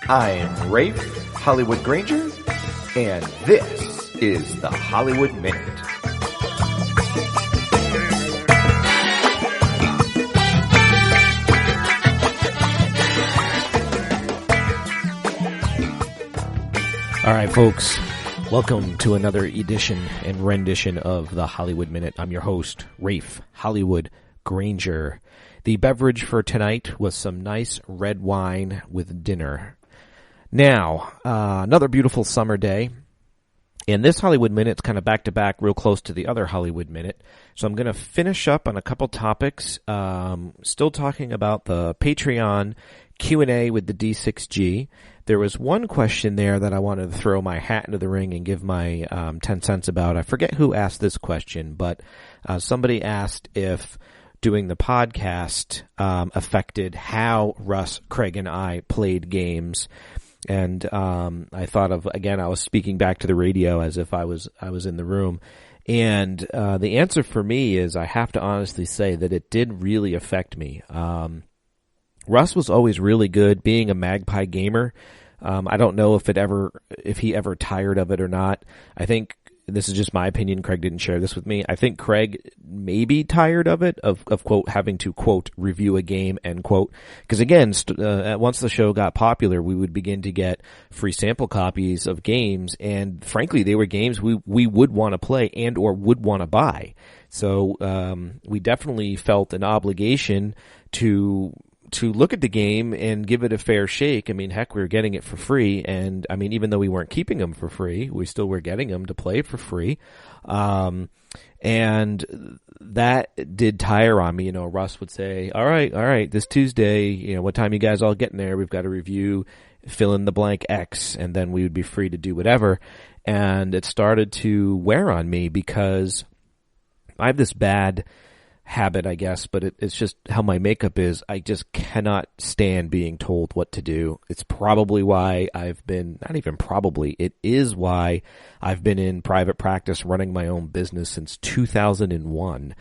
I'm Rafe Hollywood Granger, and this is the Hollywood Minute. All right, folks, welcome to another edition and rendition of the Hollywood Minute. I'm your host, Rafe Hollywood Granger. The beverage for tonight was some nice red wine with dinner. Now, another beautiful summer day, and this Hollywood Minute's kind of back-to-back, real close to the other Hollywood Minute. So I'm going to finish up on a couple topics, still talking about the Patreon Q&A with the D6G. There was one question there that I wanted to throw my hat into the ring and give my 10 cents about. I forget who asked this question, but somebody asked if doing the podcast affected how Russ, Craig, and I played games. And I thought of, again, I was speaking back to the radio as if I was in the room. And the answer for me is I have to honestly say that it did really affect me. Russ was always really good being a Magpie gamer. I don't know if he ever tired of it or not. I think this is just my opinion. Craig didn't share this with me. I think Craig may be tired of it, of quote, having to, quote, review a game, end quote. Because again, once the show got popular, we would begin to get free sample copies of games, and frankly, they were games we would want to play and or would want to buy. So, we definitely felt an obligation to look at the game and give it a fair shake. I mean, heck, we were getting it for free, and I mean, even though we weren't keeping them for free, we still were getting them to play for free. And that did tire on me. You know, Russ would say, all right, this Tuesday, you know, what time you guys all getting there? We've got to review, fill in the blank X, and then we would be free to do whatever. And it started to wear on me because I have this bad habit, I guess, but it's just how my makeup is. I just cannot stand being told what to do. It's probably why it is why I've been in private practice running my own business since 2001.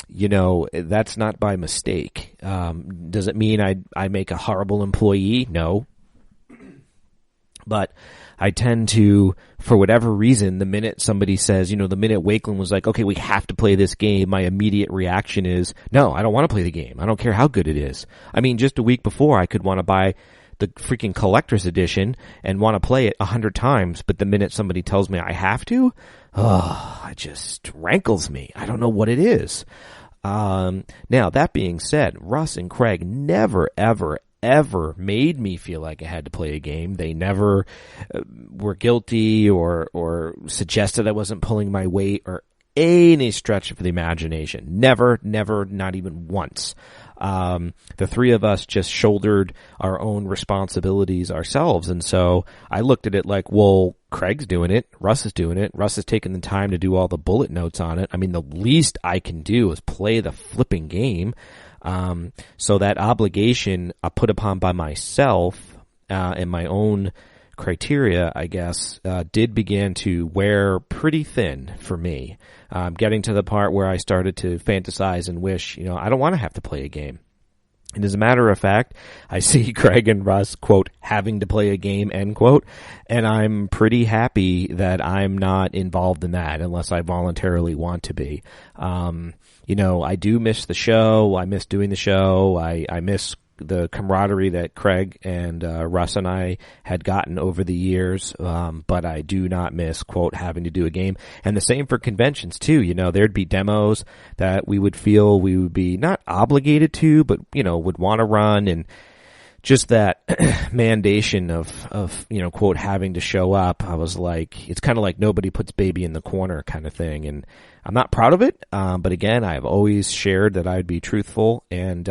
You know, that's not by mistake. Does it mean I make a horrible employee? No. But I tend to, for whatever reason, the minute somebody says, you know, the minute Wakeland was like, okay, we have to play this game, my immediate reaction is, no, I don't want to play the game. I don't care how good it is. I mean, just a week before, I could want to buy the freaking collector's edition and want to play it 100 times, but the minute somebody tells me I have to, it just rankles me. I don't know what it is. Now, that being said, Russ and Craig never, ever made me feel like I had to play a game. They never were guilty or suggested I wasn't pulling my weight or any stretch of the imagination. Never, not even once. The three of us just shouldered our own responsibilities ourselves. And so I looked at it like, well, Craig's doing it. Russ is doing it. Russ is taking the time to do all the bullet notes on it. I mean, the least I can do is play the flipping game. So that obligation I put upon by myself, and my own criteria, I guess, did begin to wear pretty thin for me. Getting to the part where I started to fantasize and wish, you know, I don't want to have to play a game. And as a matter of fact, I see Craig and Russ, quote, having to play a game, end quote, and I'm pretty happy that I'm not involved in that unless I voluntarily want to be. You know, I do miss the show. I miss doing the show. I miss the camaraderie that Craig and Russ and I had gotten over the years, but I do not miss, quote, having to do a game. And the same for conventions, too. You know, there'd be demos that we would feel we would be not obligated to, but, you know, would want to run, and just that mandation of, you know, quote, having to show up. I was like, it's kind of like nobody puts baby in the corner kind of thing. And I'm not proud of it. But again, I've always shared that I'd be truthful, and,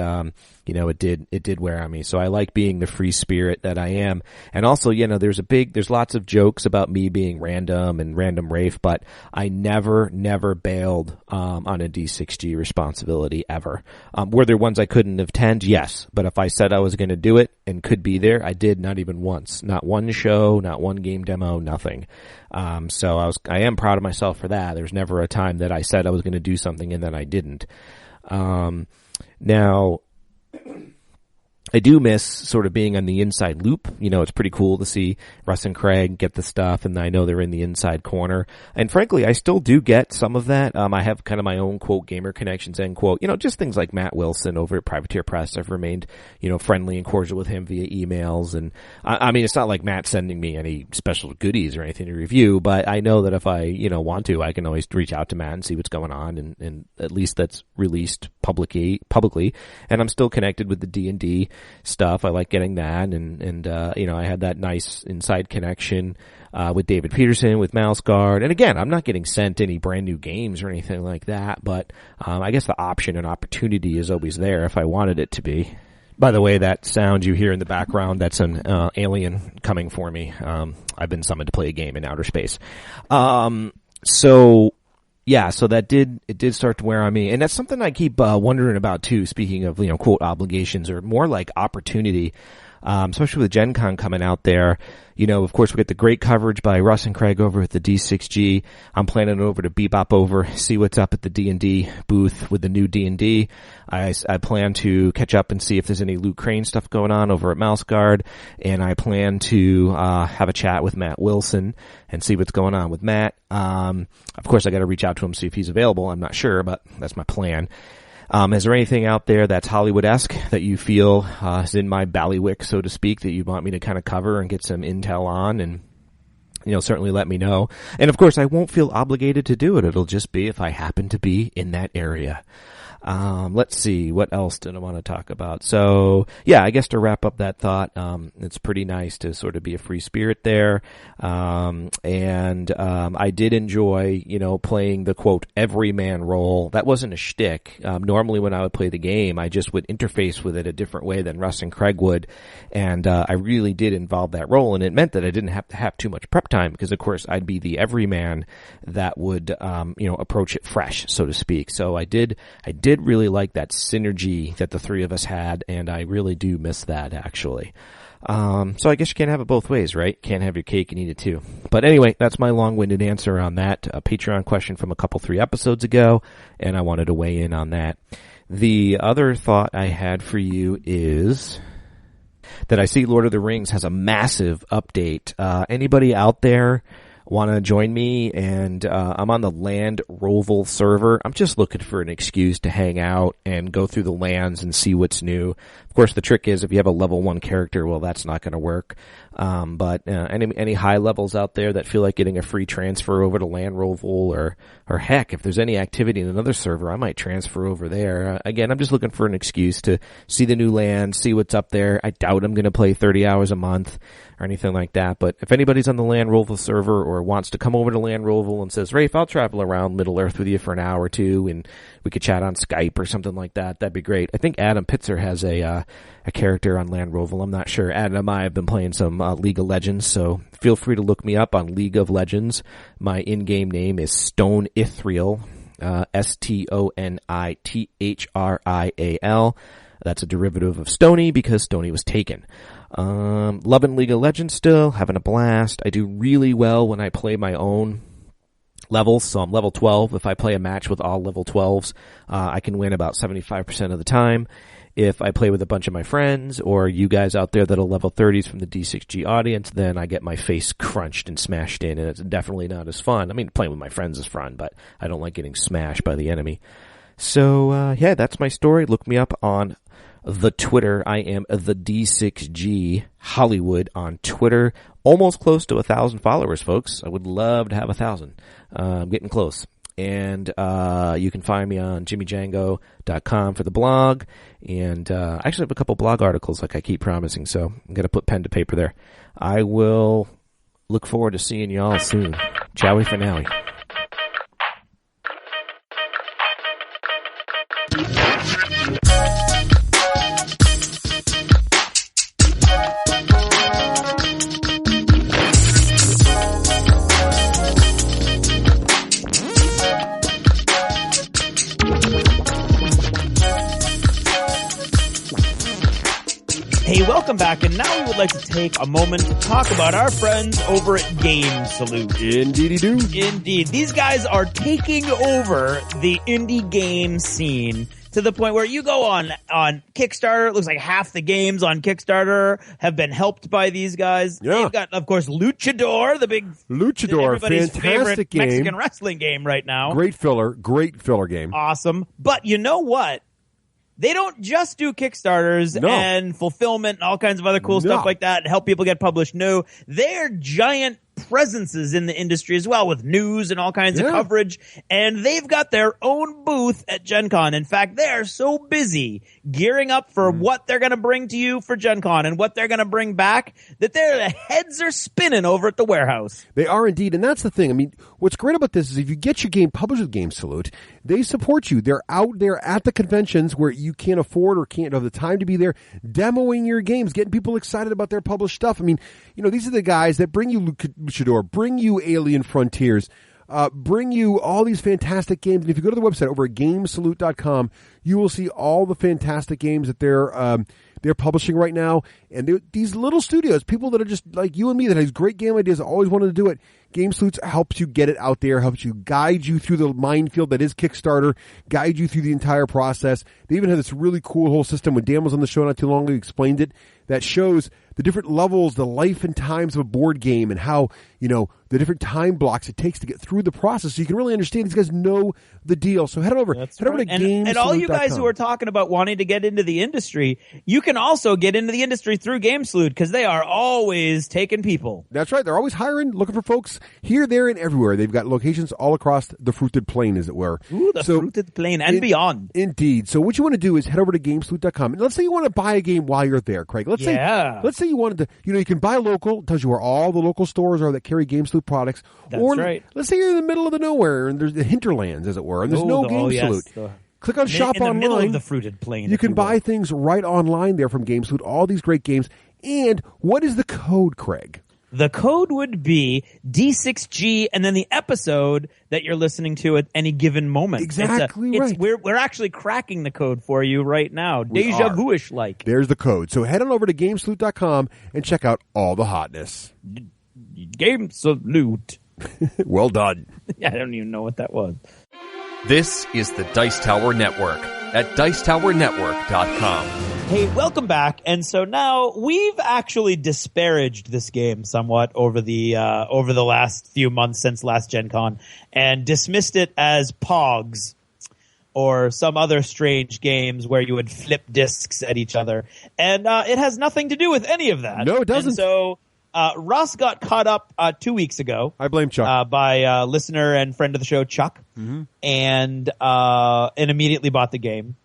you know, it did wear on me. So I like being the free spirit that I am. And also, you know, there's lots of jokes about me being random and random Rafe, but I never bailed, on a D6G responsibility ever. Were there ones I couldn't attend? Yes. But if I said I was going to do it and could be there, I did, not even once. Not one show, not one game demo, nothing. So I am proud of myself for that. There's never a time that I said I was going to do something and then I didn't. Now, I do miss sort of being on the inside loop. You know, it's pretty cool to see Russ and Craig get the stuff, and I know they're in the inside corner. And frankly, I still do get some of that. I have kind of my own, quote, gamer connections, end quote. You know, just things like Matt Wilson over at Privateer Press. I've remained, you know, friendly and cordial with him via emails. And I mean, it's not like Matt's sending me any special goodies or anything to review, but I know that if I, you know, want to, I can always reach out to Matt and see what's going on, and at least that's released publicly. And I'm still connected with the D&D stuff. I like getting that, and you know, I had that nice inside connection with David Peterson, with Mouse Guard. And again, I'm not getting sent any brand new games or anything like that, but I guess the option and opportunity is always there if I wanted it to be. By the way, that sound you hear in the background, that's an alien coming for me. I've been summoned to play a game in outer space. Yeah, so it did start to wear on me. And that's something I keep wondering about too, speaking of, you know, quote, obligations, or more like opportunity, especially with Gen Con coming out there. You know, of course, we get the great coverage by Russ and Craig over at the D6G. I'm planning over to bebop over, see what's up at the D&D booth with the new D&D. I plan to catch up and see if there's any Luke Crane stuff going on over at Mouse Guard. And I plan to have a chat with Matt Wilson and see what's going on with Matt. Of course, I got to reach out to him, see if he's available. I'm not sure, but that's my plan. Is there anything out there that's Hollywood-esque that you feel is in my ballywick, so to speak, that you want me to kind of cover and get some intel on? And, you know, certainly let me know. And, of course, I won't feel obligated to do it. It'll just be if I happen to be in that area. Let's see. What else did I want to talk about? So, yeah, I guess to wrap up that thought, it's pretty nice to sort of be a free spirit there. I did enjoy, you know, playing the, quote, everyman role. That wasn't a shtick. Normally when I would play the game, I just would interface with it a different way than Russ and Craig would. And I really did involve that role, and it meant that I didn't have to have too much prep time, because, of course, I'd be the everyman that would, you know, approach it fresh, so to speak. So I did really like that synergy that the three of us had, and I really do miss that, actually. So I guess you can't have it both ways, right? Can't have your cake and eat it too. But anyway, that's my long-winded answer on that. A Patreon question from a couple 3 episodes ago, and I wanted to weigh in on that. The other thought I had for you is that I see Lord of the Rings has a massive update. Anybody out there want to join me? And I'm on the Land Roval server. I'm just looking for an excuse to hang out and go through the lands and see what's new. Of course, the trick is if you have a level 1 character, well, that's not going to work. But any high levels out there that feel like getting a free transfer over to Land Roval, or heck, if there's any activity in another server, I might transfer over there. Again, I'm just looking for an excuse to see the new land, see what's up there. I doubt I'm going to play 30 hours a month or anything like that. But if anybody's on the Land Roval server or wants to come over to Land Roval and says, Rafe, I'll travel around Middle Earth with you for an hour or two, and we could chat on Skype or something like that, that'd be great. I think Adam Pitzer has a character on Land Roval. I'm not sure. Adam and I have been playing some League of Legends, so feel free to look me up on League of Legends. My in-game name is Stone Ithriel, STONITHRIAL. That's a derivative of Stony because Stony was taken. Loving League of Legends still, having a blast. I do really well when I play my own levels, so I'm level 12. If I play a match with all level 12s, I can win about 75% of the time. If I play with a bunch of my friends or you guys out there that are level 30s from the D6G audience, then I get my face crunched and smashed in, and it's definitely not as fun. I mean, playing with my friends is fun, but I don't like getting smashed by the enemy. So, yeah, that's my story. Look me up on the Twitter. I am the D6G Hollywood on Twitter. Almost close to 1,000 followers, folks. I would love to have 1,000. I'm getting close. And you can find me on jimmyjango.com for the blog. And I actually have a couple blog articles like I keep promising, so I'm going to put pen to paper there. I will look forward to seeing you all soon. Ciao for now. Hey, welcome back, and now we would like to take a moment to talk about our friends over at Game Salute. Indeedy-doo. Indeed. These guys are taking over the indie game scene to the point where you go on Kickstarter. It looks like half the games on Kickstarter have been helped by these guys. Yeah. They've got, of course, Luchador, the big everybody's fantastic favorite game. Mexican wrestling game right now. Great filler game. Awesome. But you know what? They don't just do Kickstarters and fulfillment and all kinds of other cool stuff like that and help people get published. No, they're giant presences in the industry as well, with news and all kinds of coverage. And they've got their own booth at Gen Con. In fact, they're so busy gearing up for what they're going to bring to you for Gen Con and what they're going to bring back that their heads are spinning over at the warehouse. They are indeed. And that's the thing. I mean, what's great about this is if you get your game published with Game Salute, they support you. They're out there at the conventions where you can't afford or can't have the time to be there, demoing your games, getting people excited about their published stuff. I mean, you know, these are the guys that bring you Luchador, bring you Alien Frontiers, bring you all these fantastic games. And if you go to the website over at gamesalute.com, you will see all the fantastic games that they're publishing right now. And these little studios, people that are just like you and me that has great game ideas, always wanted to do it. Game Salute helps you get it out there, helps you guide you through the minefield that is Kickstarter, guide you through the entire process. They even have this really cool whole system. When Dan was on the show not too long ago, he explained it, that shows the different levels, the life and times of a board game, and how, you know, the different time blocks it takes to get through the process. So you can really understand. These guys know the deal. So head over to GameSalute.com. And all you guys who are talking about wanting to get into the industry, you can also get into the industry through Game Salute, because they are always taking people. That's right. They're always hiring, looking for folks here, there, and everywhere. They've got locations all across the fruited plain, as it were. Ooh, the fruited plain and beyond. Indeed. So what you want to do is head over to GameSalute.com. And let's say you want to buy a game while you're there, Craig. Let's say you wanted to, you know, you can buy local. It tells you where all the local stores are that carry Game Salute products. That's right. Let's say you're in the middle of the nowhere and there's the hinterlands, as it were, and there's no Game Salute. Click on Shop Online. In the middle of the fruited plain. You can buy things right online there from Game Salute, all these great games. And what is the code, Craig? The code would be D6G and then the episode that you're listening to at any given moment. Exactly right. We're actually cracking the code for you right now. Deja vu-ish like. There's the code. So head on over to GameSalute.com and check out all the hotness. Game Salute. Well done. I don't even know what that was. This is the Dice Tower Network at Dicetowernetwork.com. Hey, welcome back. And so now we've actually disparaged this game somewhat over the last few months since last Gen Con and dismissed it as Pogs or some other strange games where you would flip discs at each other. And it has nothing to do with any of that. No, it doesn't. And so Russ got caught up 2 weeks ago. I blame Chuck. By listener and friend of the show, Chuck, and immediately bought the game.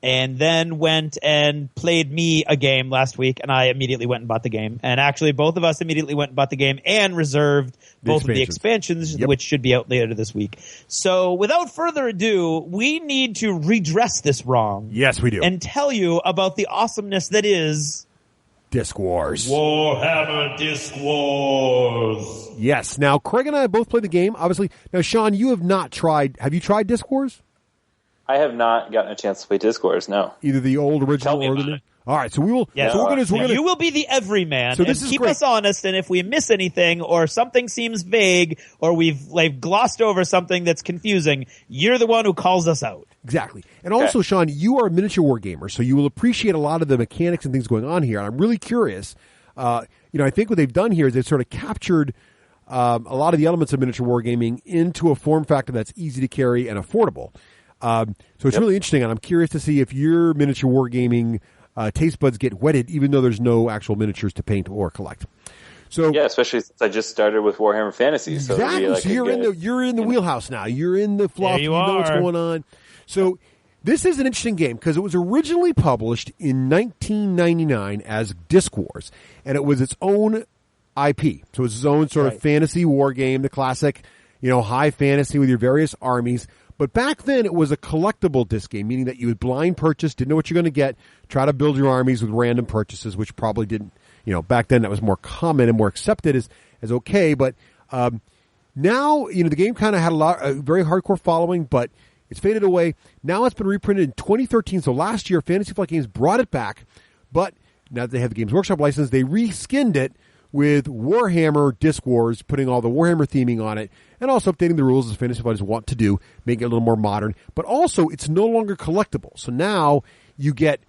And then went and played me a game last week, and I immediately went and bought the game. And actually, both of us immediately went and bought the game and reserved both of the expansions, which should be out later this week. So without further ado, we need to redress this wrong. Yes, we do. And tell you about the awesomeness that is Diskwars. Warhammer Diskwars. Yes. Now, Craig and I both played the game, obviously. Now, Sean, you have not tried. Have you tried Diskwars? I have not gotten a chance to play Diskwars, no. Either the old original or the new? All right, so we will. Yeah, so we're gonna, you will be the everyman. So this and is keep great. us honest, and if we miss anything or something seems vague or we've glossed over something that's confusing, you're the one who calls us out. Exactly. And also, Sean, you are a miniature war gamer, so you will appreciate a lot of the mechanics and things going on here. And I'm really curious. I think what they've done here is they've sort of captured a lot of the elements of miniature wargaming into a form factor that's easy to carry and affordable. So it's really interesting, and I'm curious to see if your miniature wargaming taste buds get whetted, even though there's no actual miniatures to paint or collect. So yeah, especially since I just started with Warhammer Fantasy. So exactly. Like so you're in the wheelhouse now. You're in the fluff. You know what's going on. So this is an interesting game because it was originally published in 1999 as Diskwars, and it was its own IP. So it's its own sort of fantasy war game, the classic, high fantasy with your various armies. But back then, it was a collectible disc game, meaning that you would blind purchase, didn't know what you're going to get, try to build your armies with random purchases, which probably didn't. Back then that was more common and more accepted as okay. But now, the game kind of had a very hardcore following, but it's faded away. Now it's been reprinted in 2013. So last year, Fantasy Flight Games brought it back. But now that they have the Games Workshop license, they reskinned it with Warhammer Diskwars, putting all the Warhammer theming on it, and also updating the rules as Fantasy Fighters want to do, making it a little more modern. But also, it's no longer collectible. So now you get,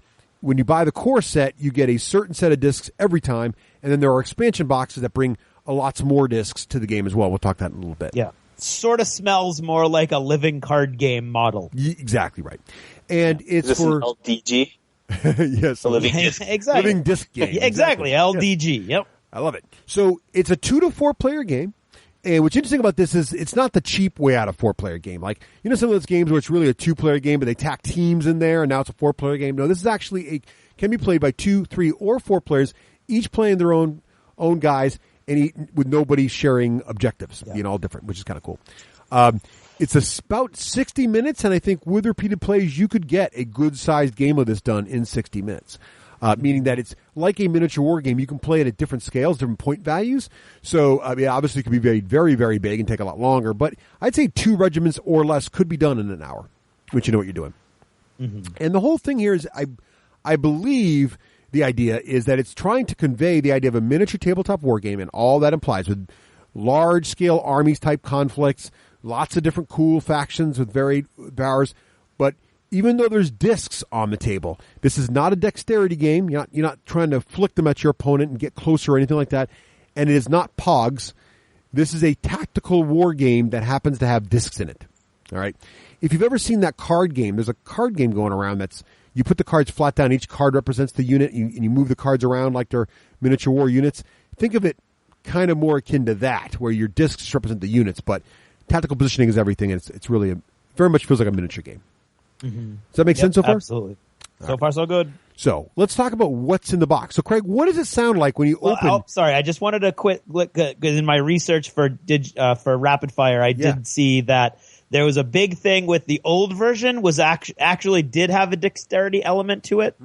when you buy the core set, you get a certain set of discs every time, and then there are expansion boxes that bring lots more discs to the game as well. We'll talk that in a little bit. Yeah. Sort of smells more like a living card game model. Exactly right. And it's Is this for an LDG? Yes, a living disc. Exactly. Living disc game. Exactly. LDG. Yep. I love it. So it's a 2 to 4 player game. And what's interesting about this is it's not the cheap way out of 4-player game. Like, some of those games where it's really a 2-player game, but they tack teams in there, and now it's a 4-player game. No, this is actually can be played by 2, 3, or 4 players, each playing their own guys, and with nobody sharing objectives. Yeah. All different, which is kind of cool. It's about 60 minutes, and I think with repeated plays, you could get a good-sized game of this done in 60 minutes. Meaning that it's like a miniature war game. You can play it at different scales, different point values. So, obviously it could be very, very, very big and take a lot longer. But I'd say 2 regiments or less could be done in an hour, which you know what you're doing. Mm-hmm. And the whole thing here is, I believe the idea is that it's trying to convey the idea of a miniature tabletop war game and all that implies with large-scale armies-type conflicts, lots of different cool factions with varied powers, but even though there's discs on the table, this is not a dexterity game. You're not trying to flick them at your opponent and get closer or anything like that. And it is not Pogs. This is a tactical war game that happens to have discs in it. All right. If you've ever seen that card game, there's a card game going around that's you put the cards flat down. Each card represents the unit, and you move the cards around like they're miniature war units. Think of it kind of more akin to that, where your discs represent the units, but tactical positioning is everything. And it's really very much feels like a miniature game. Mm-hmm. Does that make sense so far? Absolutely. So far, so good. So let's talk about what's in the box. So, Craig, what does it sound like when you open? Sorry, I just wanted to quit because in my research for Rapid Fire, I did see that there was a big thing with the old version was actually did have a dexterity element to it,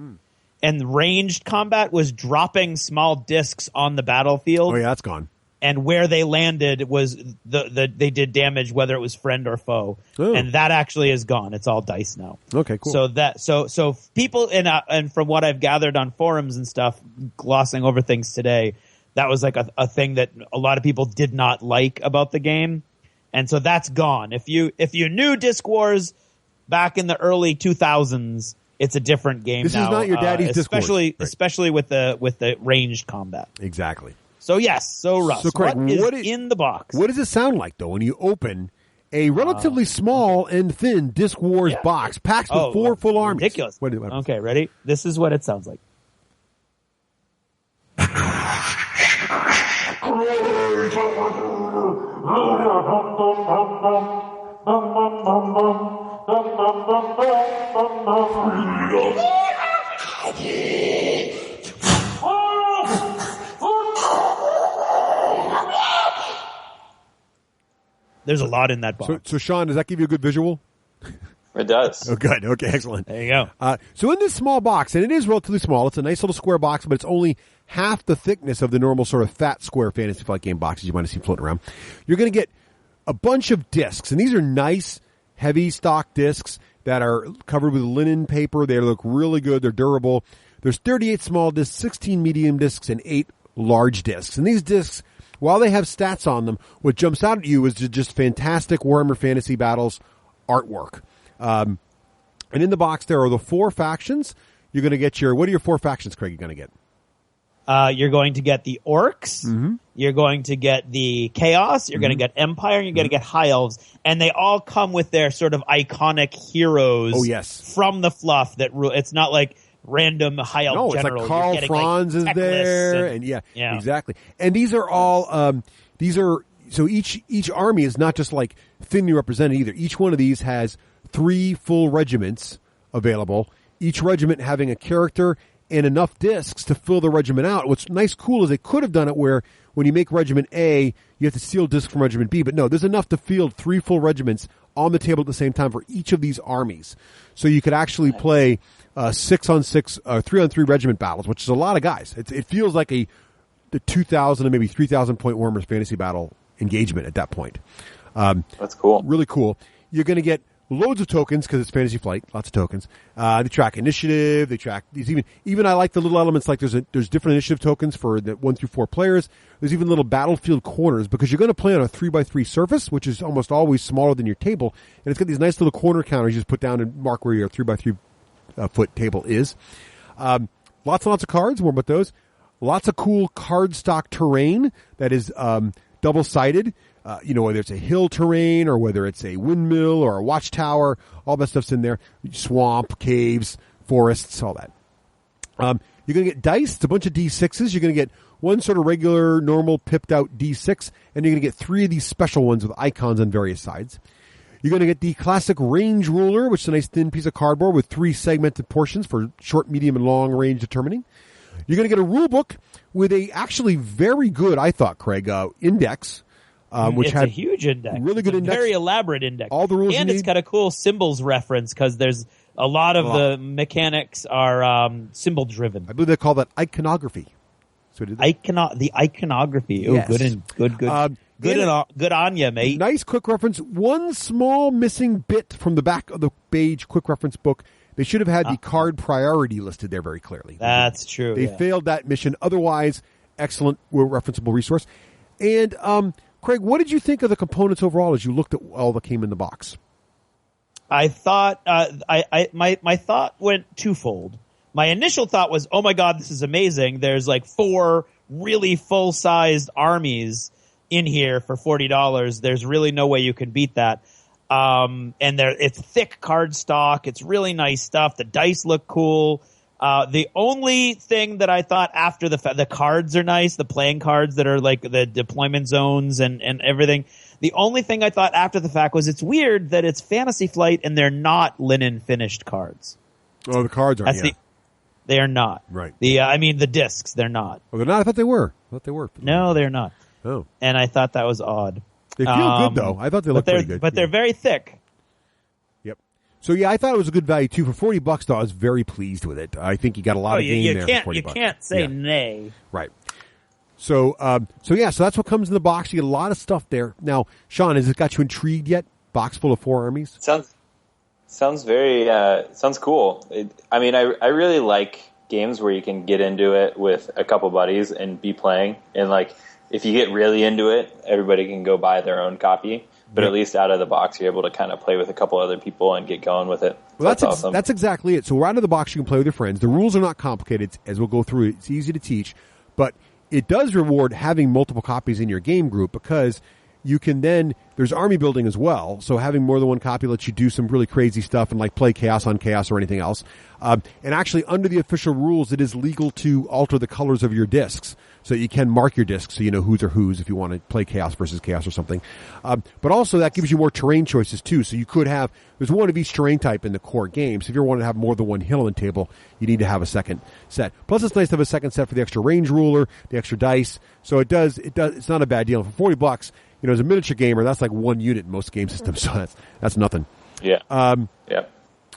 and ranged combat was dropping small discs on the battlefield. Oh yeah, that's gone. And where they landed was they did damage whether it was friend or foe, and that actually is gone. It's all dice now. Okay, cool. So people and from what I've gathered on forums and stuff, glossing over things today, that was like a thing that a lot of people did not like about the game, and so that's gone. If you knew Disc Wars back in the early 2000s, it's a different game. This now, is not your daddy's Disc Wars, especially with the ranged combat. Exactly. So yes, Russ, so Craig, what is in the box? What does it sound like though when you open a relatively small and thin Disc Wars box packed with 4 full armies? Ridiculous. Okay, ready? This is what it sounds like. There's a lot in that box. So Sean, does that give you a good visual? It does. Oh, good. Okay, excellent. There you go. So in this small box, and it is relatively small, it's a nice little square box, but it's only half the thickness of the normal sort of fat square Fantasy Flight Game boxes you might have seen floating around. You're going to get a bunch of discs, and these are nice, heavy stock discs that are covered with linen paper. They look really good. They're durable. There's 38 small discs, 16 medium discs, and 8 large discs. And these discs, while they have stats on them, what jumps out at you is just fantastic Warhammer Fantasy Battles artwork. And in the box, there are the 4 factions. You're going to get what are your 4 factions, Craig, you're going to get? You're going to get the Orcs. Mm-hmm. You're going to get the Chaos. You're going to get Empire. And you're going to get High Elves. And they all come with their sort of iconic heroes oh, yes. from the fluff. It's not like random high elf it's general. like Karl Franz is there, and yeah, exactly. And these are all so each army is not just like thinly represented either. Each one of these has 3 full regiments available. Each regiment having a character and enough discs to fill the regiment out. What's cool is they could have done it where when you make Regiment A, you have to steal discs from Regiment B. But no, there's enough to field 3 full regiments on the table at the same time for each of these armies. So you could actually play 6-on-6, 3-on-3 regiment battles, which is a lot of guys. It feels like the 2,000 and maybe 3,000 point Warhammer Fantasy battle engagement at that point. That's cool. Really cool. You're going to get loads of tokens because it's Fantasy Flight. Lots of tokens. They track initiative. They track these. Even I like the little elements like there's different initiative tokens for the 1 through 4 players. There's even little battlefield corners because you're going to play on a 3x3 surface, which is almost always smaller than your table, and it's got these nice little corner counters you just put down and mark where your 3x3 foot table is. Lots and lots of cards. More about those. Lots of cool cardstock terrain that is double-sided. Whether it's a hill terrain or whether it's a windmill or a watchtower, all that stuff's in there. Swamp, caves, forests, all that. You're going to get dice. It's a bunch of D6s. You're going to get one sort of regular, normal, pipped-out D6, and you're going to get 3 of these special ones with icons on various sides. You're going to get the classic range ruler, which is a nice thin piece of cardboard with 3 segmented portions for short, medium, and long range determining. You're going to get a rule book with a actually very good, I thought, Craig, index. Which it's had a huge index. Really good index. Very elaborate index. All the rules and it's got a cool symbols reference because there's a lot of the mechanics are symbol driven. I believe they call that iconography. So the iconography. Oh, yes. Good on you, mate. Nice quick reference. One small missing bit from the back of the page quick reference book. They should have had the card priority listed there very clearly. That's true. They failed that mission. Otherwise, excellent referenceable resource. And Craig, what did you think of the components overall as you looked at all that came in the box? I thought my thought went twofold. My initial thought was, oh my God, this is amazing. There's like 4 really full-sized armies in here for $40. There's really no way you can beat that. And it's thick cardstock. It's really nice stuff. The dice look cool. The only thing that I thought after the cards are nice, the playing cards that are like the deployment zones and everything. The only thing I thought after the fact was it's weird that it's Fantasy Flight and they're not linen finished cards. Oh, the cards aren't. They are not. Right. The discs, they're not. Oh, they're not? I thought they were. No, they're not. Oh. And I thought that was odd. They feel good, though. I thought they looked pretty good. But they're very thick. Yep. So, yeah, I thought it was a good value, too. For $40, though, I was very pleased with it. I think you got a lot of game there for $40. You can't say nay. Right. So that's what comes in the box. You get a lot of stuff there. Now, Sean, has it got you intrigued yet? Box full of 4 armies? Sounds very sounds cool. I really like games where you can get into it with a couple buddies and be playing. And like, if you get really into it, everybody can go buy their own copy. But at least out of the box, you're able to kind of play with a couple other people and get going with it. Well, that's awesome. That's exactly it. So out of the box, you can play with your friends. The rules are not complicated, as we'll go through. It's easy to teach, but it does reward having multiple copies in your game group because you can then, there's army building as well. So having more than one copy lets you do some really crazy stuff and like play chaos on chaos or anything else. And actually under the official rules, it is legal to alter the colors of your discs. So you can mark your discs so you know whose are whose if you want to play chaos versus chaos or something. But also that gives you more terrain choices too. So you could have, there's one of each terrain type in the core game. So if you want to have more than one hill on the table, you need to have a second set. Plus it's nice to have a second set for the extra range ruler, the extra dice. So it's not a bad deal. For $40, as a miniature gamer, that's like one unit in most game systems. So that's nothing. Yeah.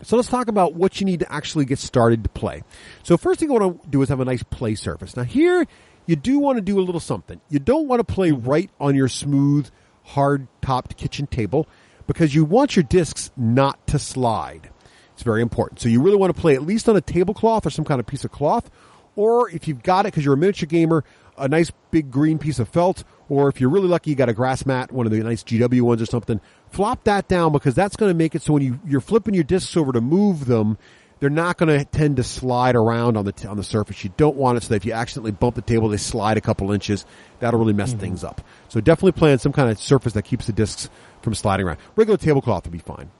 So let's talk about what you need to actually get started to play. So first thing I want to do is have a nice play surface. Now here, you do want to do a little something. You don't want to play right on your smooth, hard-topped kitchen table because you want your discs not to slide. It's very important. So you really want to play at least on a tablecloth or some kind of piece of cloth, or if you've got it because you're a miniature gamer, a nice big green piece of felt, or if you're really lucky, you got a grass mat, one of the nice GW ones or something. Flop that down because that's going to make it so when you're flipping your discs over to move them, they're not going to tend to slide around on the surface. You don't want it so that if you accidentally bump the table, they slide a couple inches. That'll really mess things up. So definitely play on some kind of surface that keeps the discs from sliding around. Regular tablecloth would be fine.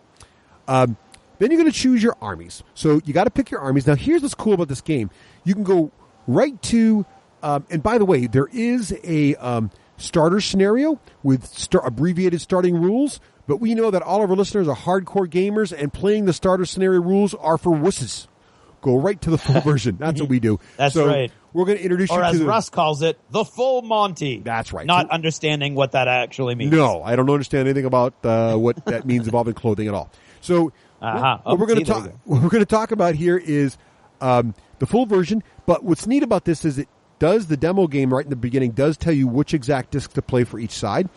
Then you're going to choose your armies. So you got to pick your armies. Now, here's what's cool about this game. You can go right to, and by the way, there is a starter scenario with abbreviated starting rules, but we know that all of our listeners are hardcore gamers, and playing the starter scenario rules are for wusses. Go right to the full version. That's what we do. That's so right. We're going to introduce you to as Russ calls it, the full Monty. That's right. Not understanding what that actually means. No, I don't understand anything about what that means involving clothing at all. So what we're going to talk about here is the full version. But what's neat about this is the demo game right in the beginning does tell you which exact disc to play for each side.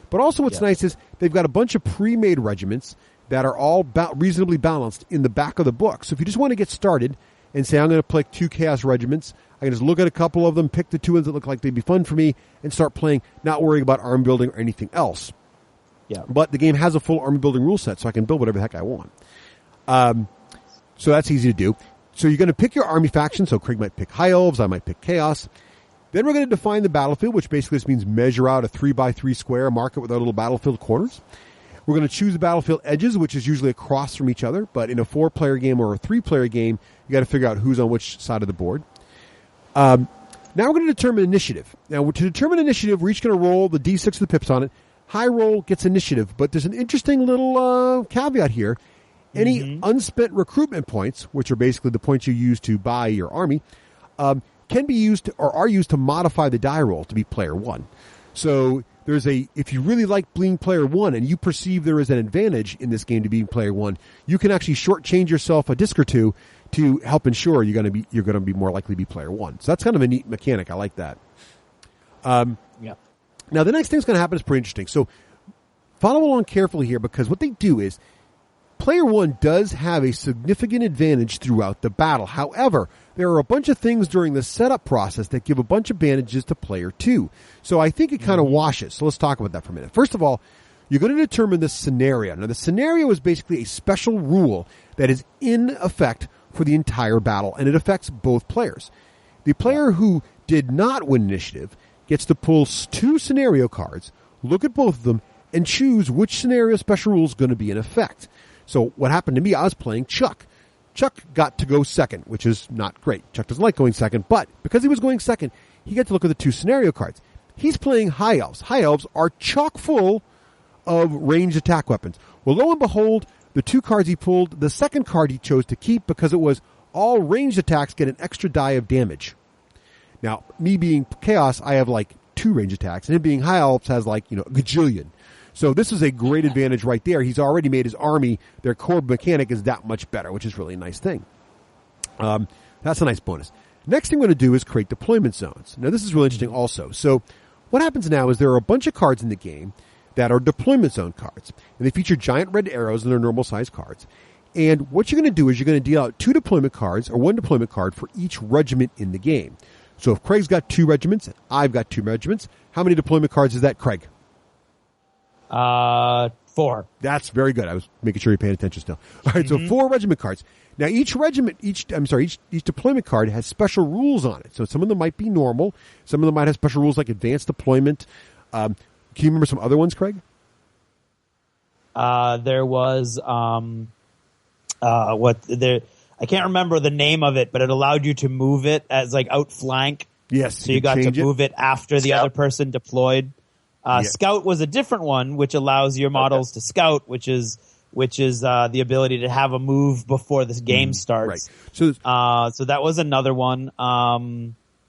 But also what's nice is they've got a bunch of pre-made regiments that are all reasonably balanced in the back of the book. So if you just want to get started and say, I'm going to play 2 Chaos regiments, I can just look at a couple of them, pick the 2 ones that look like they'd be fun for me, and start playing, not worrying about army building or anything else. Yeah. But the game has a full army building rule set, so I can build whatever the heck I want. So that's easy to do. So you're going to pick your army faction. So Craig might pick High Elves, I might pick Chaos. Then we're going to define the battlefield, which basically just means measure out a 3x3 square, mark it with our little battlefield corners. We're going to choose the battlefield edges, which is usually across from each other. But in a 4-player game or a 3-player game, you got to figure out who's on which side of the board. Now we're going to determine initiative. Now, to determine initiative, we're each going to roll the D6 of the pips on it. High roll gets initiative, but there's an interesting little caveat here. Any unspent recruitment points, which are basically the points you use to buy your army, can be used or are used to modify the die roll to be player 1. So if you really like being player 1 and you perceive there is an advantage in this game to being player 1, you can actually shortchange yourself a disc or 2 to help ensure you're going to be more likely to be player 1. So that's kind of a neat mechanic. I like that. Now the next thing that's going to happen is pretty interesting. So follow along carefully here, because what they do is player 1 does have a significant advantage throughout the battle. However, there are a bunch of things during the setup process that give a bunch of advantages to player 2. So I think it kind of washes. So let's talk about that for a minute. First of all, you're going to determine the scenario. Now the scenario is basically a special rule that is in effect for the entire battle, and it affects both players. The player who did not win initiative gets to pull 2 scenario cards, look at both of them, and choose which scenario special rule is going to be in effect. So what happened to me, I was playing Chuck. Chuck got to go second, which is not great. Chuck doesn't like going second, but because he was going second, he got to look at the 2 scenario cards. He's playing High Elves. High Elves are chock full of ranged attack weapons. Well, lo and behold, the 2 cards he pulled, the second card he chose to keep because it was all ranged attacks get an extra die of damage. Now, me being Chaos, I have like 2 range attacks, and him being High Elves has like, a gajillion. So this is a great advantage right there. He's already made his army, their core mechanic is that much better, which is really a nice thing. That's a nice bonus. Next thing we're going to do is create deployment zones. Now this is really interesting also. So what happens now is there are a bunch of cards in the game that are deployment zone cards. And they feature giant red arrows and they're normal size cards. And what you're going to do is you're going to deal out 2 deployment cards or 1 deployment card for each regiment in the game. So if Craig's got 2 regiments, and I've got 2 regiments, how many deployment cards is that, Craig? 4. That's very good. I was making sure you're paying attention still. All right, so 4 regiment cards. Now each deployment card has special rules on it. So some of them might be normal. Some of them might have special rules like advanced deployment. Can you remember some other ones, Craig? There was I can't remember the name of it, but it allowed you to move it as like outflank. Yes. So you got to move it after the other person deployed. Scout was a different one, which allows your models to scout, which is the ability to have a move before this game starts. Right. So that was another one.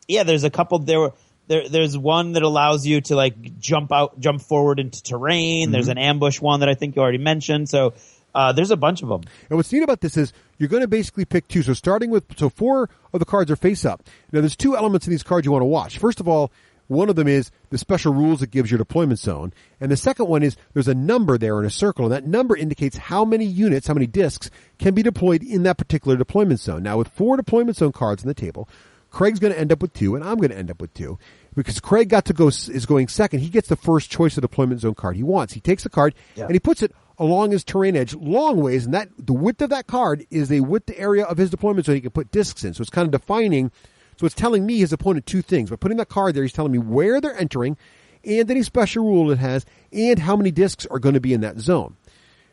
There's a couple. There's one that allows you to like jump forward into terrain. There's an ambush one that I think you already mentioned. So there's a bunch of them. And what's neat about this is you're going to basically pick 2. So 4 of the cards are face up. Now there's 2 elements in these cards you want to watch. First of all, one of them is the special rules it gives your deployment zone. And the second one is there's a number there in a circle, and that number indicates how many units, how many discs can be deployed in that particular deployment zone. Now with 4 deployment zone cards on the table, Craig's going to end up with 2, and I'm going to end up with 2. Because Craig is going second, he gets the first choice of deployment zone card he wants. He takes the card and he puts it along his terrain edge long ways, and the width of that card is the width area of his deployment zone he can put discs in. So it's kind of defining. So it's telling me, his opponent, 2 things. By putting that card there, he's telling me where they're entering and any special rule it has and how many discs are going to be in that zone.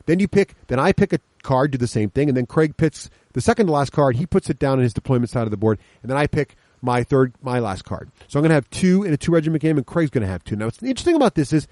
Then I pick a card, do the same thing, and then Craig picks the second to last card. He puts it down in his deployment side of the board, and then I pick my last card. So I'm going to have 2 in a 2-regiment game, and Craig's going to have 2. Now, what's interesting about this is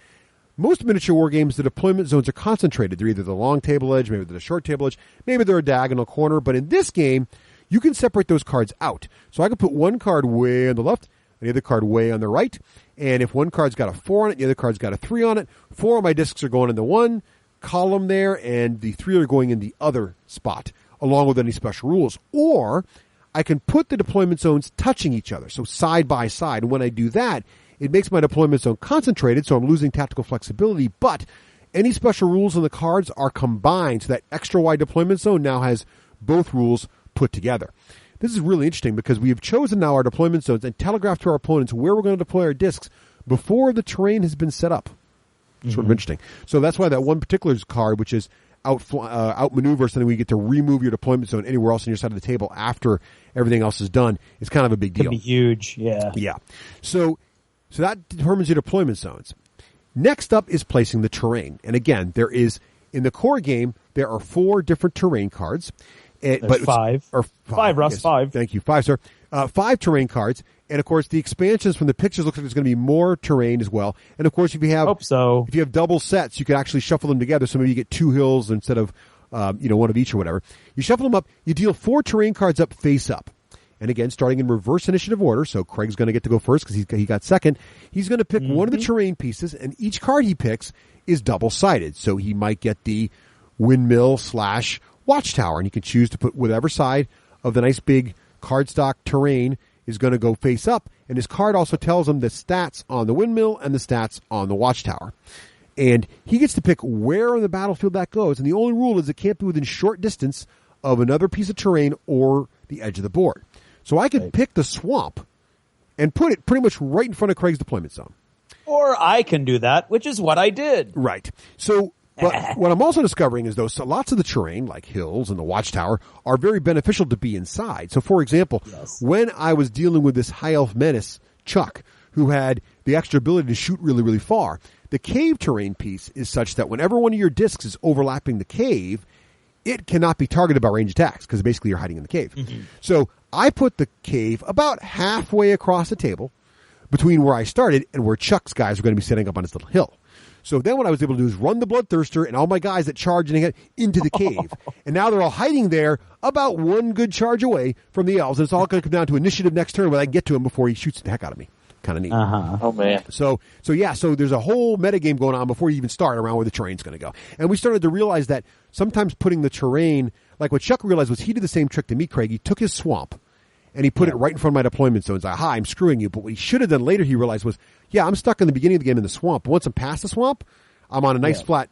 most miniature war games, the deployment zones are concentrated. They're either the long table edge, maybe they're the short table edge, maybe they're a diagonal corner. But in this game, you can separate those cards out. So I can put one card way on the left, and the other card way on the right. And if one card's got a 4 on it, the other card's got a 3 on it, 4 of my discs are going in the one column there, and the 3 are going in the other spot, along with any special rules. Or I can put the deployment zones touching each other, so side by side. And when I do that, it makes my deployment zone concentrated, so I'm losing tactical flexibility, but any special rules on the cards are combined, so that extra wide deployment zone now has both rules put together. This is really interesting because we have chosen now our deployment zones and telegraphed to our opponents where we're going to deploy our discs before the terrain has been set up. Sort of interesting. So that's why that one particular card, which is outmaneuver something where you get to remove your deployment zone anywhere else on your side of the table after everything else is done, is kind of a big deal. Could be huge, yeah. Yeah. So that determines your deployment zones. Next up is placing the terrain. And again, in the core game, there are 4 different terrain cards. But 5. Five, Russ, yes. 5. Thank you. 5, sir. 5 terrain cards. And, of course, the expansions from the pictures look like there's going to be more terrain as well. And, of course, if you have double sets, you can actually shuffle them together. So maybe you get 2 hills instead of one of each or whatever. You shuffle them up. You deal 4 terrain cards up face up. And again, starting in reverse initiative order, so Craig's going to get to go first because he got second. He's going to pick one of the terrain pieces, and each card he picks is double-sided. So he might get the windmill / watchtower, and you can choose to put whatever side of the nice big cardstock terrain is going to go face up. And his card also tells him the stats on the windmill and the stats on the watchtower. And he gets to pick where on the battlefield that goes. And the only rule is it can't be within short distance of another piece of terrain or the edge of the board. So I could pick the swamp and put it pretty much right in front of Craig's deployment zone. Or I can do that, which is what I did. Right. So but what I'm also discovering is, though, so lots of the terrain, like hills and the watchtower, are very beneficial to be inside. So, for example, when I was dealing with this high elf menace, Chuck, who had the extra ability to shoot really, really far, the cave terrain piece is such that whenever one of your discs is overlapping the cave, it cannot be targeted by range attacks because basically you're hiding in the cave. So I put the cave about halfway across the table between where I started and where Chuck's guys are going to be setting up on this little hill. So then what I was able to do is run the Bloodthirster and all my guys that charge into the cave. And now they're all hiding there about one good charge away from the elves. And it's all going to come down to initiative next turn where I can get to him before he shoots the heck out of me. Kind of neat. Oh, man. So there's a whole metagame going on before you even start around where the terrain's going to go. And we started to realize that sometimes putting the terrain, like what Chuck realized was he did the same trick to me, Craig. He took his swamp and he put it right in front of my deployment zone. He's like, aha, I'm screwing you. But what he should have done later, he realized was, I'm stuck in the beginning of the game in the swamp. But once I'm past the swamp, I'm on a nice flat,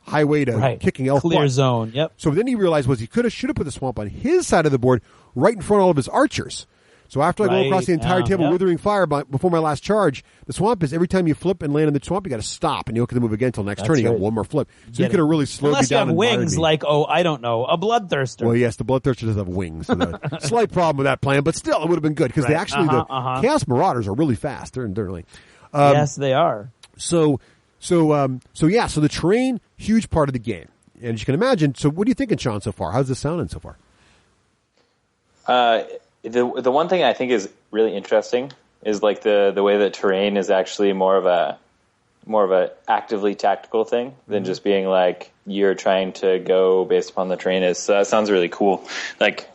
highway to kicking elf clear butt. zone. Yep. So then he realized was he should have put the swamp on his side of the board right in front of all of his archers. So after I go across the entire table withering fire before my last charge, the swamp is every time you flip and land in the swamp, you got to stop and you don't get to move again until next turn. You got one more flip. So you could have really slowed me down. Unless you have wings like, I don't know, a Bloodthirster. Well, yes, the Bloodthirster does have wings. So slight problem with that plan, but still, it would have been good because they actually, the Chaos Marauders are really fast. They're really. Yes, they are. So the terrain, huge part of the game. And as you can imagine, so what are you thinking, Sean, so far? How's this sounding so far? The one thing I think is really interesting is like the way that terrain is actually more of a actively tactical thing than just being like you're trying to go based upon the terrain is. So that sounds really cool. Like,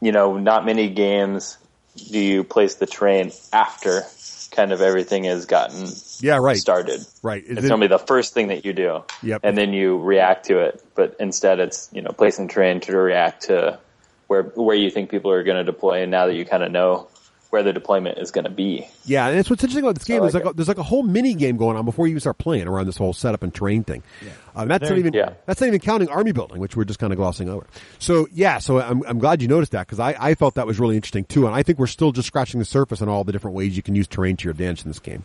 not many games do you place the terrain after kind of everything has gotten started. Right. It's normally the first thing that you do. Yep. And then you react to it. But instead it's, placing terrain to react to where you think people are going to deploy, and now that you kind of know where the deployment is going to be. Yeah, and that's what's interesting about this game. There's like a whole mini game going on before you even start playing around this whole setup and terrain thing. Yeah. That's not even counting army building, which we're just kind of glossing over. So I'm glad you noticed that because I felt that was really interesting too, and I think we're still just scratching the surface on all the different ways you can use terrain to your advantage in this game.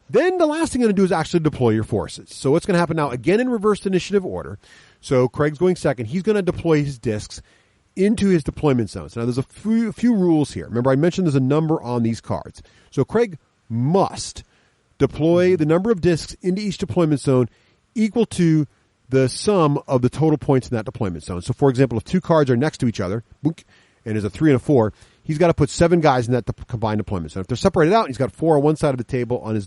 Then the last thing you're going to do is actually deploy your forces. So what's going to happen now, again in reversed initiative order. So Craig's going second. He's going to deploy his discs into his deployment zones. Now, there's a few rules here. Remember, I mentioned there's a number on these cards. So Craig must deploy the number of discs into each deployment zone equal to the sum of the total points in that deployment zone. So, for example, if two cards are next to each other, boink, and there's a 3 and a 4, he's got to put 7 guys in that combined deployment zone. If they're separated out, he's got 4 on one side of the table, on his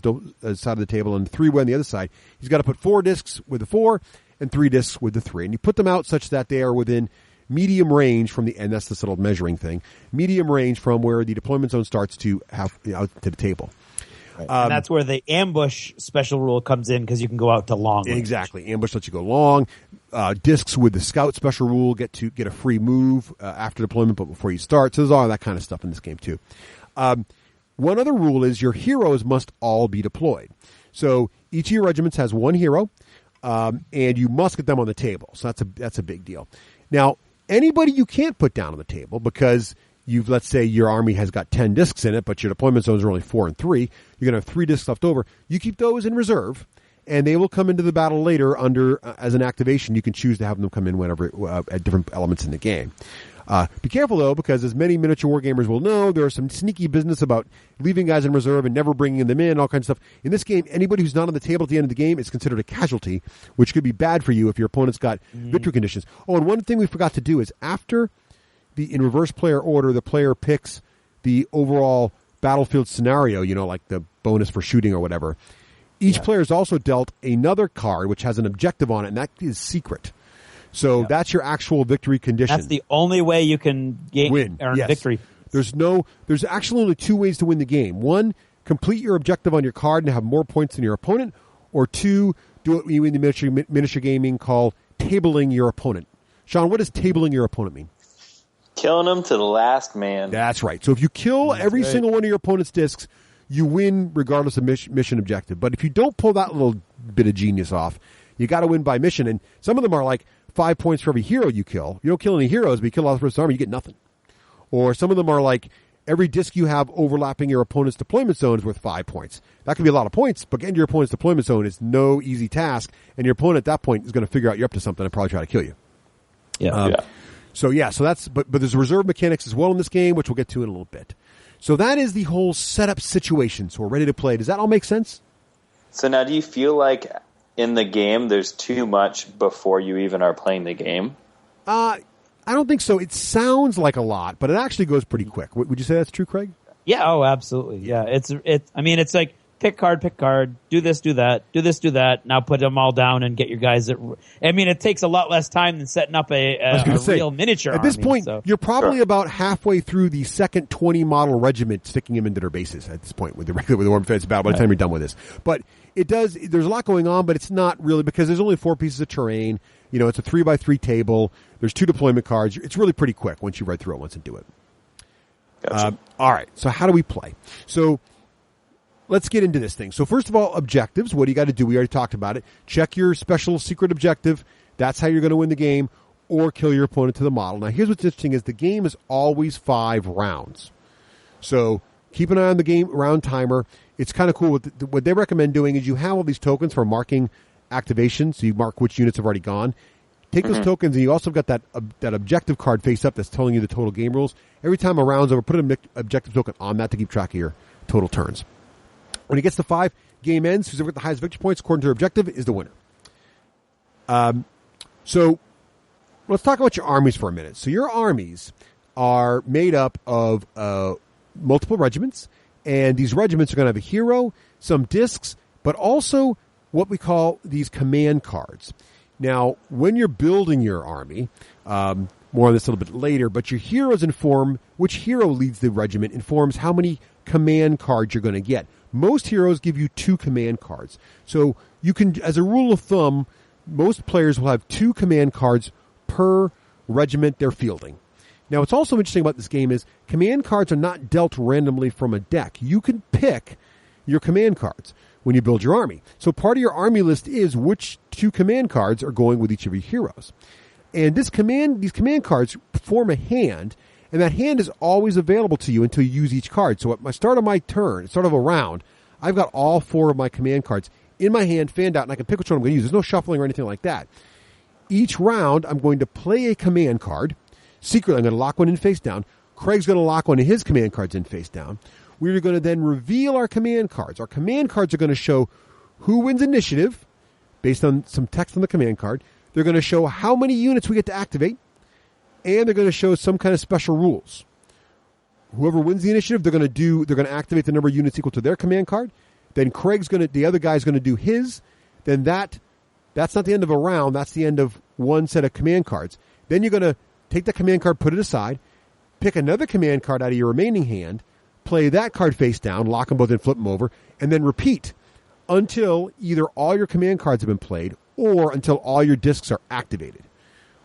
side of the table, and 3 on the other side. He's got to put 4 discs with the 4 and 3 discs with the 3. And you put them out such that they are within medium range from and that's this little measuring thing, medium range from where the deployment zone starts to out to the table. And that's where the ambush special rule comes in, because you can go out to long range. Exactly. Ambush lets you go long. Discs with the scout special rule get a free move after deployment, but before you start. So there's all that kind of stuff in this game too. One other rule is your heroes must all be deployed. So each of your regiments has 1 hero, and you must get them on the table. So that's a big deal. Now, anybody you can't put down on the table because let's say your army has got 10 discs in it, but your deployment zones are only 4 and 3. You're going to have 3 discs left over. You keep those in reserve, and they will come into the battle later as an activation. You can choose to have them come in whenever at different elements in the game. Be careful, though, because as many miniature wargamers will know, there is some sneaky business about leaving guys in reserve and never bringing them in, all kinds of stuff. In this game, anybody who's not on the table at the end of the game is considered a casualty, which could be bad for you if your opponent's got victory conditions. Oh, and one thing we forgot to do is after in reverse player order, the player picks the overall battlefield scenario, like the bonus for shooting or whatever. Each player is also dealt another card which has an objective on it, and that is secret. So that's your actual victory condition. That's the only way you can earn victory. There's actually only 2 ways to win the game. 1, complete your objective on your card and have more points than your opponent, or 2, do what we in the miniature gaming call tabling your opponent. Sean, what does tabling your opponent mean? Killing them to the last man. That's right. So if you kill every single one of your opponent's discs, you win regardless of mission objective. But if you don't pull that little bit of genius off, you got to win by mission. And some of them are like 5 points for every hero you kill. You don't kill any heroes, but you kill all the rest of the army, you get nothing. Or some of them are like every disc you have overlapping your opponent's deployment zone is worth 5 points. That could be a lot of points, but getting to your opponent's deployment zone is no easy task. And your opponent at that point is going to figure out you're up to something and probably try to kill you. So that's, but there's reserve mechanics as well in this game, which we'll get to in a little bit. So that is the whole setup situation. So we're ready to play. Does that all make sense? So now do you feel like in the game there's too much before you even are playing the game? I don't think so. It sounds like a lot, but it actually goes pretty quick. Would you say that's true, Craig? Yeah. Oh, absolutely. Yeah. It's like, pick card, do this, do that, do this, do that. Now put them all down and get your guys. It takes a lot less time than setting up a real miniature At this army, point, so. You're probably about halfway through the second 20 model regiment, sticking them into their bases at this point with the Warhammer Fantasy battle by the time you're done with this. But there's a lot going on, but it's not really, because there's only 4 pieces of terrain. It's a 3x3 table. There's 2 deployment cards. It's really pretty quick once you read through it once and do it. Gotcha. All right. So how do we play? So let's get into this thing. So first of all, objectives. What do you got to do? We already talked about it. Check your special secret objective. That's how you're going to win the game, or kill your opponent to the model. Now, here's what's interesting is the game is always 5 rounds. So keep an eye on the game round timer. It's kind of cool. What they recommend doing is you have all these tokens for marking activation. So you mark which units have already gone. Take those tokens, and you also got that objective card face up that's telling you the total game rules. Every time a round's over, put an objective token on that to keep track of your total turns. When it gets to 5, game ends. Who's ever got the highest victory points according to their objective is the winner. So let's talk about your armies for a minute. So your armies are made up of multiple regiments, and these regiments are going to have a hero, some discs, but also what we call these command cards. Now, when you're building your army, more on this a little bit later, but your heroes inform which hero leads the regiment, informs how many command cards you're going to get. Most heroes give you 2 command cards. So you can, as a rule of thumb, most players will have 2 command cards per regiment they're fielding. Now, what's also interesting about this game is command cards are not dealt randomly from a deck. You can pick your command cards when you build your army. So part of your army list is which 2 command cards are going with each of your heroes. And these command cards form a hand, and that hand is always available to you until you use each card. So at my start of my turn, start of a round, I've got all 4 of my command cards in my hand, fanned out, and I can pick which one I'm going to use. There's no shuffling or anything like that. Each round, I'm going to play a command card. Secretly, I'm going to lock one in face down. Craig's going to lock one of his command cards in face down. We're going to then reveal our command cards. Our command cards are going to show who wins initiative based on some text on the command card. They're going to show how many units we get to activate, and they're going to show some kind of special rules. Whoever wins the initiative, they're going to activate the number of units equal to their command card. Then the other guy's going to do his. Then that's not the end of a round. That's the end of one set of command cards. Then you're going to take the command card, put it aside, pick another command card out of your remaining hand, play that card face down, lock them both in, flip them over, and then repeat until either all your command cards have been played or until all your discs are activated.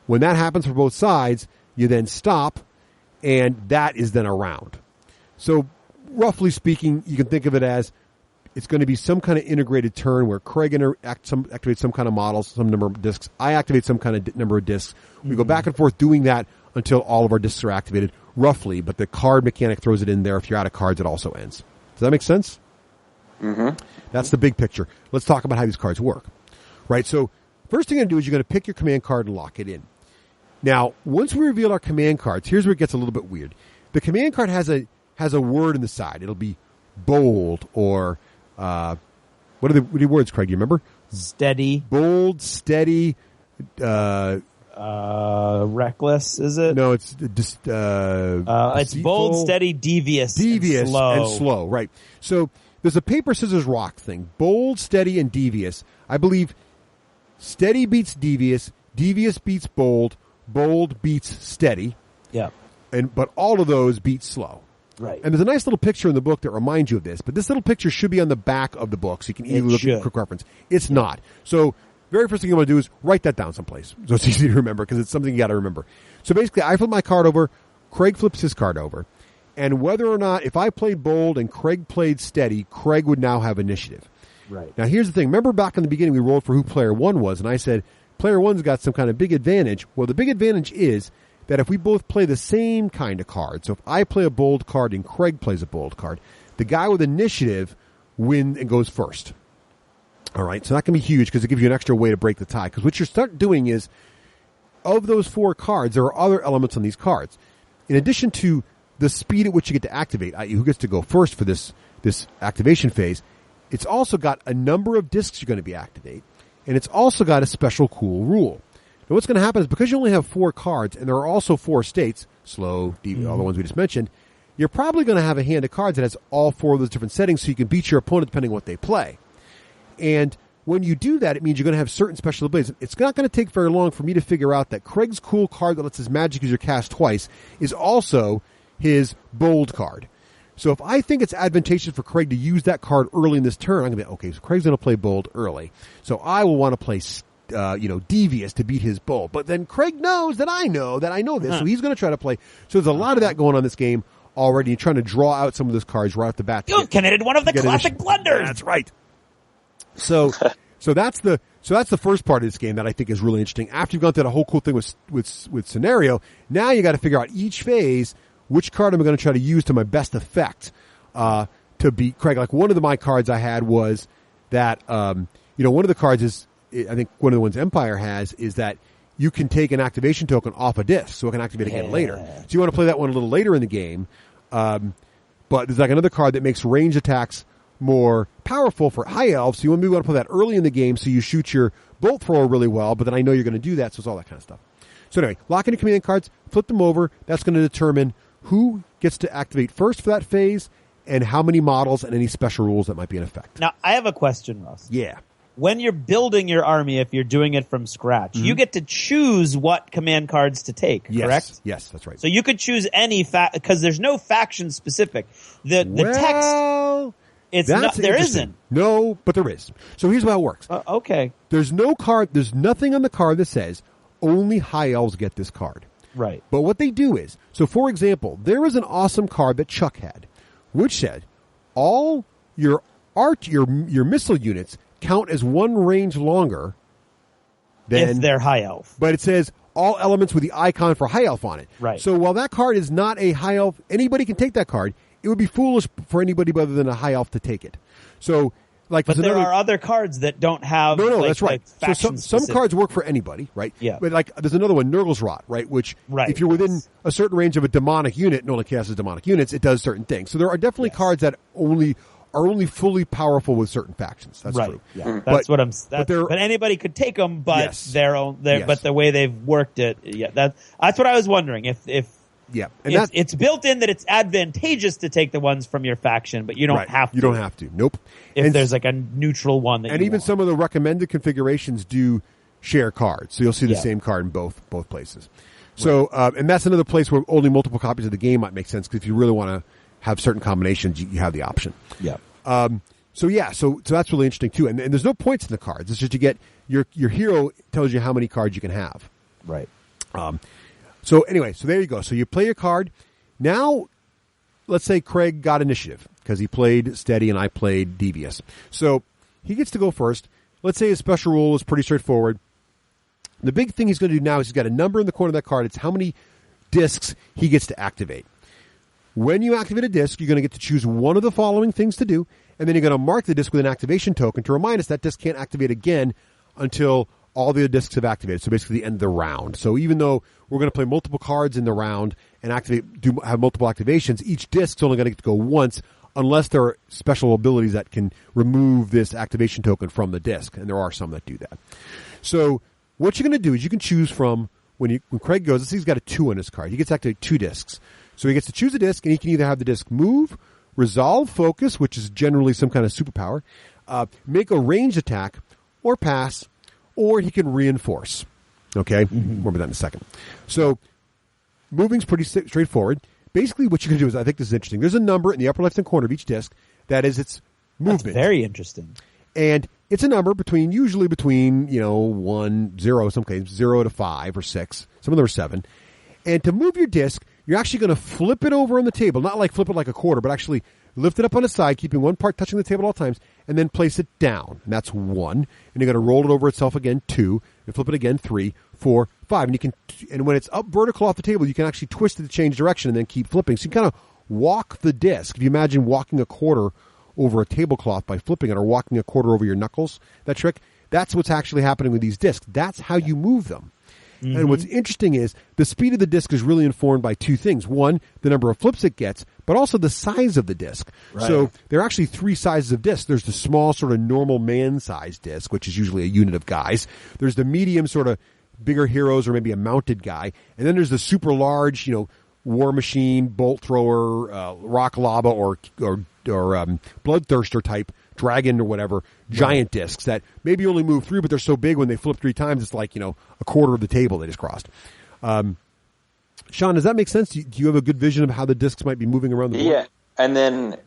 When that happens for both sides, you then stop, and that is then a round. So, roughly speaking, you can think of it as it's going to be some kind of integrated turn where Craig activates some kind of models, some number of discs. I activate some kind of number of discs. We go back and forth doing that until all of our discs are activated, roughly, but the card mechanic throws it in there. If you're out of cards, it also ends. Does that make sense? Mm-hmm. That's the big picture. Let's talk about how these cards work. Right, so first thing you're going to do is you're going to pick your command card and lock it in. Now, once we reveal our command cards, here's where it gets a little bit weird. The command card has a word in the side. It'll be bold or what are the words, Craig? Do you remember? Steady. Bold, steady. Reckless, is it? No, it's just it's bold, steady, devious, and slow. Right. So there's a paper, scissors, rock thing. Bold, steady, and devious. I believe steady beats devious. Devious beats bold. Bold beats steady. Yeah. But all of those beat slow. Right. And there's a nice little picture in the book that reminds you of this, but this little picture should be on the back of the book so you can easily look at a quick reference. It's not. So very first thing you want to do is write that down someplace so it's easy to remember because it's something you got to remember. So basically, I flip my card over, Craig flips his card over, and whether or not, if I played bold and Craig played steady, Craig would now have initiative. Right. Now here's the thing. Remember back in the beginning we rolled for who player one was, and I said player one's got some kind of big advantage. Well, the big advantage is that if we both play the same kind of card, so if I play a bold card and Craig plays a bold card, the guy with initiative wins and goes first. All right, so that can be huge because it gives you an extra way to break the tie. Because what you start doing is, of those 4 cards, there are other elements on these cards. In addition to the speed at which you get to activate, i.e. who gets to go first for this activation phase, it's also got a number of discs you're going to be activate, and it's also got a special cool rule. Now what's going to happen is because you only have 4 cards, and there are also 4 states, slow, deep, all the ones we just mentioned, you're probably going to have a hand of cards that has all 4 of those different settings so you can beat your opponent depending on what they play. And when you do that, it means you're going to have certain special abilities. It's not going to take very long for me to figure out that Craig's cool card that lets his magic user cast twice is also his bold card. So if I think it's advantageous for Craig to use that card early in this turn, I'm going to be, okay, so Craig's going to play bold early. So I will want to play devious to beat his bold. But then Craig knows that I know this, so he's going to try to play. So there's a lot of that going on in this game already. You're trying to draw out some of those cards right off the bat. You've committed one of the classic blunders. That's right. So that's the first part of this game that I think is really interesting. After you've gone through the whole cool thing with scenario, now you got to figure out each phase which card am I going to try to use to my best effect to beat Craig. Like one of my cards I had was that one of the cards is, I think one of the ones Empire has is that you can take an activation token off a disc, so it can activate again later. So you want to play that one a little later in the game, but there's like another card that makes range attacks more powerful for high elves, so you want to play that early in the game so you shoot your bolt thrower really well, but then I know you're going to do that, so it's all that kind of stuff. So anyway, lock in your command cards, flip them over. That's going to determine who gets to activate first for that phase and how many models and any special rules that might be in effect. Now, I have a question, Russ. Yeah. When you're building your army, if you're doing it from scratch, you get to choose what command cards to take, correct? Yes, that's right. So you could choose any because there's no faction specific. The text... there isn't. No, but there is. So here's how it works. Okay. There's nothing on the card that says only high elves get this card. Right. But what they do is, so for example, there is an awesome card that Chuck had, which said all your missile units count as one range longer than if they're high elf. But it says all elements with the icon for high elf on it. Right. So while that card is not a high elf, anybody can take that card. It would be foolish for anybody other than a high elf to take it. So, but there are other cards that don't have. No, that's right. So some cards work for anybody, right? Yeah. But like, there's another one, Nurgle's Rot, right? Which, if you're within a certain range of a demonic unit, and only casts demonic units, it does certain things. So there are definitely cards that only are only fully powerful with certain factions. That's right. true. Yeah. That's what I'm. But anybody could take them, but yes. But the way they've worked it, that's what I was wondering. If yeah, and it's built in that it's advantageous to take the ones from your faction, but you don't have to. You don't have to. Nope. If there's like a neutral one that, and even some of the recommended configurations do share cards, so you'll see the same card in both places. So, and that's another place where only multiple copies of the game might make sense, because if you really want to have certain combinations, you have the option. Yeah. So that's really interesting too. And there's no points in the cards. It's just you get your hero tells you how many cards you can have. Right. So anyway, so there you go. So you play your card. Now, let's say Craig got initiative because he played steady and I played devious. So he gets to go first. Let's say his special rule is pretty straightforward. The big thing he's going to do now is he's got a number in the corner of that card. It's how many discs he gets to activate. When you activate a disc, you're going to get to choose one of the following things to do, and then you're going to mark the disc with an activation token to remind us that disc can't activate again until all the discs have activated. So basically the end of the round. So even though we're going to play multiple cards in the round and have multiple activations, each disc's only going to get to go once unless there are special abilities that can remove this activation token from the disc, and there are some that do that. So what you're going to do is you can choose from, when Craig goes, let's say he's got a 2 on his card. He gets to activate 2 discs. So he gets to choose a disc, and he can either have the disc move, resolve focus, which is generally some kind of superpower, make a ranged attack, or pass, or he can reinforce. Okay? More about that in a second. So moving's pretty straightforward. Basically what you can do is, I think this is interesting, there's a number in the upper left-hand corner of each disc that is its movement. That's very interesting. And it's a number usually between 1, 0, some cases 0 to 5 or 6. Some of them are 7. And to move your disc, you're actually going to flip it over on the table, not like flip it like a quarter, but actually lift it up on its side, keeping one part touching the table at all times, and then place it down. And that's 1. And you're going to roll it over itself again, 2, and flip it again, 3, 4, 5. And when it's up vertical off the table, you can actually twist it to change direction and then keep flipping. So you kind of walk the disc. If you imagine walking a quarter over a tablecloth by flipping it, or walking a quarter over your knuckles, that trick, that's what's actually happening with these discs. That's how you move them. Mm-hmm. And what's interesting is the speed of the disc is really informed by 2 things. 1, the number of flips it gets, but also the size of the disc. Right. So there are actually 3 sizes of disc. There's the small sort of normal man-sized disc, which is usually a unit of guys. There's the medium sort of bigger heroes or maybe a mounted guy. And then there's the super large, war machine, bolt thrower, rock lava, or bloodthirster type dragon or whatever, giant discs that maybe only move 3, but they're so big when they flip 3 times, it's like, a quarter of the table they just crossed. Sean, does that make sense? Do you have a good vision of how the discs might be moving around the board? Yeah. And then,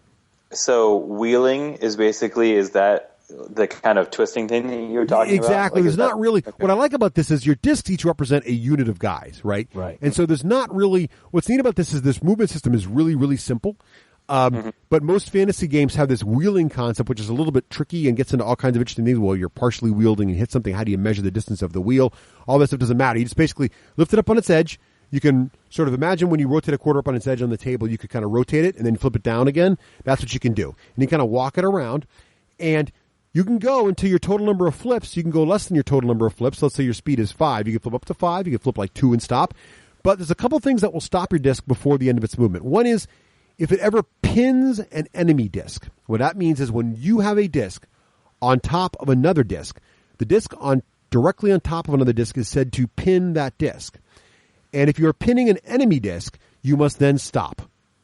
so wheeling is that the kind of twisting thing that you were talking about? Exactly. There's not really, what I like about this is your discs each represent a unit of guys, right? Right. And so there's not really, what's neat about this is this movement system is really, really simple. But most fantasy games have this wheeling concept, which is a little bit tricky and gets into all kinds of interesting things. Well, you're partially wielding and hit something. How do you measure the distance of the wheel? All that stuff doesn't matter. You just basically lift it up on its edge. You can sort of imagine when you rotate a quarter up on its edge on the table, you could kind of rotate it and then flip it down again. That's what you can do. And you kind of walk it around, and you can go until your total number of flips. You can go less than your total number of flips. Let's say your speed is 5. You can flip up to 5. You can flip like 2 and stop. But there's a couple things that will stop your disc before the end of its movement. One is, if it ever pins an enemy disc, what that means is when you have a disc on top of another disc, the disc directly on top of another disc is said to pin that disc. And if you're pinning an enemy disc, you must then stop,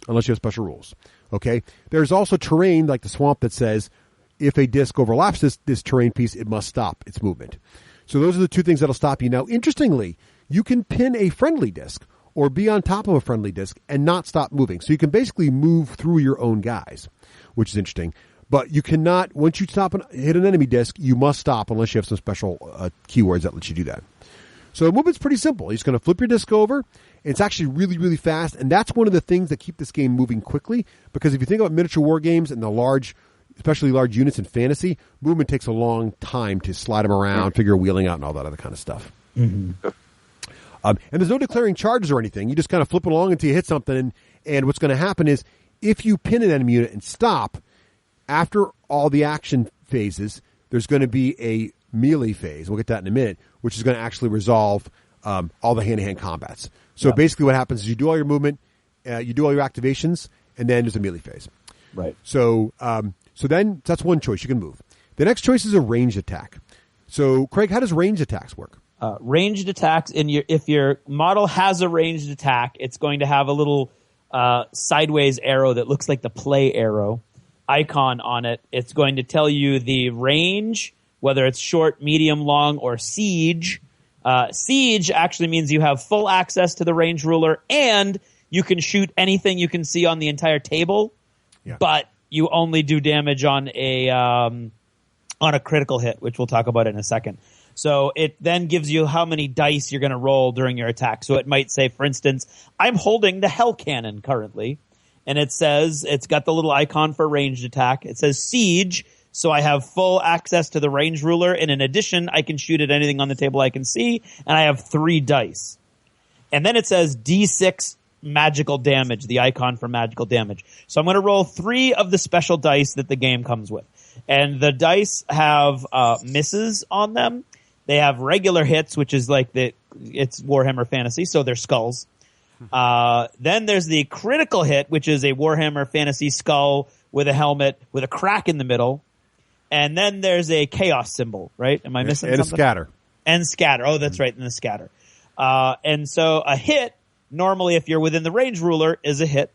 unless you have special rules. Okay? There's also terrain, like the swamp, that says if a disc overlaps this terrain piece, it must stop its movement. So those are the 2 things that'll stop you. Now, interestingly, you can pin a friendly disc or be on top of a friendly disc and not stop moving. So you can basically move through your own guys, which is interesting. But you cannot, once you stop and hit an enemy disc, you must stop unless you have some special keywords that let you do that. So the movement's pretty simple. You're just going to flip your disc over. It's actually really, really fast, and that's one of the things that keep this game moving quickly, because if you think about miniature war games and especially large units in fantasy, movement takes a long time to slide them around, figure wheeling out, and all that other kind of stuff. Mm-hmm. And there's no declaring charges or anything. You just kind of flip it along until you hit something, and what's going to happen is if you pin an enemy unit and stop, after all the action phases, there's going to be a melee phase. We'll get to that in a minute, which is going to actually resolve all the hand-to-hand combats. So basically what happens is you do all your movement, you do all your activations, and then there's a melee phase. Right. So So then that's one choice. You can move. The next choice is a ranged attack. So, Craig, how does ranged attacks work? Ranged attacks, if your model has a ranged attack, it's going to have a little sideways arrow that looks like the play arrow icon on it. It's going to tell you the range, whether it's short, medium, long, or siege. Siege actually means you have full access to the range ruler, and you can shoot anything you can see on the entire table, but you only do damage on a critical hit, which we'll talk about in a second. So it then gives you how many dice you're going to roll during your attack. So it might say, for instance, I'm holding the Hell Cannon currently, and it says, it's got the little icon for ranged attack. It says siege, so I have full access to the range ruler, and in addition, I can shoot at anything on the table I can see, and I have 3 dice. And then it says D6 magical damage, the icon for magical damage. So I'm going to roll 3 of the special dice that the game comes with. And the dice have misses on them. They have regular hits, which is like it's Warhammer Fantasy, so they're skulls. Then there's the critical hit, which is a Warhammer Fantasy skull with a helmet with a crack in the middle. And then there's a chaos symbol, right? Am I missing something? And a scatter. And scatter. Oh, that's right, and the scatter. And so a hit, normally if you're within the range ruler, is a hit.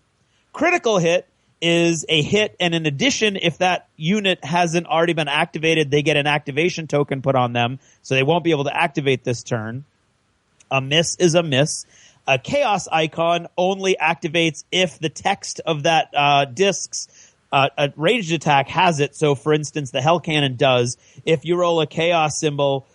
Critical hit is a hit, and in addition, if that unit hasn't already been activated, they get an activation token put on them, so they won't be able to activate this turn. A miss is a miss. A chaos icon only activates if the text of that disc's a ranged attack has it. So, for instance, the Hell Cannon does. If you roll a chaos symbol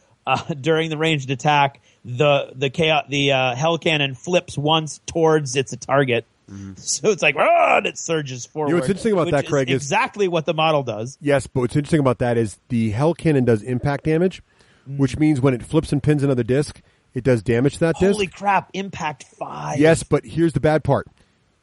during the ranged attack, the Hell Cannon flips once towards its target. Mm-hmm. So it's like, and it surges forward. You know what's interesting about that, Craig, is exactly what the model does. Yes, but what's interesting about that is the Hell Cannon does impact damage, which means when it flips and pins another disc, it does damage to that disc. Holy crap, impact 5. Yes, but here's the bad part.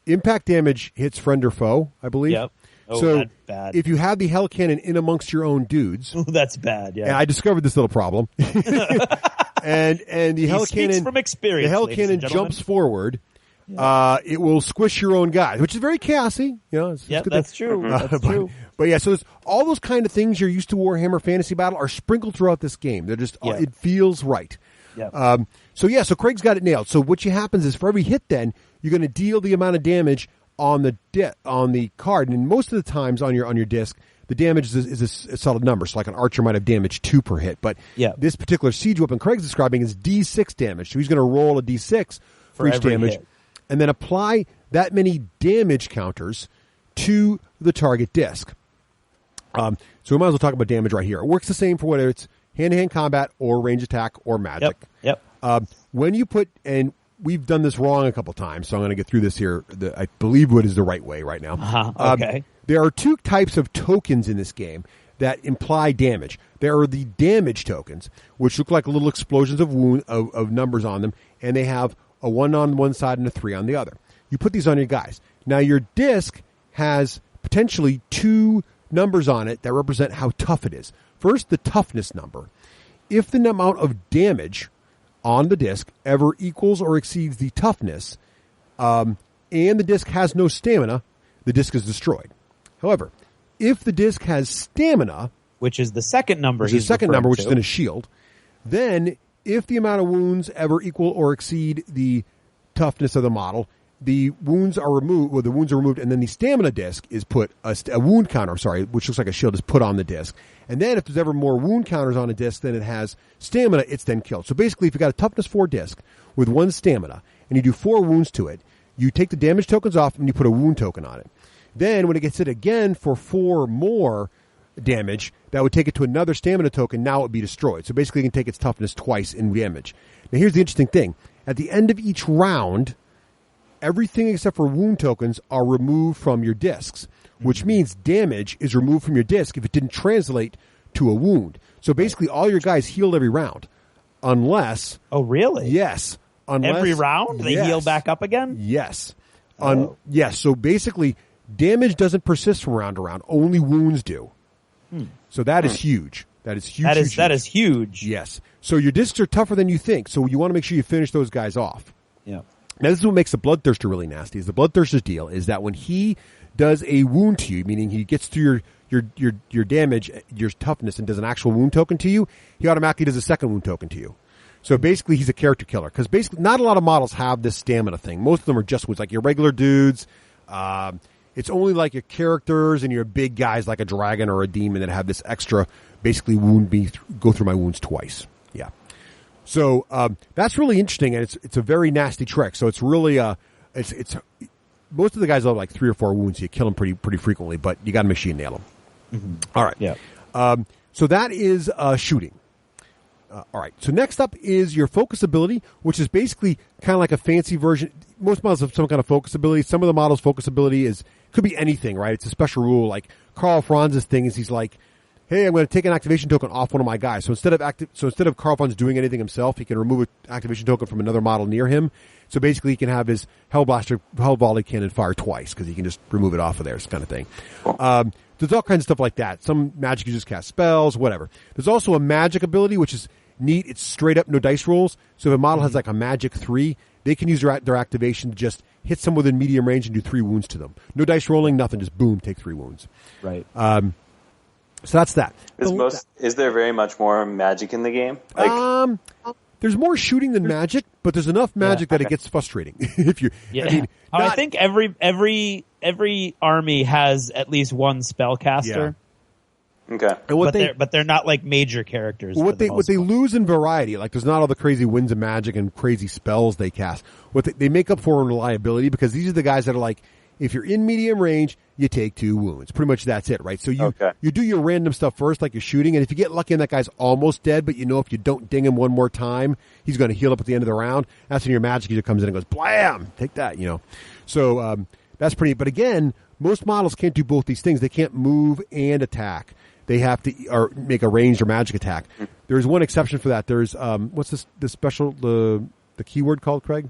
Impact damage hits friend or foe, I believe. Yep. Oh, so that's bad. If you have the Hell Cannon in amongst your own dudes. Oh, that's bad, yeah. And I discovered this little problem. and the Hell Cannon from experience, the Hell Cannon jumps forward. It will squish your own guys, which is very chaosy. You know, it's that's true. That's true. But yeah, so there's all those kind of things you're used to Warhammer Fantasy Battle are sprinkled throughout this game. They're just it feels right. Yeah. So Craig's got it nailed. So what happens is for every hit, then you're going to deal the amount of damage on the card, and most of the times on your disc, the damage is a solid number. So like an archer might have damage 2 per hit, but this particular siege weapon Craig's describing is D6 damage. So he's going to roll a D6 for each damage. Hit. And then apply that many damage counters to the target disc. So we might as well talk about damage right here. It works the same for whether it's hand-to-hand combat or range attack or magic. Yep. When you put, and we've done this wrong a couple times, so I'm going to get through this here. I believe what is the right way right now. Okay. There are 2 types of tokens in this game that imply damage. There are the damage tokens, which look like little explosions of numbers on them, and they have a 1 on one side and a 3 on the other. You put these on your guys. Now, your disc has potentially 2 numbers on it that represent how tough it is. First, the toughness number. If the amount of damage on the disc ever equals or exceeds the toughness, and the disc has no stamina, the disc is destroyed. However, if the disc has stamina, which is the second number, which is in a shield, then if the amount of wounds ever equal or exceed the toughness of the model, the wounds are removed. Well, the wounds are removed, and then the stamina disc is put a wound counter. Which looks like a shield is put on the disc. And then, if there's ever more wound counters on a disc than it has stamina, it's then killed. So basically, if you got a toughness 4 disc with 1 stamina, and you do 4 wounds to it, you take the damage tokens off and you put a wound token on it. Then, when it gets hit again for 4 more damage, that would take it to another stamina token. Now it would be destroyed. So basically, you can take its toughness twice in damage. Now, here's the interesting thing: at the end of each round, everything except for wound tokens are removed from your discs, which means damage is removed from your disc if it didn't translate to a wound. So basically, all your guys healed every round, unless. Oh, really? Yes. Unless, every round they heal back up again. Yes. Yes. So basically, damage doesn't persist from round to round. Only wounds do. So that is huge. That is huge. That is huge. Yes. So your discs are tougher than you think. So you want to make sure you finish those guys off. Yeah. Now this is what makes the Bloodthirster really nasty. Is the Bloodthirster's deal is that when he does a wound to you, meaning he gets through your damage, your toughness, and does an actual wound token to you, he automatically does a second wound token to you. So basically, he's a character killer because basically not a lot of models have this stamina thing. Most of them are just wounds, like your regular dudes. It's only like your characters and your big guys like a dragon or a demon that have this extra, basically go through my wounds twice. Yeah. So that's really interesting, and it's a very nasty trick. So it's really it's most of the guys have like 3 or 4 wounds. So you kill them pretty frequently, but you got to machine nail them. Mm-hmm. All right. Yeah. So that is shooting. All right. So next up is your focus ability, which is basically kind of like a fancy version. Most models have some kind of focus ability. Some of the models' focus ability could be anything, right? It's a special rule. Like Karl Franz's thing is he's like, hey, I'm going to take an activation token off one of my guys. So instead of Karl Franz doing anything himself, he can remove an activation token from another model near him. So basically, he can have his Hell Volley Cannon fire twice because he can just remove it off of there, this kind of thing. There's all kinds of stuff like that. Some magic you just cast spells, whatever. There's also a magic ability, which is neat. It's straight up no dice rolls. So if a model has like a magic 3, they can use their activation to just hit someone within medium range and do 3 wounds to them. No dice rolling, nothing. Just boom, take 3 wounds. Right. So that's that. Is there very much more magic in the game? Like, there's more shooting than magic, but there's enough magic that it gets frustrating. I think every army has at least one spellcaster. Yeah. Okay. And they're not like major characters. What they lose in variety, like there's not all the crazy winds of magic and crazy spells they cast. What they make up for in reliability, because these are the guys that are like, if you're in medium range, you take 2 wounds. Pretty much that's it, right? So you do your random stuff first, like you're shooting, and if you get lucky and that guy's almost dead, but you know if you don't ding him one more time, he's going to heal up at the end of the round. That's when your magic user comes in and goes, blam! Take that, So that's pretty. But again, most models can't do both these things. They can't move and attack. They have to make a ranged or magic attack. There's one exception for that. There's what's the special the keyword called, Craig?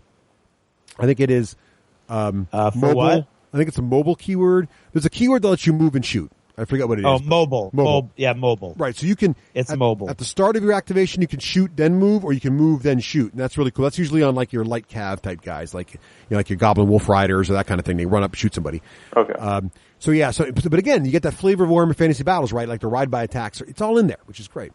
I think it is for mobile. what? I think it's a mobile keyword. There's a keyword that lets you move and shoot. I forget what it is. Oh, mobile. Mobile. Right. So you can. It's mobile. At the start of your activation, you can shoot then move, or you can move then shoot, and that's really cool. That's usually on like your light cav type guys, like like your Goblin Wolf Riders or that kind of thing. They run up and shoot somebody. Okay. But again, you get that flavor of Warhammer Fantasy Battles, right? Like the ride by attacks. It's all in there, which is great.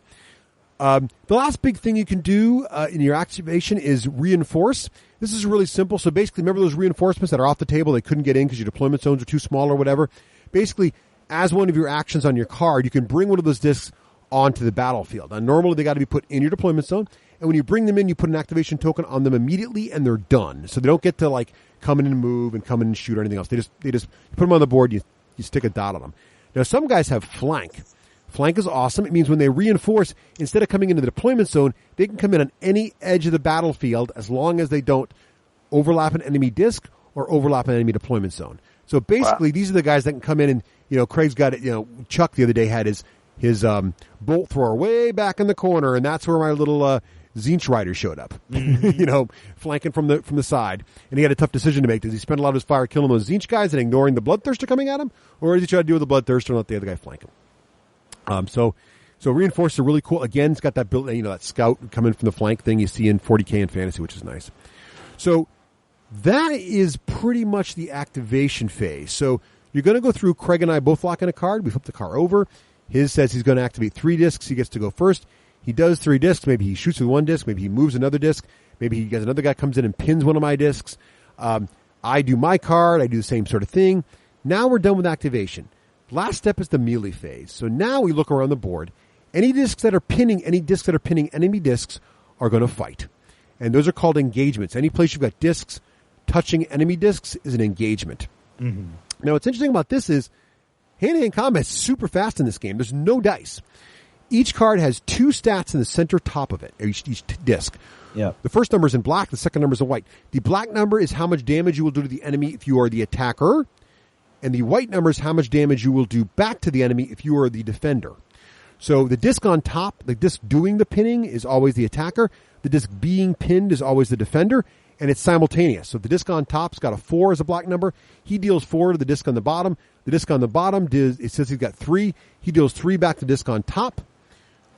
The last big thing you can do in your activation is reinforce. This is really simple. So basically, remember those reinforcements that are off the table? They couldn't get in because your deployment zones are too small or whatever. Basically, as one of your actions on your card, you can bring one of those discs onto the battlefield. Now, normally they got to be put in your deployment zone, and when you bring them in, you put an activation token on them immediately, and they're done. So they don't get to like come in and move and come in and shoot or anything else. They just you put them on the board, you stick a dot on them. Now, some guys have flank. Flank is awesome. It means when they reinforce, instead of coming into the deployment zone, they can come in on any edge of the battlefield as long as they don't overlap an enemy disc or overlap an enemy deployment zone. So basically, These are the guys that can come in and, Craig's got it, Chuck the other day had his bolt thrower way back in the corner, and that's where my little Zinch rider showed up, flanking from the side. And he had a tough decision to make. Does he spend a lot of his fire killing those Zinch guys and ignoring the Bloodthirster coming at him? Or does he try to deal with the Bloodthirster and let the other guy flank him? So reinforced are really cool. Again, it's got that built, that scout coming from the flank thing you see in 40K in Fantasy, which is nice. So that is pretty much the activation phase. So you're going to go through. Craig and I both lock in a card. We flip the card over. His says he's going to activate 3 discs. He gets to go first. He does 3 discs. Maybe he shoots with 1 disc. Maybe he moves another disc. Maybe he gets another guy comes in and pins one of my discs. I do my card. I do the same sort of thing. Now we're done with activation. Last step is the melee phase. So now we look around the board. Any discs that are pinning enemy discs are going to fight. And those are called engagements. Any place you've got discs touching enemy discs is an engagement. Mm-hmm. Now, what's interesting about this is hand-to-hand combat is super fast in this game. There's no dice. Each card has 2 stats in the center top of it, each disc. Yeah. The first number is in black. The second number is in white. The black number is how much damage you will do to the enemy if you are the attacker. And the white number is how much damage you will do back to the enemy if you are the defender. So the disc on top, the disc doing the pinning is always the attacker. The disc being pinned is always the defender. And it's simultaneous. So the disc on top's got a 4 as a black number. He deals 4 to the disc on the bottom. The disc on the bottom, it says he's got 3. He deals 3 back to the disc on top.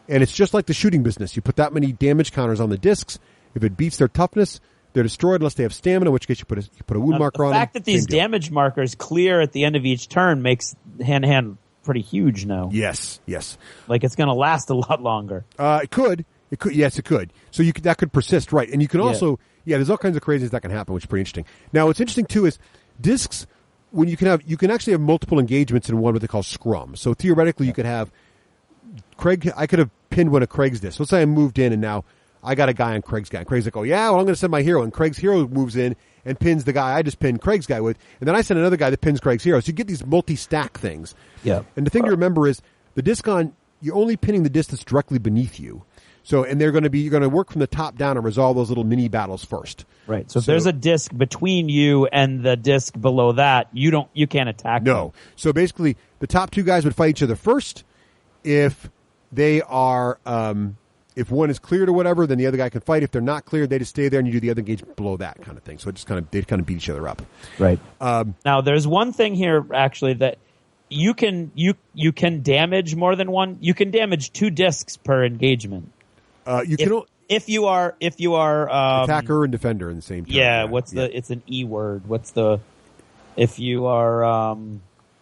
And it's just like the shooting business. You put that many damage counters on the discs. If it beats their toughness, they're destroyed unless they have stamina, in which case you put a wound marker on them. The fact that these damage markers clear at the end of each turn makes hand-to-hand pretty huge now. Yes. Like it's going to last a lot longer. It could. Yes, it could. So that could persist, right? And you can also, there's all kinds of craziness that can happen, which is pretty interesting. Now, what's interesting too is discs. When you can actually have multiple engagements in one what they call scrum. So theoretically, you could have Craig. I could have pinned one of Craig's discs. Let's say I moved in and now I got a guy on Craig's guy. And Craig's like, oh yeah, well I'm going to send my hero, and Craig's hero moves in and pins the guy I just pinned Craig's guy with, and then I send another guy that pins Craig's hero. So you get these multi-stack things. Yeah. And the thing to remember is the disc you're only pinning the disc that's directly beneath you. So, and you're going to work from the top down and resolve those little mini battles first. Right. So if there's a disc between you and the disc below that, you can't attack them. No. So basically, the top two guys would fight each other first. If they are, if one is cleared or whatever, then the other guy can fight. If they're not cleared, they just stay there and you do the other engagement below that kind of thing. So they kind of beat each other up. Right. Now, there's one thing here actually that you can damage more than one. You can damage 2 discs per engagement. If you are attacker and defender in the same time. Yeah, it's an E word. If you are I'm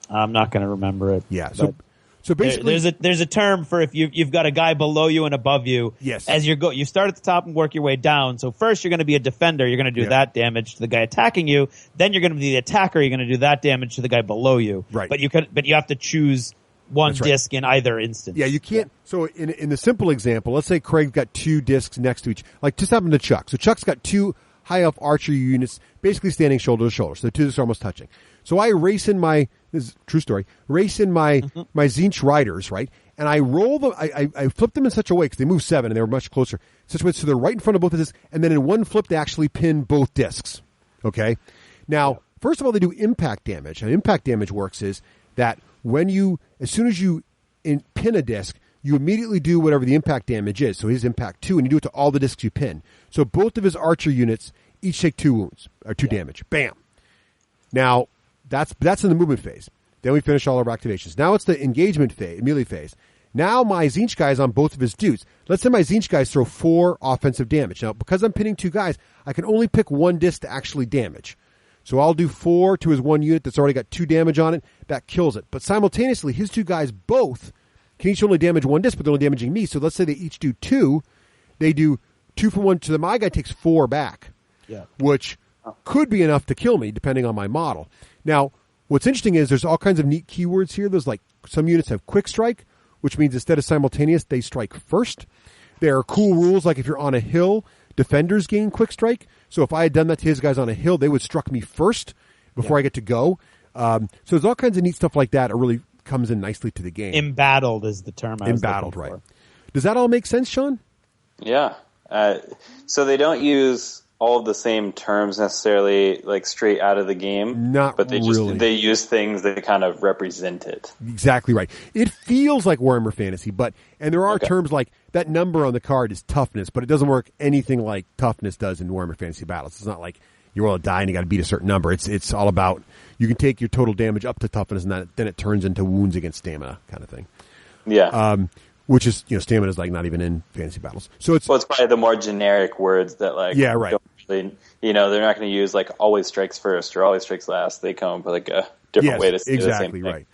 not going to remember it. Yeah. So basically there's a term for if you've got a guy below you and above you. Yes. As you start at the top and work your way down. So first you're going to be a defender, you're going to do that damage to the guy attacking you. Then you're going to be the attacker, you're going to do that damage to the guy below you. Right. But you have to choose one disc in either instance. Yeah, you can't. So in the simple example, let's say Craig's got 2 discs next to each. Like just happened to Chuck. So Chuck's got 2 high elf archery units basically standing shoulder to shoulder. So the 2 discs are almost touching. So I race in this is a true story, my Tzeentch riders, right? And I roll them, I flip them in such a way, because they move 7 and they were much closer. Such a way so they're right in front of both of discs, and then in one flip they actually pin both discs. Okay? Now, first of all, they do impact damage. And impact damage works is that as soon as you pin a disc, you immediately do whatever the impact damage is. So his impact 2, and you do it to all the discs you pin. So both of his archer units each take 2 wounds, or 2 damage. Bam. Now, that's in the movement phase. Then we finish all our activations. Now it's the engagement phase, melee phase. Now my Tzeentch guy is on both of his dudes. Let's say my Tzeentch guys throw 4 offensive damage. Now, because I'm pinning 2 guys, I can only pick 1 disc to actually damage. So I'll do 4 to his 1 unit that's already got 2 damage on it. That kills it. But simultaneously, his 2 guys both can each only damage 1 disc, but they're only damaging me. So let's say they each do 2. They do 2 from 1 to my guy takes 4 back. Yeah. Which could be enough to kill me, depending on my model. Now, what's interesting is there's all kinds of neat keywords here. There's like some units have quick strike, which means instead of simultaneous, they strike first. There are cool rules, like if you're on a hill, defenders gain quick strike. So if I had done that to his guys on a hill, they would struck me first before I get to go. So there's all kinds of neat stuff like that. It really comes in nicely to the game. Embattled is the term I was Embattled, looking right. for. Does that all make sense, Sean? Yeah. So they don't use all of the same terms necessarily, like straight out of the game. But they use things that kind of represent it. Exactly right. It feels like Warhammer Fantasy, and there are terms like that number on the card is toughness, but it doesn't work anything like toughness does in Warhammer Fantasy battles. It's not like you roll a die and you got to beat a certain number. It's all about you can take your total damage up to toughness, and then it turns into wounds against stamina kind of thing. Yeah. Which is, stamina is like not even in fantasy battles. So it's probably the more generic words that don't really, they're not going to use like always strikes first or always strikes last. They come up with like a different way to say the same thing. Right.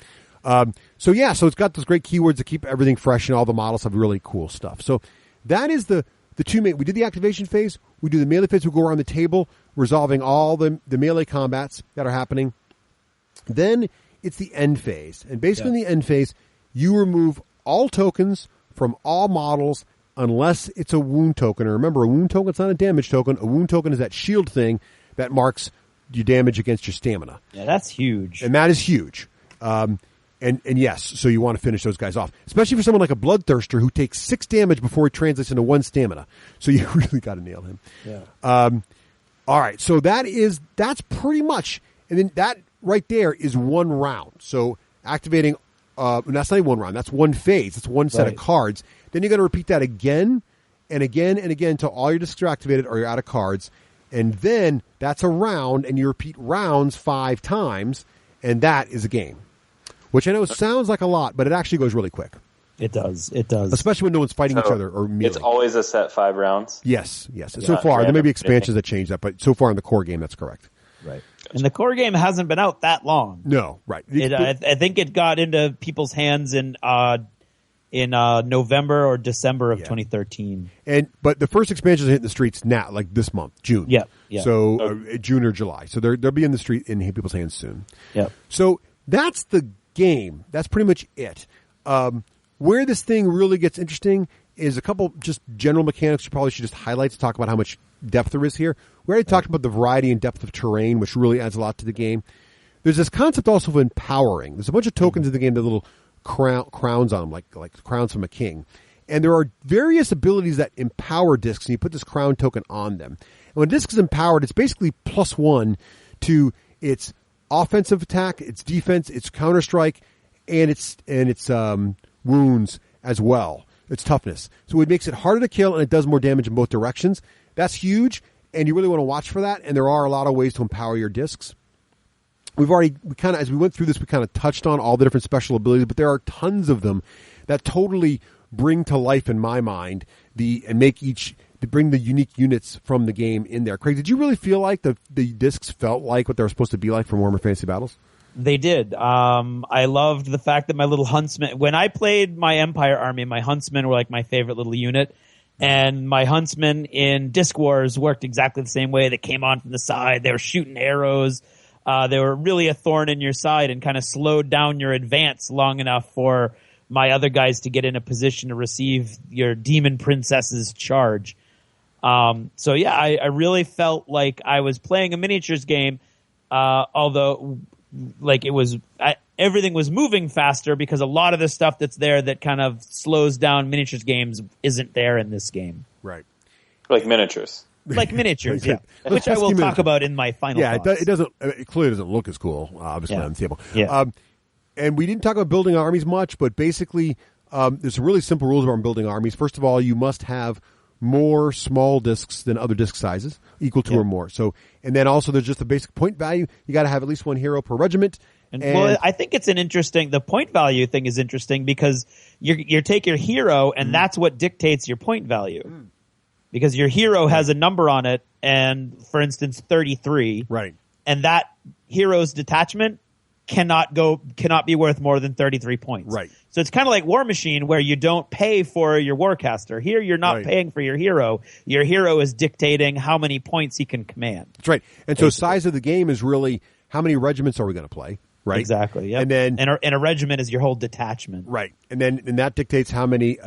So it's got those great keywords that keep everything fresh, and all the models have really cool stuff. So that is the 2 main. We did the activation phase. We do the melee phase. We go around the table resolving all the melee combats that are happening. Then it's the end phase, and basically in the end phase, you remove all tokens from all models unless it's a wound token. And remember, a wound token is not a damage token. A wound token is that shield thing that marks your damage against your stamina. Yeah, that's huge. And that is huge. And yes, so you want to finish those guys off. Especially for someone like a Bloodthirster who takes 6 damage before he translates into 1 stamina. So you really got to nail him. Yeah. All right, so that's pretty much, and then that right there is 1 round. So activating that's not even 1 round. That's 1 phase. That's 1 set of cards. Then you're going to repeat that again and again and again until all your discs are activated or you're out of cards. And then that's a round, and you repeat rounds 5 times, and that is a game. Which I know sounds like a lot, but it actually goes really quick. It does. It does. Especially when no one's fighting each other or melee. It's always a set 5 rounds? Yes. So far, there may be expansions that change that, but so far in the core game, that's correct. Right. And the core game hasn't been out that long. No, right. I think it got into people's hands in November or December of 2013. But the first expansions are hitting the streets now, like this month, June. Yeah. So June or July. So they'll be in the street in people's hands soon. Yeah. So that's the game. That's pretty much it. Where this thing really gets interesting is a couple just general mechanics you probably should just highlight to talk about how much depth there is here. We already talked about the variety and depth of terrain, which really adds a lot to the game. There's this concept also of empowering. There's a bunch of tokens in the game that little crowns on them, like crowns from a king. And there are various abilities that empower discs, and you put this crown token on them. And when a disc is empowered, it's basically +1 to its offensive attack, its defense, its counter-strike, and its wounds as well. Its toughness. So it makes it harder to kill, and it does more damage in both directions. That's huge, and you really want to watch for that, and there are a lot of ways to empower your discs. As we went through this, we kind of touched on all the different special abilities, but there are tons of them that totally bring to life, in my mind, bring the unique units from the game in there. Craig, did you really feel like the discs felt like what they were supposed to be like from Warhammer Fantasy Battles? They did. I loved the fact that my little huntsman, when I played my Empire army, my huntsmen were like my favorite little unit. And my huntsmen in Diskwars worked exactly the same way. They came on from the side. They were shooting arrows. They were really a thorn in your side and kind of slowed down your advance long enough for my other guys to get in a position to receive your demon princess's charge. So yeah, I really felt like I was playing a miniatures game, although like everything was moving faster because a lot of the stuff that's there that kind of slows down miniatures games isn't there in this game. Right. Like miniatures. Like miniatures, yeah. Which I will talk about in my final thoughts. It clearly doesn't look as cool, obviously, on the table. Yeah. And we didn't talk about building armies much, but basically there's some really simple rules about building armies. First of all, you must have more small discs than other disc sizes, equal to or more. So, and then also there's just a basic point value. You got to have at least one hero per regiment. And well, I think it's the point value thing is interesting because you take your hero and that's what dictates your point value. Because your hero has a number on it and, for instance, 33. Right. And that hero's detachment cannot be worth more than 33 points. Right. So it's kind of like War Machine where you don't pay for your Warcaster. Here you're not paying for your hero. Your hero is dictating how many points he can command. That's right. And so size of the game is really how many regiments are we going to play? Right. Exactly. Yep. And then a regiment is your whole detachment. Right. And that dictates how many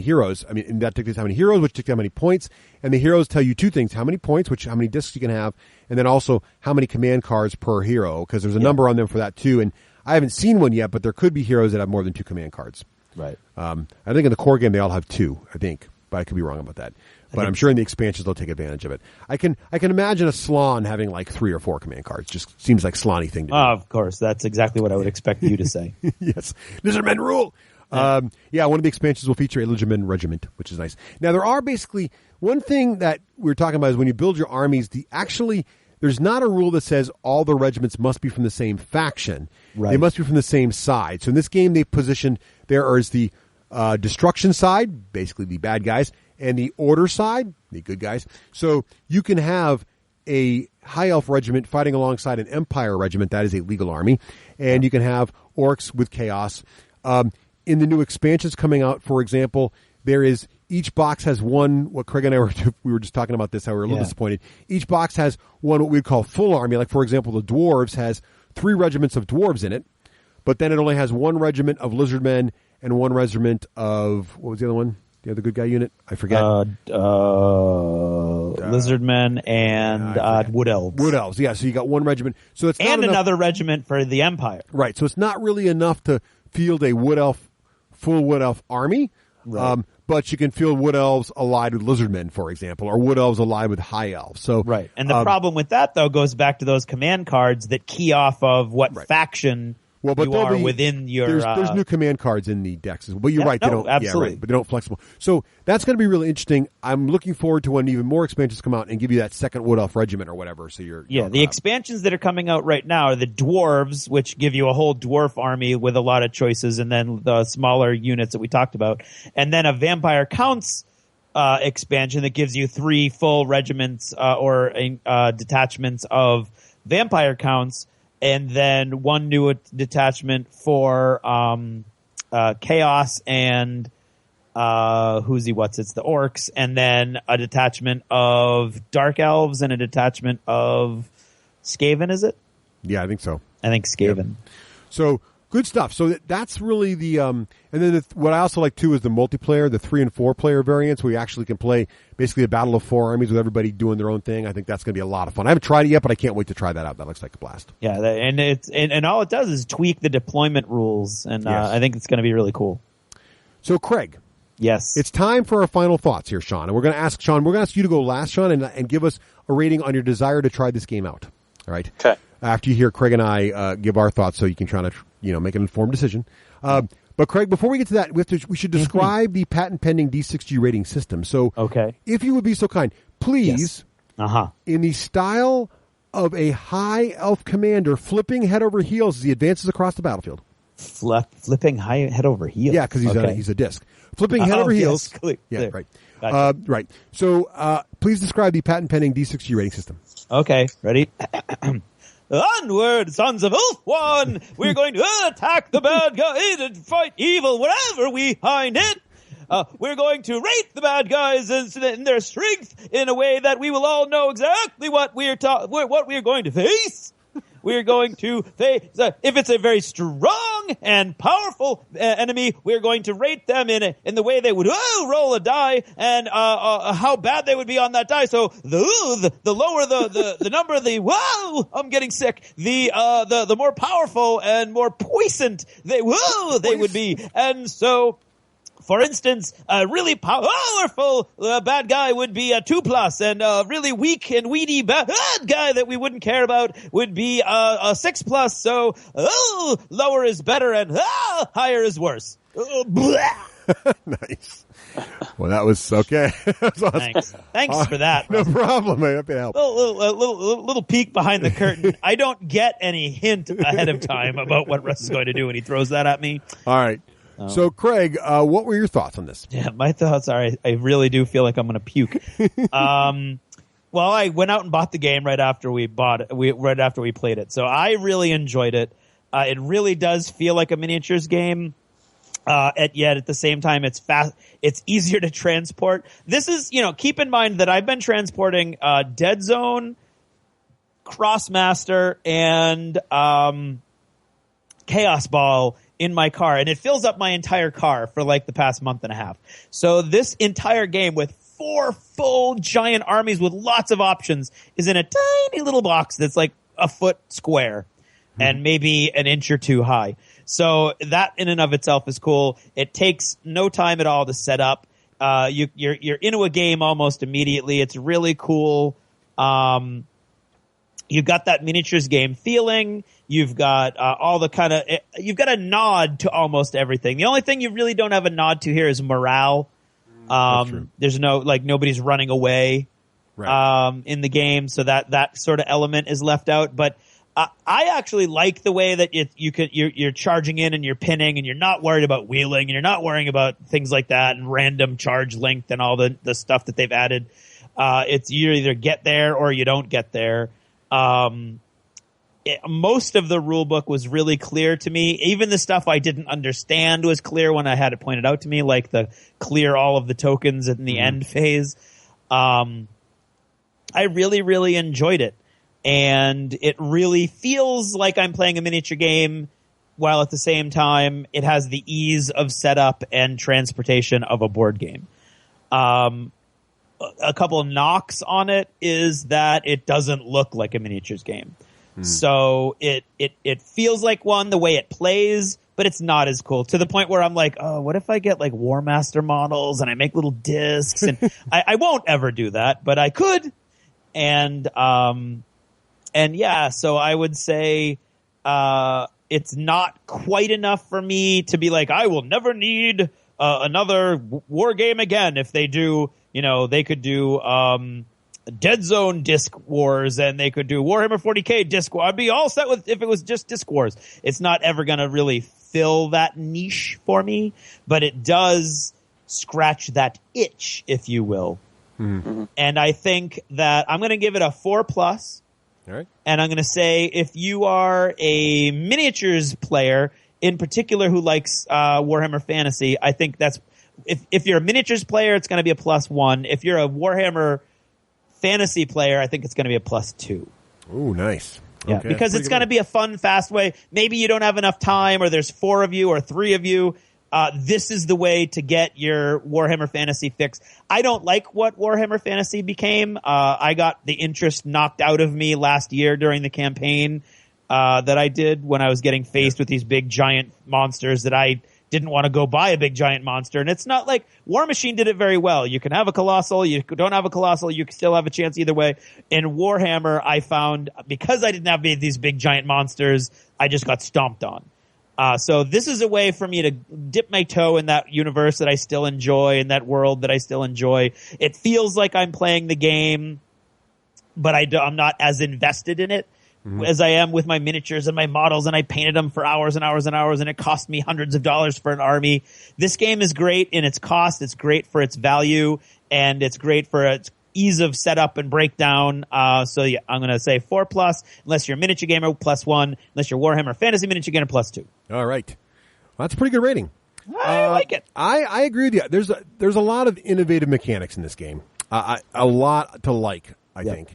heroes. I mean, and that dictates how many heroes, which dictates how many points. And the heroes tell you two things: how many points, how many discs you can have, and then also how many command cards per hero, because there's a number on them for that too. And I haven't seen one yet, but there could be heroes that have more than 2 command cards. Right. I think in the core game they all have 2. I think, but I could be wrong about that. But I'm sure in the expansions they'll take advantage of it. I can imagine a Slan having like 3 or 4 command cards. Just seems like Slanny thing to do. Of course, that's exactly what I would expect you to say. Yes, Lizardmen rule. One of the expansions will feature a Lizardmen regiment, which is nice. Now there are basically one thing that we're talking about is when you build your armies. There's not a rule that says all the regiments must be from the same faction. Right. They must be from the same side. So in this game, they positioned there is the destruction side, basically the bad guys, and the order side, the good guys. So you can have a high elf regiment fighting alongside an empire regiment. That is a legal army. And you can have orcs with chaos. In the new expansions coming out, for example, there is each box has one, what Craig and I we were just talking about this, how we were a little disappointed. Each box has one, what we'd call full army. Like, for example, the dwarves has 3 regiments of dwarves in it, but then it only has 1 regiment of lizardmen and 1 regiment of, what was the other one? The other good guy unit? I forget. Lizardmen and Wood Elves. Wood Elves, yeah. So you got 1 regiment. So it's not another regiment for the Empire. Right. So it's not really enough to field a full Wood Elf army. Right. But you can field Wood Elves allied with Lizardmen, for example, or Wood Elves allied with High Elves. So right. And the problem with that, though, goes back to those command cards that key off of what faction you are within your... There's new command cards in the decks. But you're right. They don't, absolutely. But they don't flexible. So that's going to be really interesting. I'm looking forward to when even more expansions come out and give you that second Wood Elf regiment or whatever. So the expansions that are coming out right now are the dwarves, which give you a whole dwarf army with a lot of choices, and then the smaller units that we talked about. And then a Vampire Counts expansion that gives you 3 full regiments or detachments of vampire counts, and then 1 new detachment for chaos and it's the orcs, and then a detachment of dark elves and a detachment of Skaven. Is it? Yeah, I think so. I think Skaven. Yep. So good stuff. So that's really the and then what I also like too is the multiplayer, the 3 and 4 player variants, where you actually can play basically a battle of 4 armies with everybody doing their own thing. I think that's going to be a lot of fun. I haven't tried it yet, but I can't wait to try that out. That looks like a blast. Yeah, and all it does is tweak the deployment rules, and I think it's going to be really cool. So Craig. Yes. It's time for our final thoughts here, Sean. And we're going to ask you to go last, Sean, and give us a rating on your desire to try this game out. All right? Okay. After you hear Craig and I give our thoughts, so you can try to make an informed decision. But Craig, before we get to that, we should describe the patent pending D6G rating system. So if you would be so kind, please, in the style of a high elf commander flipping head over heels as he advances across the battlefield. Flipping head over heels? Yeah, because he's a disc. Flipping head over heels. Clear. Yeah, right. Gotcha. Right. So please describe the patent pending D6G rating system. Okay, ready? Onward, sons of Ulthuan! We're going to attack the bad guys and fight evil wherever we find it! We're going to rate the bad guys in their strength in a way that we will all know exactly what we're going to face. We're going to face, if it's a very strong and powerful enemy, we're going to rate them in the way they would roll a die and how bad they would be on that die. So the lower the number, I'm getting sick. The more powerful and more poisoned they would be, and so. For instance, a really powerful bad guy would be a 2+, and a really weak and weedy bad guy that we wouldn't care about would be a 6+. So lower is better and higher is worse. Nice. Well, that was okay. That was awesome. Thanks for that. No problem. I'm happy to help. A little peek behind the curtain. I don't get any hint ahead of time about what Russ is going to do when he throws that at me. All right. So, Craig, what were your thoughts on this? Yeah, my thoughts are I really do feel like I'm going to puke. Well, I went out and bought the game right after we played it. So I really enjoyed it. It really does feel like a miniatures game. Yet at the same time, it's fast. It's easier to transport. This is, keep in mind that I've been transporting Dead Zone, Crossmaster, and Chaos Ball in my car, and it fills up my entire car for like the past month and a half. So this entire game with 4 full giant armies with lots of options is in a tiny little box that's like a foot square and maybe an inch or 2 high. So that in and of itself is cool. It takes no time at all to set up. You're into a game almost immediately. It's really cool. You've got that miniatures game feeling. You've got you've got a nod to almost everything. The only thing you really don't have a nod to here is morale. There's nobody's running away in the game, so that sort of element is left out. But I actually like the way that you're charging in and you're pinning, and you're not worried about wheeling, and you're not worrying about things like that and random charge length and all the stuff that they've added. It's you either get there or you don't get there. Most of the rule book was really clear to me. Even the stuff I didn't understand was clear when I had it pointed out to me, like the clear all of the tokens in the end phase. I really, really enjoyed it. And it really feels like I'm playing a miniature game, while at the same time it has the ease of setup and transportation of a board game. A couple of knocks on it is that it doesn't look like a miniatures game. So it feels like one the way it plays, but it's not as cool, to the point where I'm like, oh, what if I get like War Master models and I make little discs? And I won't ever do that, but I could. And yeah, so I would say it's not quite enough for me to be like, I will never need another war game again. If they do, they could do Dead Zone Disc Wars, and they could do Warhammer 40K Disc Wars. I'd be all set with if it was just Disc Wars. It's not ever going to really fill that niche for me, but it does scratch that itch, if you will. And I think that I'm going to give it a 4+. All right. And I'm going to say if you are a miniatures player, in particular who likes Warhammer Fantasy, I think that's if you're a miniatures player, it's going to be a +1. If you're a Warhammer Fantasy player, I think it's going to be a +2. Oh, nice. Yeah, Okay, because it's going to be a fun, fast way. Maybe you don't have enough time, or there's 4 of you or 3 of you. This is the way to get your Warhammer Fantasy fix. I don't like what Warhammer Fantasy became. I got the interest knocked out of me last year during the campaign that I did when I was getting faced with these big giant monsters that I didn't want to go buy a big giant monster. And it's not like War Machine did it very well. You can have a Colossal, you don't have a Colossal, you can still have a chance either way. In Warhammer, I found because I didn't have these big giant monsters, I just got stomped on. So this is a way for me to dip my toe in that universe that I still enjoy, in that world that I still enjoy. It feels like I'm playing the game, but I'm not as invested in it as I am with my miniatures and my models, and I painted them for hours and hours and hours, and it cost me hundreds of dollars for an army. This game is great in its cost. It's great for its value, and it's great for its ease of setup and breakdown. So yeah, I'm going to say 4+, unless you're a miniature gamer, +1, unless you're Warhammer Fantasy miniature gamer, +2. All right. Well, that's a pretty good rating. I like it. I agree with you. There's a lot of innovative mechanics in this game. A lot to like, I think.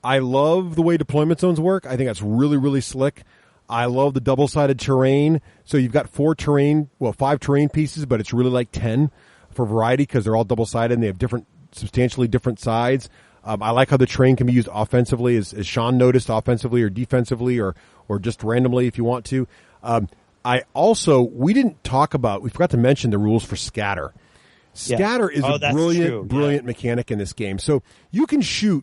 I love the way deployment zones work. I think that's really, really slick. I love the double-sided terrain. So you've got 5 terrain pieces, but it's really like 10 for variety because they're all double-sided and they have substantially different sides. I like how the terrain can be used offensively, as Sean noticed, offensively or defensively or just randomly if you want to. We forgot to mention the rules for scatter. Scatter is a brilliant mechanic in this game. So you can shoot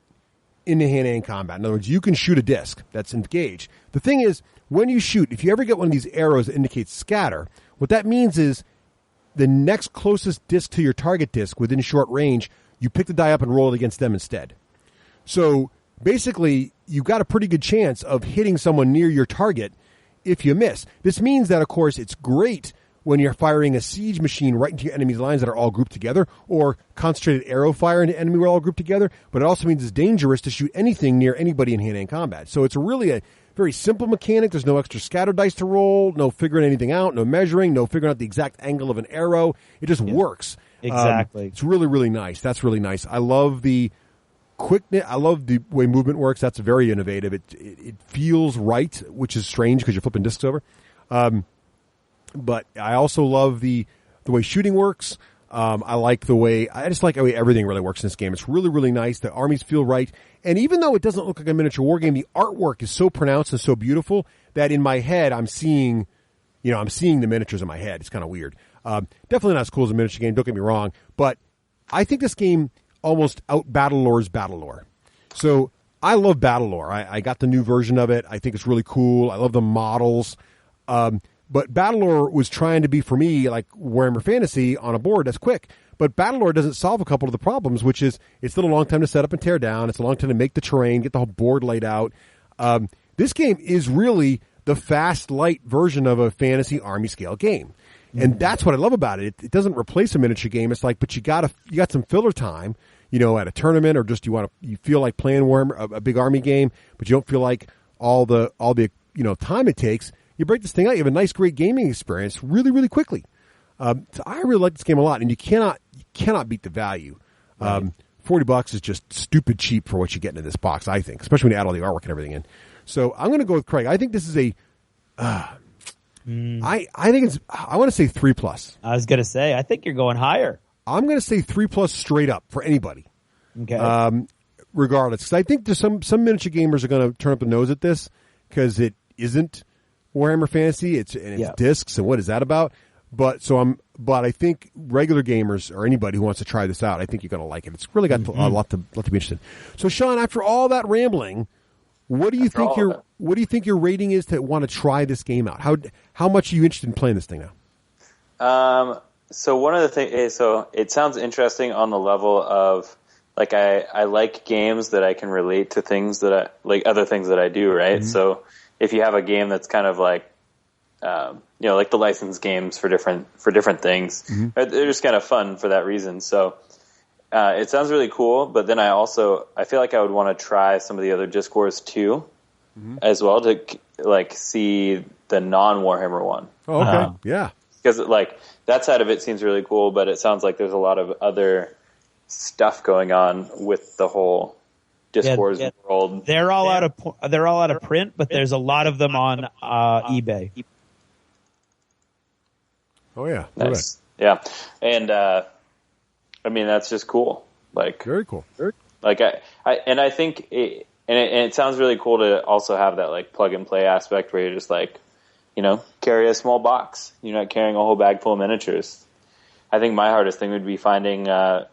in the hand-to-hand combat. In other words, you can shoot a disc that's engaged. The thing is, when you shoot, if you ever get one of these arrows that indicates scatter, what that means is the next closest disc to your target disc within short range, you pick the die up and roll it against them instead. So basically, you've got a pretty good chance of hitting someone near your target if you miss. This means that, of course, it's great when you're firing a siege machine right into your enemy's lines that are all grouped together, or concentrated arrow fire into enemy all grouped together, but it also means it's dangerous to shoot anything near anybody in hand-to-hand combat. So it's really a very simple mechanic. There's no extra scatter dice to roll, no figuring anything out, no measuring, no figuring out the exact angle of an arrow. It just works. Exactly. It's really, really nice. That's really nice. I love the quickness. I love the way movement works. That's very innovative. It feels right, which is strange because you're flipping discs over. But I also love the way shooting works. I just like the way everything really works in this game. It's really, really nice. The armies feel right. And even though it doesn't look like a miniature war game, the artwork is so pronounced and so beautiful that in my head I'm seeing the miniatures in my head. It's kind of weird. Definitely not as cool as a miniature game, don't get me wrong. But I think this game almost out-Battlelores Battlelore. So I love Battlelore. I got the new version of it. I think it's really cool. I love the models. But Battlelore was trying to be, for me, like Warhammer Fantasy on a board that's quick. But Battlelore doesn't solve a couple of the problems, which is it's still a long time to set up and tear down. It's a long time to make the terrain, get the whole board laid out. This game is really the fast, light version of a fantasy army scale game. And that's what I love about it. It doesn't replace a miniature game. It's like, but you got some filler time, at a tournament, or just you feel like playing Warhammer, a big army game, but you don't feel like all the time it takes. You break this thing out, you have a nice, great gaming experience really, really quickly. So I really like this game a lot, and you cannot beat the value. Right. $40 is just stupid cheap for what you get into this box, I think, especially when you add all the artwork and everything in. So I'm going to go with Craig. I think this is I want to say 3+. I was going to say, I think you're going higher. I'm going to say 3+ straight up for anybody. Okay. Regardless, because I think there's some miniature gamers are going to turn up the nose at this because it isn't Warhammer Fantasy. It's discs, and what is that about? But I think regular gamers or anybody who wants to try this out, I think you're going to like it. It's really got a lot to be interested in. So, Sean, after all that rambling, what do you think your rating is to want to try this game out? How much are you interested in playing this thing now? So one of the things is, so it sounds interesting on the level of, like, I like games that I can relate to things that I like, other things that I do, right? Mm-hmm. So if you have a game that's kind of like like the licensed games for different things. Mm-hmm. They're just kind of fun for that reason. So it sounds really cool. But then I feel like I would want to try some of the other Diskwars too, as well, to like see the non-Warhammer one. Oh, okay. Yeah. Because like that side of it seems really cool, but it sounds like there's a lot of other stuff going on with the whole Diskwars world. They're all out of print, but there's a lot of them on eBay. Oh yeah. Nice. Yeah. And I mean, that's just cool. Like, very cool. Like I think it sounds really cool to also have that like plug and play aspect where you're just like, carry a small box. You're not carrying a whole bag full of miniatures. I think my hardest thing would be finding a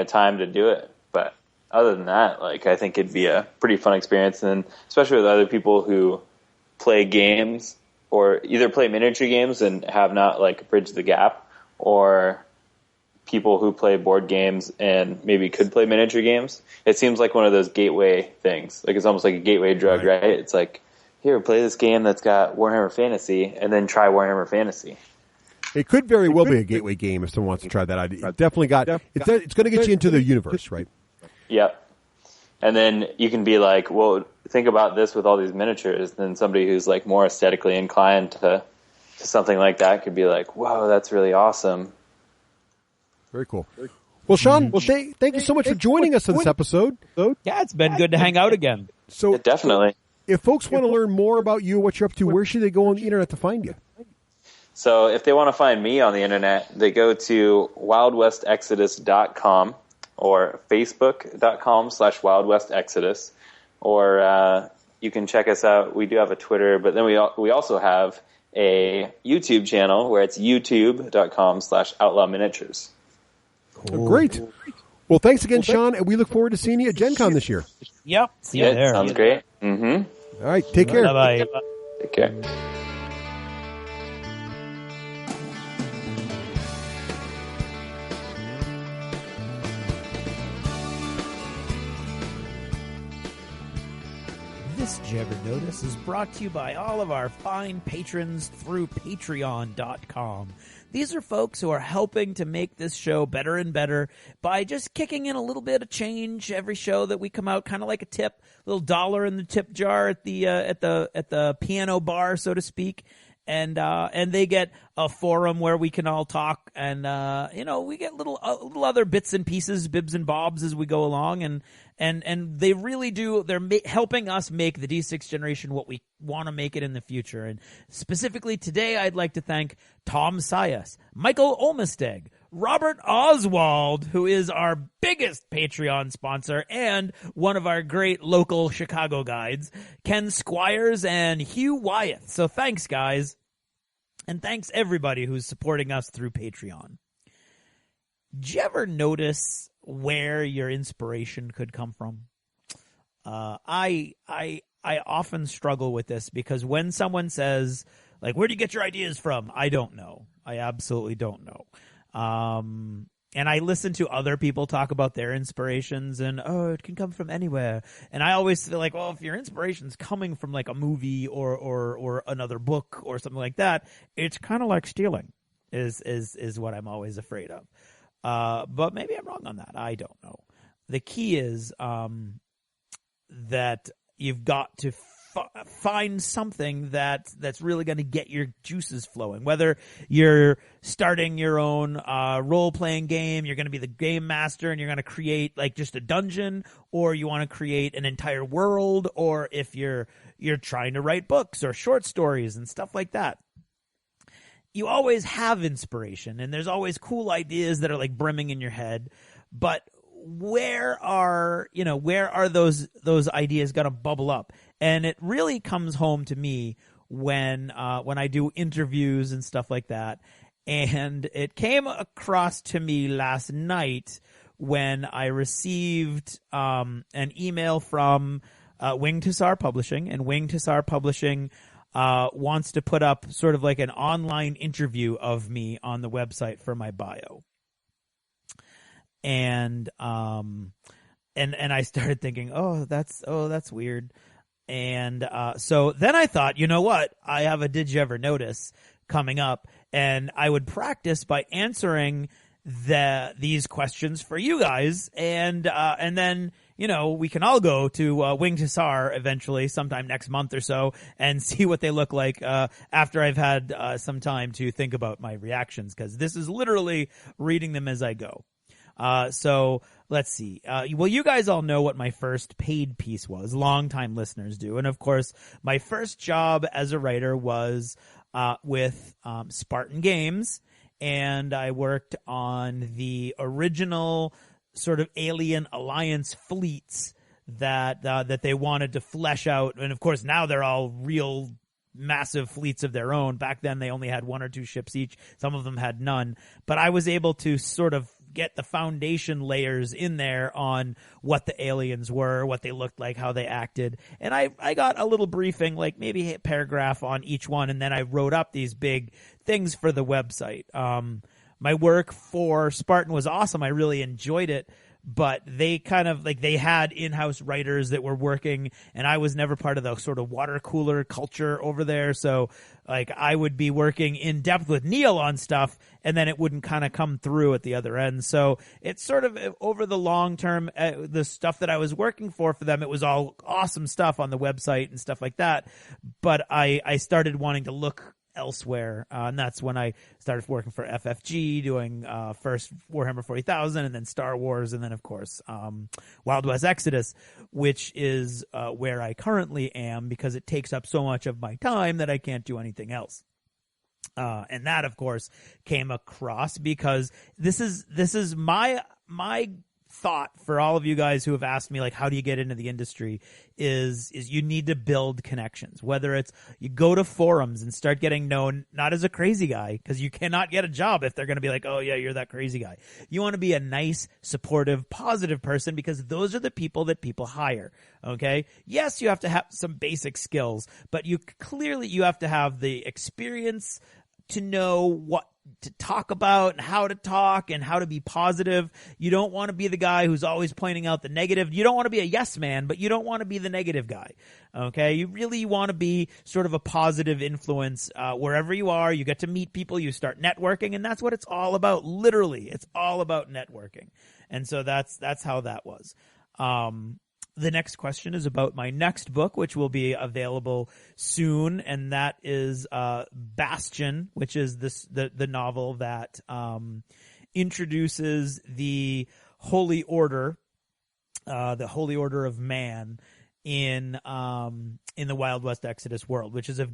time to do it. But other than that, like, I think it'd be a pretty fun experience, and especially with other people who play games or either play miniature games and have not like bridged the gap, or people who play board games and maybe could play miniature games. It seems like one of those gateway things. Like, it's almost like a gateway drug, right? It's like, here, play this game that's got Warhammer Fantasy, and then try Warhammer Fantasy. It could very well be a gateway game if someone wants to try that idea. It definitely it's going to get you into the universe, right? Yep. And then you can be like, well, think about this with all these miniatures. Then somebody who's like more aesthetically inclined to something like that could be like, whoa, that's really awesome. Very cool. Well, Sean, thank you so much for joining us on this episode. Yeah, it's been good to hang out again. So definitely. If folks want to learn more about you, what you're up to, where should they go on the internet to find you? So if they want to find me on the internet, they go to wildwestexodus.com or facebook.com/wildwestexodus, or you can check us out. We do have a Twitter, but then we also have a YouTube channel where it's youtube.com/Outlaw Miniatures. Cool. Great. Well, thanks again, Sean, and we look forward to seeing you at Gen Con this year. Yep. See you there. Sounds great. Mm-hmm. All right. Take care. Bye-bye. Take care. This Did You Ever Notice is brought to you by all of our fine patrons through patreon.com. These are folks who are helping to make this show better and better by just kicking in a little bit of change every show that we come out, kind of like a tip, little dollar in the tip jar at the piano bar, so to speak. And they get a forum where we can all talk, and we get little other bits and pieces, bibs and bobs as we go along, and they really do. They're helping us make the D6 generation what we want to make it in the future. And specifically today, I'd like to thank Tom Sias, Michael Olmsted, Robert Oswald, who is our biggest Patreon sponsor and one of our great local Chicago guides, Ken Squires, and Hugh Wyeth. So thanks, guys. And thanks, everybody who's supporting us through Patreon. Did you ever notice where your inspiration could come from? I often struggle with this because when someone says, like, where do you get your ideas from? I don't know. I absolutely don't know. And I listen to other people talk about their inspirations and, it can come from anywhere. And I always feel like, well, if your inspiration's coming from like a movie or another book or something like that, it's kind of like stealing is what I'm always afraid of. But maybe I'm wrong on that. I don't know. The key is, that you've got to find something that's really going to get your juices flowing. Whether you're starting your own role-playing game, you're going to be the game master and you're going to create like just a dungeon, or you want to create an entire world, or if you're trying to write books or short stories and stuff like that. You always have inspiration, and there's always cool ideas that are like brimming in your head, but where are those ideas going to bubble up? And it really comes home to me when I do interviews and stuff like that. And it came across to me last night when I received an email from Winged Hussar Publishing, and Winged Hussar Publishing wants to put up sort of like an online interview of me on the website for my bio. And I started thinking, that's weird. And so then I thought, you know what? I have a Did You Ever Notice coming up, and I would practice by answering these questions for you guys, and then, you know, we can all go to Winged Hussar eventually sometime next month or so and see what they look like after I've had some time to think about my reactions, because this is literally reading them as I go. So let's see. Well, you guys all know what my first paid piece was. Longtime listeners do. And of course, my first job as a writer was with Spartan Games, and I worked on the original sort of Alien Alliance fleets that they wanted to flesh out. And of course, now they're all real massive fleets of their own. Back then, they only had 1 or 2 ships each. Some of them had none. But I was able to sort of get the foundation layers in there on what the aliens were, what they looked like, how they acted. And I got a little briefing, like maybe a paragraph on each one, and then I wrote up these big things for the website. My work for Spartan was awesome. I really enjoyed it. But they kind of, like, they had in-house writers that were working, and I was never part of the sort of water cooler culture over there. So, like, I would be working in depth with Neil on stuff, and then it wouldn't kind of come through at the other end. So it's sort of over the long term, the stuff that I was working for them, it was all awesome stuff on the website and stuff like that. But I started wanting to look elsewhere, and that's when I started working for FFG, doing first Warhammer 40,000, and then Star Wars, and then of course Wild West Exodus, which is where I currently am, because it takes up so much of my time that I can't do anything else. And that, of course, came across because this is my thought for all of you guys who have asked me, like, how do you get into the industry, is you need to build connections. Whether it's you go to forums and start getting known, not as a crazy guy, because you cannot get a job if they're going to be like, oh yeah, you're that crazy guy. You want to be a nice, supportive, positive person, because those are the people that people hire. Okay. Yes, you have to have some basic skills, but you have to have the experience to know what to talk about and how to be positive. You don't want to be the guy who's always pointing out the negative. You don't want to be a yes man, but you don't want to be the negative guy. Okay. You really want to be sort of a positive influence, wherever you are. You get to meet people, you start networking, and that's what it's all about. Literally, it's all about networking. And so that's how that was. The next question is about my next book, which will be available soon, and that is Bastion, which is the novel that introduces the Holy Order of Man in the Wild West Exodus world, which is a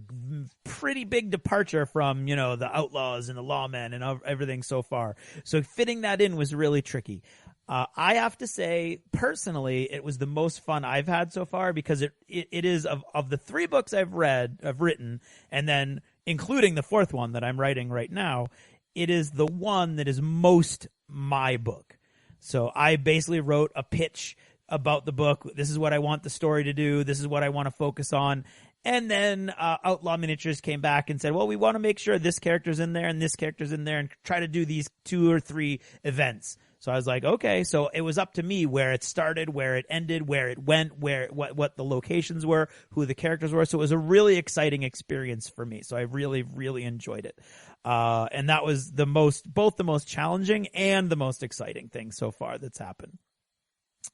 pretty big departure from, you know, the outlaws and the lawmen and everything so far. So fitting that in was really tricky. I have to say, personally, it was the most fun I've had so far, because it is of the 3 books I've written, and then including the 4th one that I'm writing right now, it is the one that is most my book. So I basically wrote a pitch about the book. This is what I want the story to do. This is what I want to focus on. And then Outlaw Miniatures came back and said, well, we want to make sure this character's in there and this character's in there, and try to do these 2 or 3 events. So I was like, okay. So it was up to me where it started, where it ended, where it went, what the locations were, who the characters were. So it was a really exciting experience for me. So I really, really enjoyed it. And that was both the most challenging and the most exciting thing so far that's happened.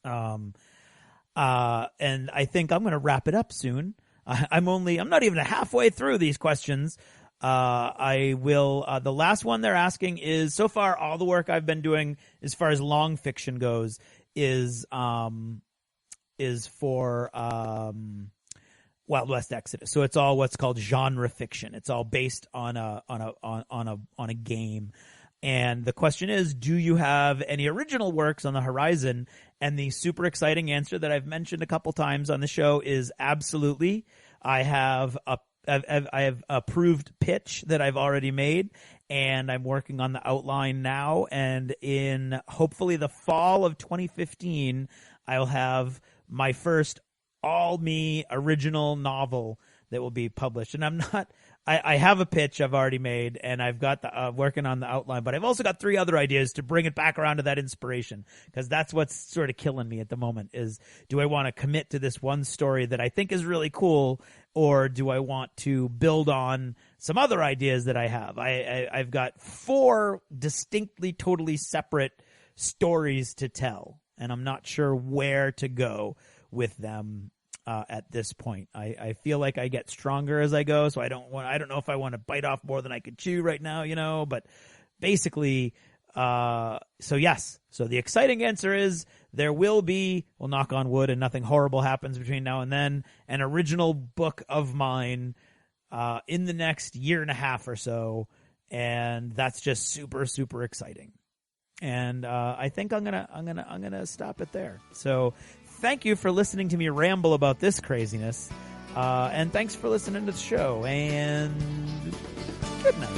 And I think I'm going to wrap it up soon. I'm not even halfway through these questions. The last one they're asking is, so far all the work I've been doing as far as long fiction goes is for Wild West Exodus. So it's all what's called genre fiction. It's all based on a game. And the question is, do you have any original works on the horizon? And the super exciting answer that I've mentioned a couple times on the show is absolutely. I have approved pitch that I've already made, and I'm working on the outline now. And in hopefully the fall of 2015, I'll have my first all-me original novel that will be published. And I'm not, I have a pitch I've already made, and I've got the working on the outline, but I've also got 3 other ideas to bring it back around to that inspiration, because that's what's sort of killing me at the moment is, do I want to commit to this one story that I think is really cool, or do I want to build on some other ideas that I have? I've got 4 distinctly, totally separate stories to tell, and I'm not sure where to go with them at this point. I feel like I get stronger as I go, so I don't know if I want to bite off more than I could chew right now, but basically, so yes. So the exciting answer is there will be, well, knock on wood and nothing horrible happens between now and then, an original book of mine in the next year and a half or so, and that's just super, super exciting. And I think I'm gonna stop it there. So thank you for listening to me ramble about this craziness, and thanks for listening to the show, and good night.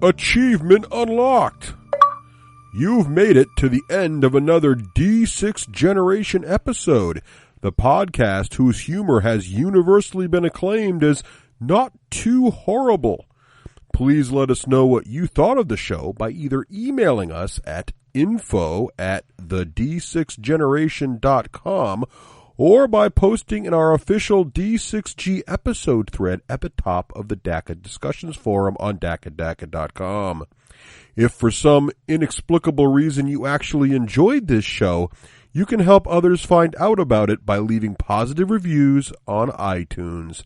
Achievement unlocked! You've made it to the end of another D6 Generation episode, the podcast whose humor has universally been acclaimed as not too horrible. Please let us know what you thought of the show by either emailing us at info@the d6generation.com or by posting in our official D6G episode thread at the top of the DACA discussions forum on DACA.com. If for some inexplicable reason you actually enjoyed this show, you can help others find out about it by leaving positive reviews on iTunes.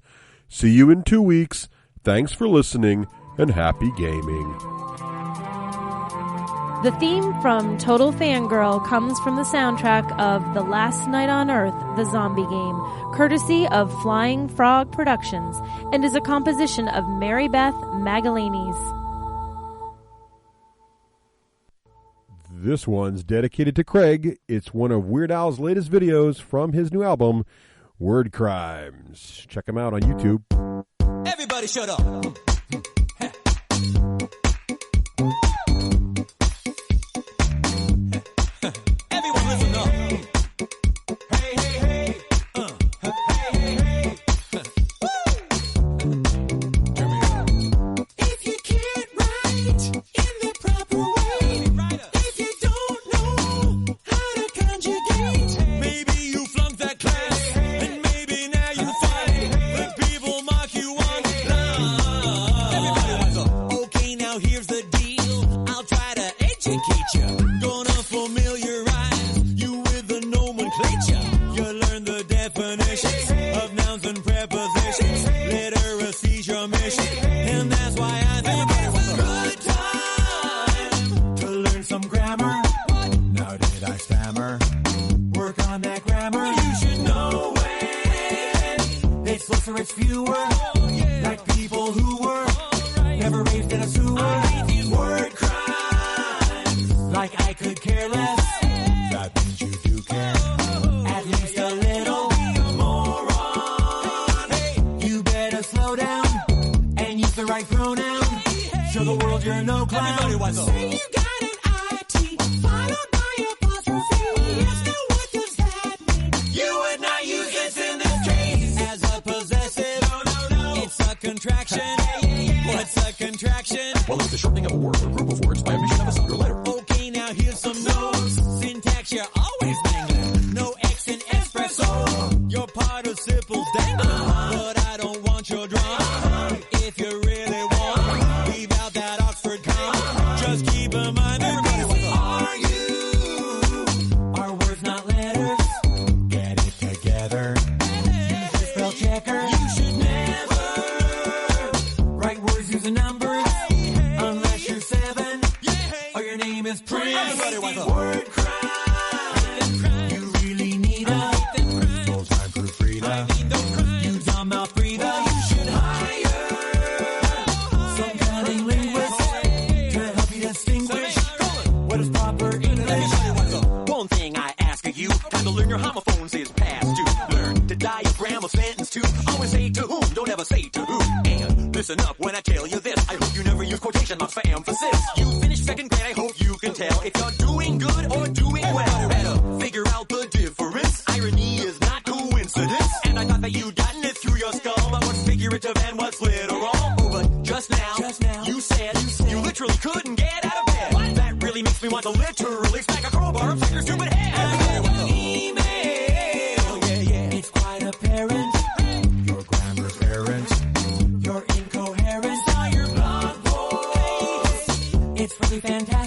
See you in 2 weeks. Thanks for listening, and happy gaming. The theme from Total Fangirl comes from the soundtrack of The Last Night on Earth, the zombie game, courtesy of Flying Frog Productions, and is a composition of Mary Beth Magalanes. This one's dedicated to Craig. It's one of Weird Al's latest videos from his new album, Word Crimes. Check him out on YouTube. Everybody shut up. Everyone listen up. Hey, hey, hey. Hey, hey, hey. If you can't write in the proper way, if you don't know how to conjugate, maybe you flunked that class, and maybe now you find that people mock you online. Everybody listen up. Okay, now here's the deal. I'll try to educate you. Gonna familiarize you with the nomenclature. You learn the definitions of nouns and prepositions. Literacy's your mission, and that's why I think it's a good time to learn some grammar. Now did I stammer? Work on that grammar. You should know it. It's less or it's fewer. Like people who were never raised in a sewer. I hate these word crimes. Like I could care less. That means you do care. At least a little. Moron. Hey, you better slow down and use the right pronoun. Show the world you're no clown. Say you got an IT followed by apostrophe. Yes, now what does that mean? You would not use this in this case as a possessive. No. It's a contraction. What's a contraction? Well, it's the shortening of a word or group of words by omission of a single letter. Okay, now here's some notes. Syntax, you're always mangling. No X in espresso. Your participles dangling. But I don't want your drama. If you really want, leave out that Oxford comma. Just keep in mind that are you? Are words not letters? Get it together. Use your spell checker. You should never write words using numbers unless you're 7 or your name is Prince. Word crime. You really need a full-time proofreader. Use a mouth breather. You should hire some cunning linguist to help you distinguish what is proper English. One thing I ask of you, time to learn your homophones is past due. Learn to diagram a sentence too. Always say to whom, don't ever say to who. And listen up when I tell you this. I hope you never use quotation question marks for emphasis. You finished second grade, I hope you can tell if you're doing good or doing well. Better figure out the difference. Irony is not coincidence. And I thought that you'd gotten it through your skull about what's figurative and what's literal. Oh, but just now, you said you literally couldn't get out of bed. What? That really makes me want to literally smack a crowbar upside your stupid head. Email, it's quite apparent. Your grammar's errant. You're incoherent. Saw your blog post. It's really fantastic.